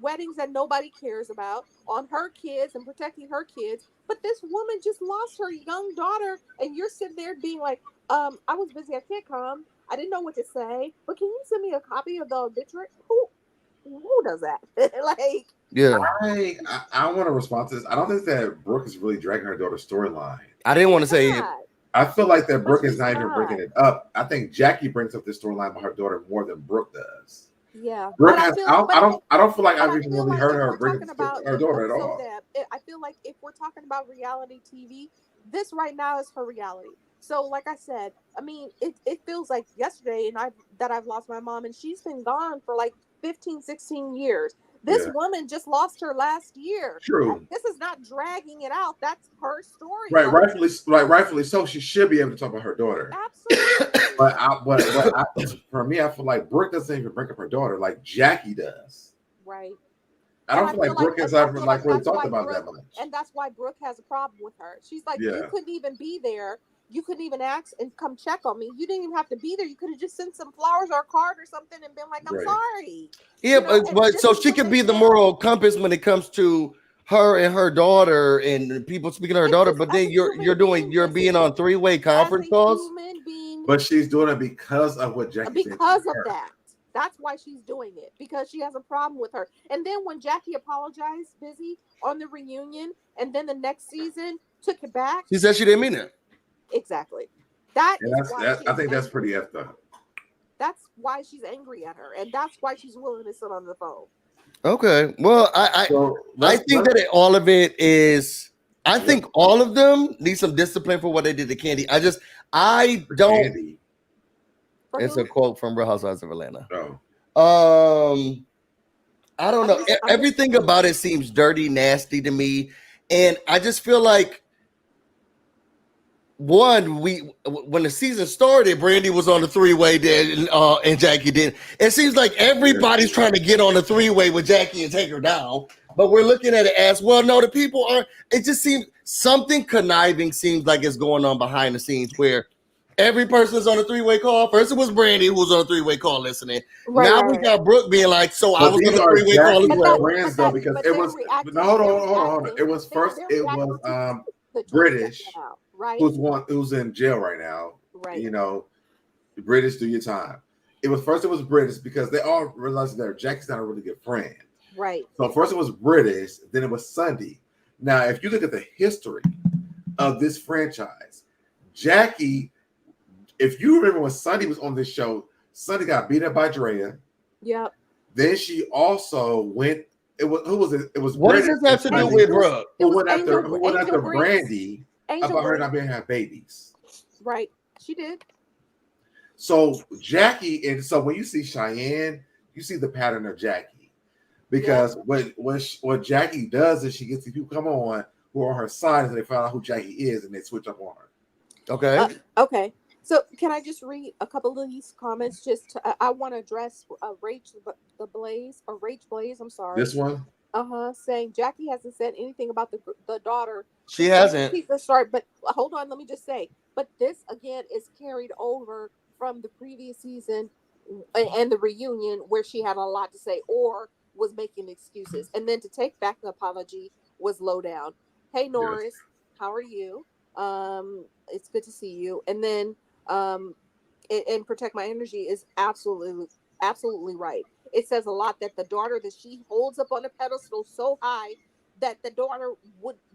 weddings that nobody cares about, on her kids and protecting her kids. But this woman just lost her young daughter, and you're sitting there being like, I was busy, I can't come. I didn't know what to say. But can you send me a copy of the obituary? Who does that? Like, Yeah. I want to respond to this. I don't think that Brooke is really dragging her daughter's storyline. I didn't want to say it. I feel like that Brooke is she's not even not. bringing it up. I think Jackie brings up this storyline about her daughter more than Brooke does. Yeah, Brooke has. I don't feel like I've even really heard her bring about her daughter at all. I feel like if we're talking about reality TV, this right now is her reality. So, like I said, I mean, it feels like yesterday, and I've lost my mom, and she's been gone for like 15, 16 years. This woman just lost her last year. True. This is not dragging it out. That's her story. Right, rightfully so. She should be able to talk about her daughter. Absolutely. But for me, I feel like Brooke doesn't even bring up her daughter like Jackie does. Right. I don't feel like Brooke has ever really talked about that much. And that's why Brooke has a problem with her. She's like, you couldn't even be there. You couldn't even ask and come check on me. You didn't even have to be there. You could have just sent some flowers or a card or something and been like, I'm sorry. Yeah, but so she could be the moral compass when it comes to her and her daughter and people speaking of her daughter. But then you're being on three-way conference calls. But she's doing it because of what Jackie said. Because of that. That's why she's doing it, because she has a problem with her. And then when Jackie apologized, Busy, on the reunion, and then the next season took it back. She said she didn't mean it. Exactly. I think that's pretty effed up. That's why she's angry at her, and that's why she's willing to sit on the phone. Okay. Well, I think that all of it is. I think all of them need some discipline for what they did to Candy. I don't. Candy. It's a quote from Real Housewives of Atlanta. Oh. I don't know. Everything about it seems dirty, nasty to me, and I just feel like. When the season started, Brandy was on the three-way there, and Jackie didn't. It seems like everybody's trying to get on the three-way with Jackie and take her down. But we're looking at it as, well, no, the people aren't. It just seems something conniving seems like it's going on behind the scenes where every person is on a three-way call. First it was Brandy who was on a three-way call listening. Now we got Brooke being like, so I was on a three-way call as well. Brands, though, because it was hold on. It was British. Right. Who's in jail right now? Right. British, do your time. It was British because they all realized that Jackie's not a really good friend. Right. So first it was British, then it was Sunday. Now, if you look at the history of this franchise, Jackie, if you remember when Sunday was on this show, Sunday got beat up by Drea. Yep. Then she also went. It was. What does this have to do with Brooke? Who went after Brandy? About her not being have babies. Right. She did. So Jackie, and so when you see Cheyenne, you see the pattern of Jackie. Because what Jackie does is she gets these people come on who are on her side and they find out who Jackie is and they switch up on her. Okay. Okay. So can I just read a couple of these comments? I want to address Rach Blaze. I'm sorry. This one? Saying Jackie hasn't said anything about the daughter. She hasn't. Sorry, but hold on. Let me just say. But this again is carried over from the previous season and the reunion where she had a lot to say or was making excuses, and then to take back the apology was low down. Hey Norris, how are you? It's good to see you. And then and protect my energy is absolutely right. It says a lot that the daughter that she holds up on a pedestal so high that the daughter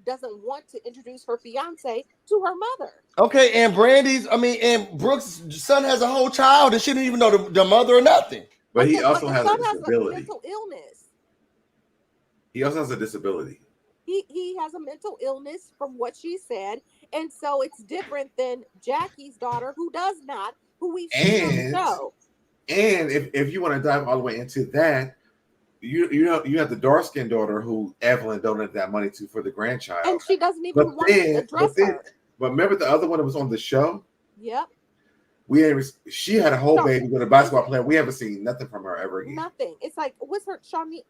doesn't want to introduce her fiance to her mother. Okay, and and Brooke's son has a whole child and she didn't even know the mother or nothing. But he also has a disability. Mental illness. He also has a disability. He has a mental illness from what she said, and so it's different than Jackie's daughter who does not, who we've seen on the show. And if you want to dive all the way into that, you have the dark-skinned daughter who Evelyn donated that money to for the grandchild, and she doesn't even want to address her. But remember the other one that was on the show? Yep. She had a whole baby with a basketball player. We haven't seen nothing from her ever again. Nothing. It's like, what's her Shawnee?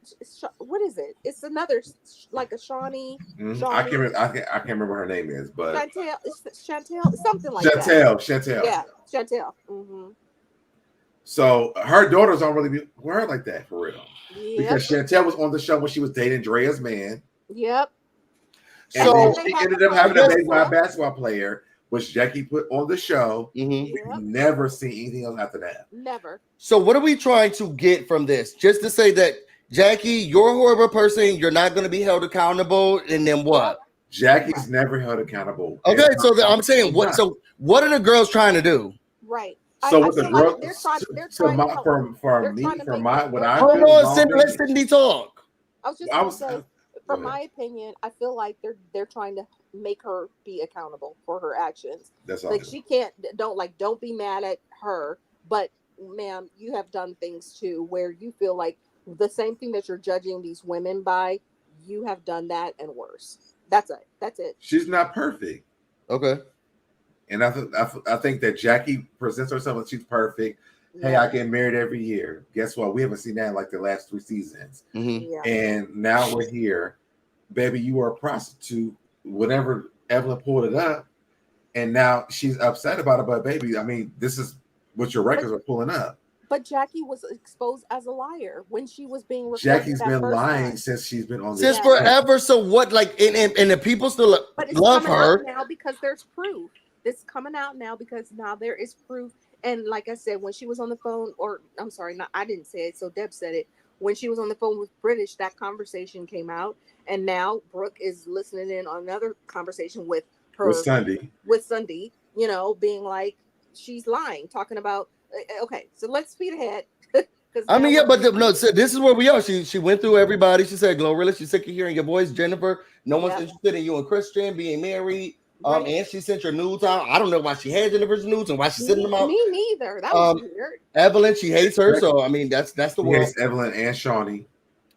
What is it? It's another like a Shawnee. Mm-hmm. I can't remember her name is, but Chantel, something like that. Chantel. Yeah, Chantel. Mm-hmm. So her daughters don't really be her like that for real. Yep. Because Chantel was on the show when she was dating Drea's man. Yep. And So then she ended up having a baby by a Yep. basketball player, which Jackie put on the show. Mhm. We've never seen anything else after that. Never. So what are we trying to get from this? Just to say that Jackie, you're a horrible person. You're not going to be held accountable, and then what? Jackie's never held accountable. Okay, so I'm saying what? So what are the girls trying to do? Right. So I what the feel like girls? they're trying So to my, help. for They're me, trying to for make my it- what I Hold do, on, Cindy, let Cindy talk. I was just I gonna was- say, go from ahead. my opinion, I feel like they're trying to make her be accountable for her actions. That's all. Like she don't be mad at her, but ma'am, you have done things too where you feel like the same thing that you're judging these women by, you have done that and worse. That's it. She's not perfect. Okay. And I think that Jackie presents herself as she's perfect. Hey, I get married every year. Guess what? We haven't seen that in like the last 3 seasons. Mm-hmm. Yeah. And now we're here. Baby, you were a prostitute. Whenever Evelyn pulled it up, and now she's upset about it. But baby, I mean, this is what your records are pulling up. But Jackie was exposed as a liar when she was being recorded. Jackie's that been first lying time. since she's been on this Since Yeah. forever. So what? Like, and the people still But it's love coming her. out now because there's proof. It's coming out now because now there is proof. And like I said, when she was on the phone, or I'm sorry, I didn't say it, so Deb said it. When she was on the phone with British, that conversation came out, and now Brooke is listening in on another conversation with her with Sunday. You know, being like she's lying, talking about. Okay, so let's speed ahead. I mean, yeah, but no. So this is where we are. She went through everybody. She said, "Glorilla, she's sick of hearing your voice, Jennifer. No one's interested in you and Christian being married." And she sent your nudes out. I don't know why she had Jennifer's nudes and why she's sending them out. Me neither. That was weird. Evelyn, she hates her. So I mean, that's the world. Yes, Evelyn and Shawnee.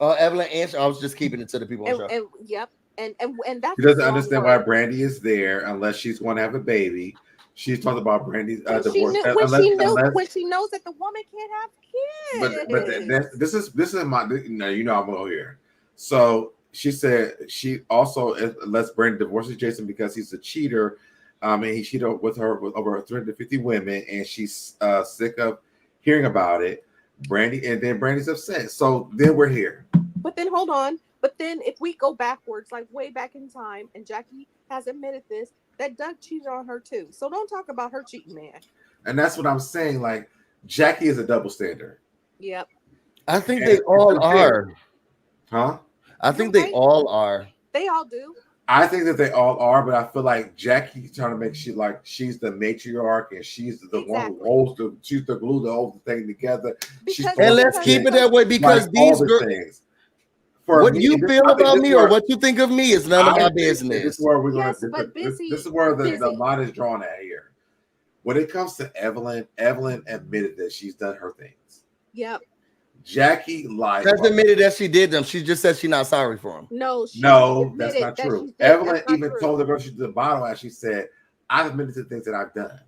Evelyn and I was just keeping it to the people on the show. And yep, and that's She doesn't understand why Brandy is there unless she's going to have a baby. She's talking about Brandy's divorce. When she knows that the woman can't have kids. But this is my I'm over here. So she said she also lets Brandy divorces Jason because he's a cheater. And he cheated with her with over 350 women, and she's sick of hearing about it. Brandy's upset. So then we're here. But then hold on. But then if we go backwards, like way back in time, and Jackie has admitted this, that Doug cheated on her too. So don't talk about her cheating, man. And that's what I'm saying. Like Jackie is a double standard. Yep. I think they all are. Huh? I think they all are. They all do. I think that they all are, but I feel like Jackie's trying to make she's the matriarch and she's the one who holds she's the glue that holds the thing together. And let's keep it that way because these girls. What you feel about me or what you think of me is none of my business. This is where we're going. This is where the line is drawn at here. When it comes to Evelyn admitted that she's done her things. Yep. Jackie lied. Has admitted that she did them. She just said she's not sorry for them. No, that's not true. Evelyn even told the girl she's the bottom and she said, "I've admitted to things that I've done."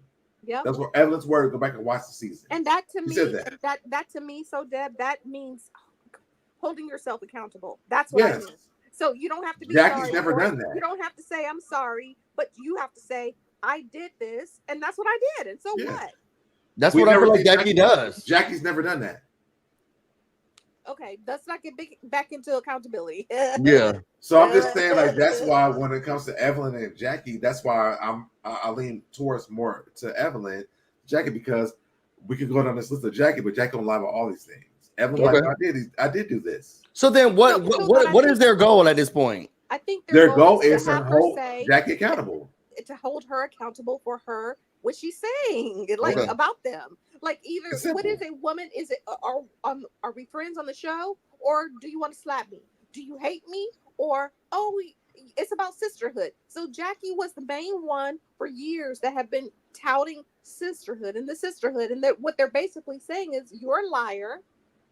Yeah, that's what Evelyn's word. Go back and watch the season. And that to me, that to me, so Deb, that means holding yourself accountable. That's what I mean. So you don't have to be. Jackie's never done that. You don't have to say I'm sorry, but you have to say I did this, and that's what I did. And so what? That's what I feel like Jackie does. Jackie's never done that. Okay, let's not get back into accountability. Yeah. So I'm just saying, like, that's why when it comes to Evelyn and Jackie, that's why I lean towards more to Evelyn, Jackie, because we could go down this list of Jackie, but Jackie don't lie about all these things. Evelyn, like, I did do this. So then, what is their goal at this point? I think their goal is to hold Jackie accountable. To hold her accountable for what she's saying, like about them. Like either what is a woman? Is it are we friends on the show, or do you want to slap me? Do you hate me, or it's about sisterhood? So Jackie was the main one for years that have been touting sisterhood and the sisterhood, and what they're basically saying is you're a liar.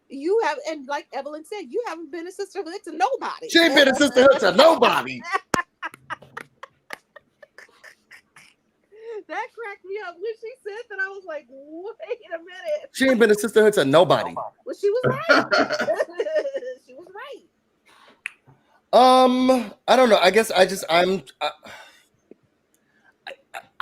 You have, and like Evelyn said, you haven't been a sisterhood to nobody. She ain't been a sisterhood to nobody. That cracked me up when she said that. I was like, wait a minute. She ain't been a sisterhood to nobody. Well, she was right. She was right. I don't know. I guess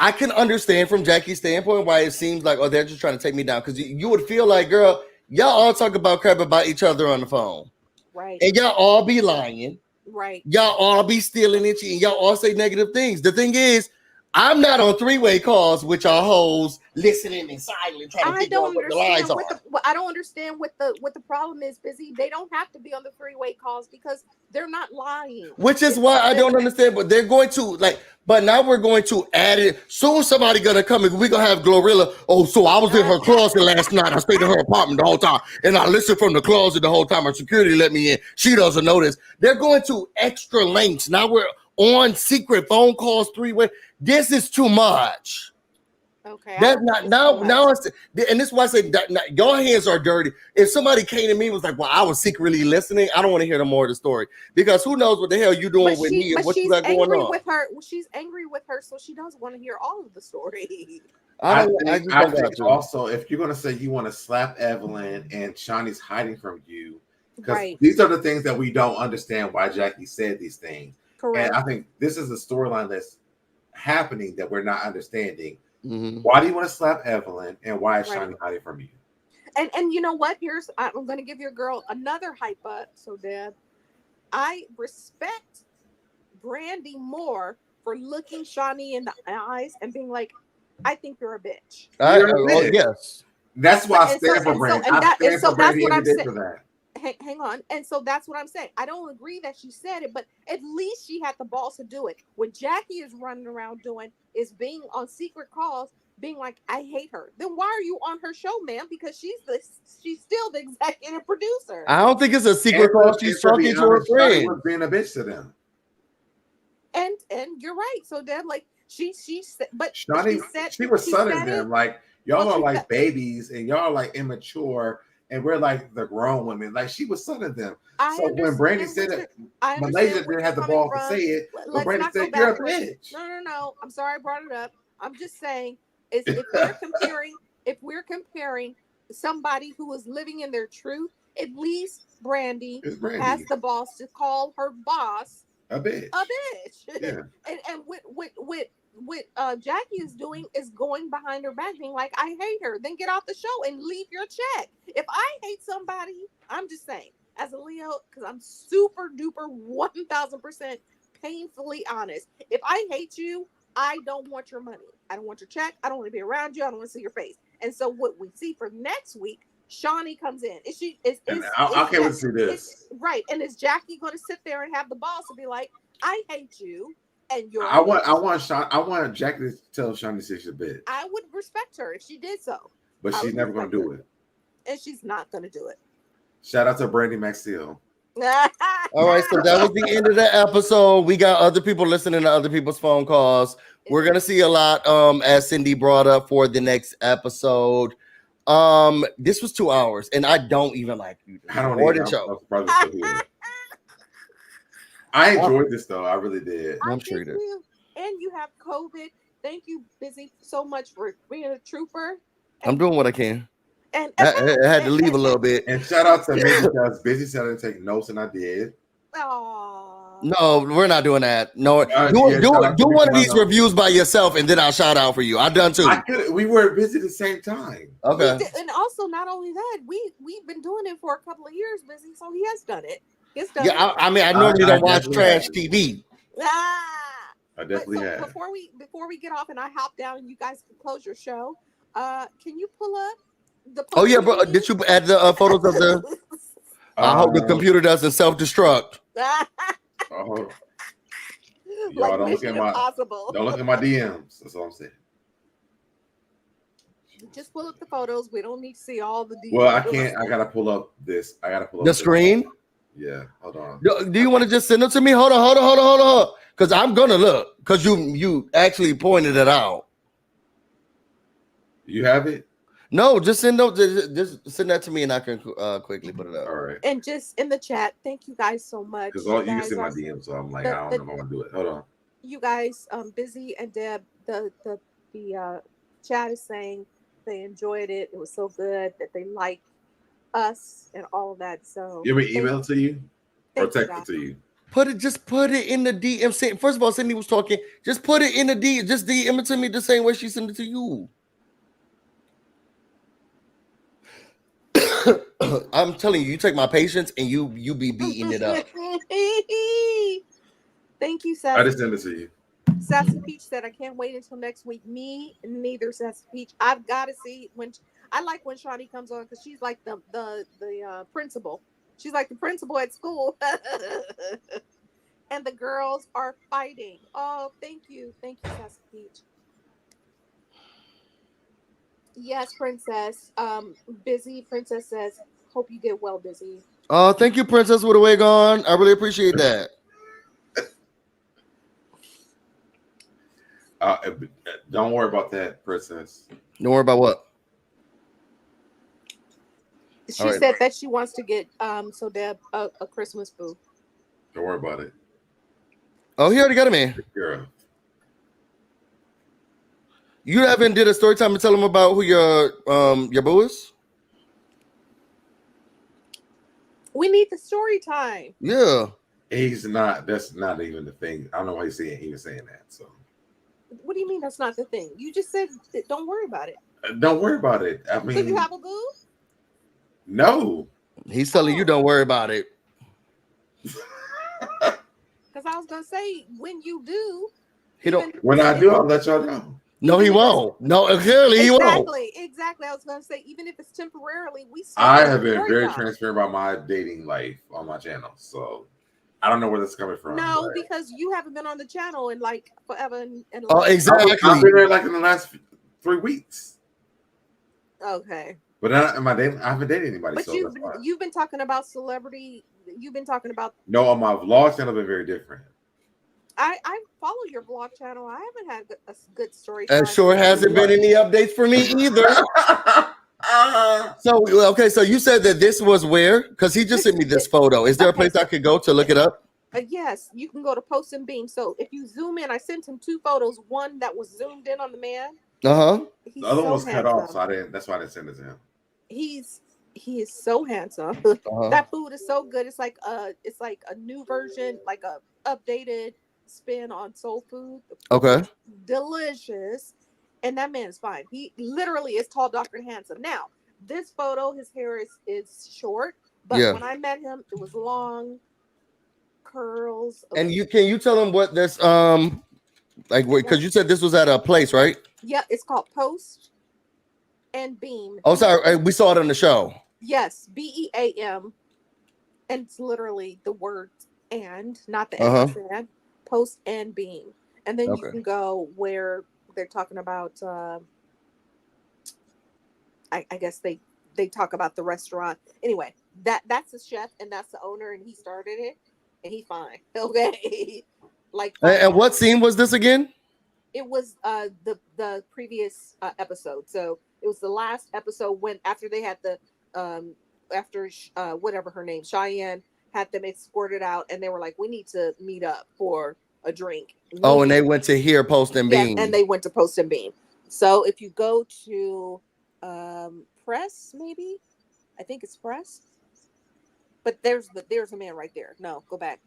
I can understand from Jackie's standpoint why it seems like, oh, they're just trying to take me down. Because you would feel like, girl, y'all all talk about crap about each other on the phone. Right. And y'all all be lying. Right. Y'all all be stealing and cheating. Y'all all say negative things. The thing is, I'm not on three-way calls with y'all hoes listening in silent, trying to figure out what the lies are. I don't understand what the problem is, Busy. They don't have to be on the three-way calls because they're not lying. Which is why I don't understand, but they're going to but now we're going to add it. Soon somebody gonna come and we're gonna have Glorilla. Oh, so I was in her closet last night. I stayed in her apartment the whole time, and I listened from the closet the whole time. Her security let me in. She doesn't know this. They're going to extra lengths. Now we're on secret phone calls, three-way. This is too much. Okay. That's not now. And this is why I say that your hands are dirty. If somebody came to me and was like, "Well, I was secretly listening," I don't want to hear no more of the story because who knows what the hell you doing with me and what you got going on. She's angry with her, so she doesn't want to hear all of the story. I think also, if you're gonna say you want to slap Evelyn and Shawnee's hiding from you, because these are the things that we don't understand why Jackie said these things. Correct. And I think this is a storyline that's happening that we're not understanding. Mm-hmm. Why do you want to slap Evelyn, and why is Shawnee hiding from you? And you know what? I'm going to give your girl another hype up. So, Deb, I respect Brandy more for looking Shawnee in the eyes and being like, "I think you're a bitch." Yes, that's why I stand for Brandy. I stand for Brandy every day for that. Hang on. And so that's what I'm saying. I don't agree that she said it, but at least she had the balls to do it. What Jackie is running around doing is being on secret calls, being like, "I hate her." Then why are you on her show, ma'am? Because she's still the executive producer. I don't think it's a secret call. She's talking to her friend. Was being a bitch to them. And you're right. So Deb, like she said, but Shawnee, she was sunning them like y'all are like babies and y'all are like immature. And we're like the grown women. Like she was sunning them. So when Brandy said it, Malaysia didn't have the ball to say it. But Brandy said, "You're a bitch." No. I'm sorry I brought it up. I'm just saying is if we're comparing somebody who is living in their truth, at least Brandy has the balls to call her boss a bitch. Yeah. and what Jackie is doing is going behind her back being like, "I hate her." Then get off the show and leave your check. If I hate somebody, I'm just saying, as a Leo, because I'm super duper 1000% painfully honest. If I hate you, I don't want your money. I don't want your check. I don't want to be around you. I don't want to see your face. And so what we see for next week, Shawnee comes in. I can't wait to see this. Right. And is Jackie going to sit there and have the balls to be like, "I hate you"? And I want Jackie to tell Shawnee she's a bitch. I would respect her if she did so. But she's never going to do it. And she's not going to do it. Shout out to Brandy Maxill. All right, so that was the end of the episode. We got other people listening to other people's phone calls. We're going to see a lot, as Cindy brought up for the next episode. This was 2 hours, and I don't even like you. I don't even know. I enjoyed this though. I really did. I'm sure you did. And you have COVID. Thank you, Busy, so much for being a trooper. I'm doing what I can. And I had to leave a little bit. And shout out to me because Busy said I didn't take notes, and I did. No, we're not doing that. No, do one of these reviews by yourself, and then I'll shout out for you. I've done too. We were busy at the same time. Okay. And also, not only that, we've been doing it for a couple of years, Busy. So he has done it. I mean, I normally don't watch trash TV. I definitely have. Before we get off and I hop down and you guys can close your show, can you pull up the? Oh yeah, bro. Did you add the photos of the? I hope the computer doesn't self-destruct. Y'all don't look at my DMs. That's all I'm saying. Just pull up the photos. We don't need to see all the DMs. Well, I can't. I gotta pull up this. The screen. Yeah, hold on. Do you want to just send it to me? Hold on. Because I'm gonna look. Because you actually pointed it out. You have it? No, just send that to me, and I can quickly put it up. All right. And just in the chat, thank you guys so much. Because you can see my DMs, so I'm like, I don't know if I'm gonna do it. Hold on. You guys, Busy and Deb, the chat is saying they enjoyed it. It was so good that they like us and all of that. So you mean email to you or text it to you? Just put it in the DM. First of all, Cindy was talking. Just put it in the DM. Just DM it to me the same way she sent it to you. I'm telling you, you take my patience and you be beating it up. Thank you, Sassy. I just sent it to you. Sassy Peach said, "I can't wait until next week." Me neither, Sassy Peach. I've got to see when. I like when Shawnee comes on because she's like the principal. She's like the principal at school, and the girls are fighting. Oh, thank you, Sassy Peach. Yes, Princess. Busy Princess says, "Hope you get well, Busy." Oh, thank you, Princess with a wig on. I really appreciate that. Don't worry about that, Princess. Don't worry about what? She said that she wants to get so Deb a Christmas boo. Don't worry about it. Oh, he already got him in. Girl. You haven't did a story time to tell him about who your boo is? We need the story time. Yeah. He's not. That's not even the thing. I don't know why he's saying that. So. What do you mean that's not the thing? You just said don't worry about it. Don't worry about it. I mean, so you have a boo? No. He's telling you don't worry about it. Because I was gonna say when you do, when I do, I'll let y'all know. No, he won't. No, clearly he won't. Exactly. I was gonna say even if it's temporarily, I have been very transparent about my dating life on my channel, so I don't know where this is coming from. No, because you haven't been on the channel in like forever. And oh, exactly. I've been there like in the last 3 weeks. Okay. But I haven't dated anybody. But so you've been talking about celebrity. You've been talking about. No, on my vlog channel, been very different. I follow your vlog channel. I haven't had a good story. And sure hasn't been any updates for me either. So you said that this was where? Because he just sent me this photo. Is there a place I could go to look it up? Yes, you can go to Post and Beam. So if you zoom in, I sent him 2 photos. One that was zoomed in on the man. The other one was cut off, so that's why I didn't send it to him. He is so handsome. That food is so good. It's like a new version, like a updated spin on soul food. Okay. Delicious. And that man is fine. He literally is tall, dark, and handsome. Now, this photo, his hair is short, but when I met him, it was long curls. And can you tell him what this because you said this was at a place, right? Yeah, it's called Post and Beam. Oh, sorry, we saw it on the show. Yes, BEAM, and it's literally the word "and," not the ampersand. Post and Beam, and then you can go where they're talking about. I guess they talk about the restaurant. Anyway, that's the chef and that's the owner, and he started it, and he's fine. Okay, like. And what scene was this again? It was the previous episode. So it was the last episode after they had the whatever her name, Cheyenne, had them escorted out, and they were like, we need to meet up for a drink. And they went to here, Post and Beam. And they went to Post and Beam. So if you go to Press, maybe, I think it's Press, but there's a man right there. No, go back.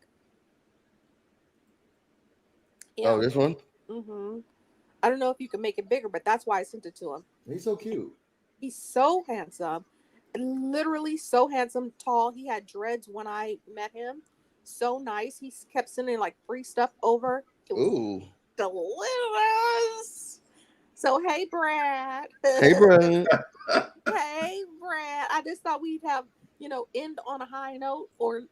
Yeah. Oh, this one. Mm-hmm. I don't know if you can make it bigger, but that's why I sent it to him. He's so cute. He's so handsome, literally so handsome, tall. He had dreads when I met him. So nice. He kept sending like free stuff over. It was delicious. So hey, Brad. Hey, Brad. Hey, Brad. I just thought we'd have end on a high note, or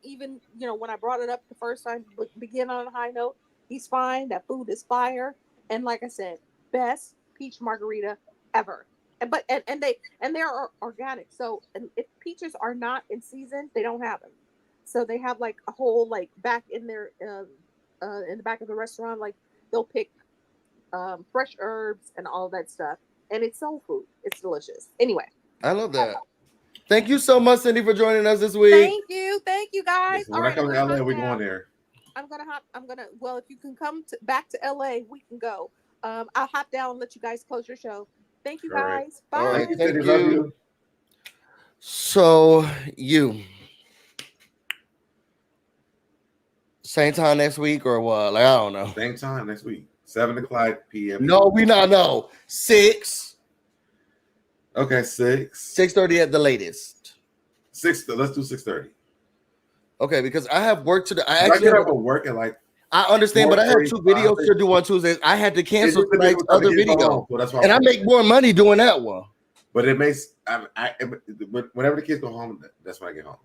even when I brought it up the first time, begin on a high note. He's fine. That food is fire. And like I said, best peach margarita ever. And they're organic. So if peaches are not in season, they don't have them. So they have like a whole back in their in the back of the restaurant, like they'll pick fresh herbs and all that stuff. And it's soul food. It's delicious. Anyway. I love that. Thank you so much, Cindy, for joining us this week. Thank you guys. When I come to LA, we're going there. Well, if you can come back to LA, we can go. I'll hop down and let you guys close your show. Thank you guys. Bye. All right, thank you. So Same time next week or what? Like I don't know. Same time next week, 7:00 p.m. No, we not know 6. Okay, 6:30 at the latest. 6. Let's do 6:30. Okay, because I have work to do. I actually get up at work at like. I understand, but I have 2 videos to do on Tuesdays. I had to cancel tonight's other video, and I make more money doing that one. But it makes whenever the kids go home, that's when I get home.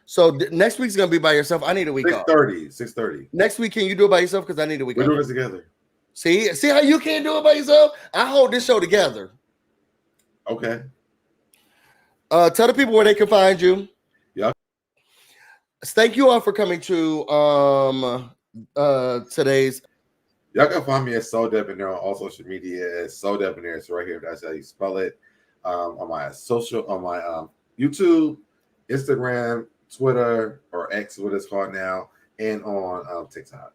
So next week's gonna be by yourself. I need a week 6:30. 6:30. Next week, can you do it by yourself? Because I need a week. We're doing this together. See how you can't do it by yourself? I hold this show together. Okay. Tell the people where they can find you. Yeah. Thank you all for coming to today's. Y'all can find me at SoDebonair on all social media. SoDebonair. It's right here. That's how you spell it. On my YouTube, Instagram, Twitter, or X, what it's called now, and on TikTok.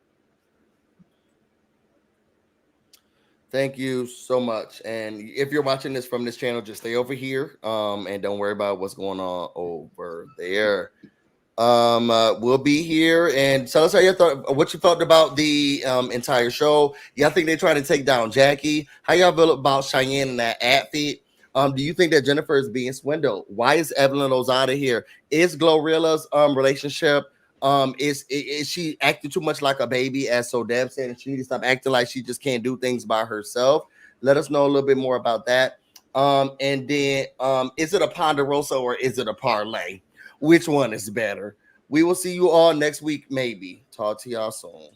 Thank you so much. And if you're watching this from this channel, just stay over here. And don't worry about what's going on over there. We'll be here and tell us what you thought about the entire show. Y'all think they're trying to take down Jackie? How y'all feel about Cheyenne and that outfit? Do you think that Jennifer is being swindled? Why is Evelyn Lozada here? Is Glorilla's relationship? Is she acting too much like a baby, as SoDeb said, and she needs to stop acting like she just can't do things by herself? Let us know a little bit more about that. And then is it a ponderosa or is it a parlay? Which one is better? We will see you all next week, maybe. Talk to y'all soon.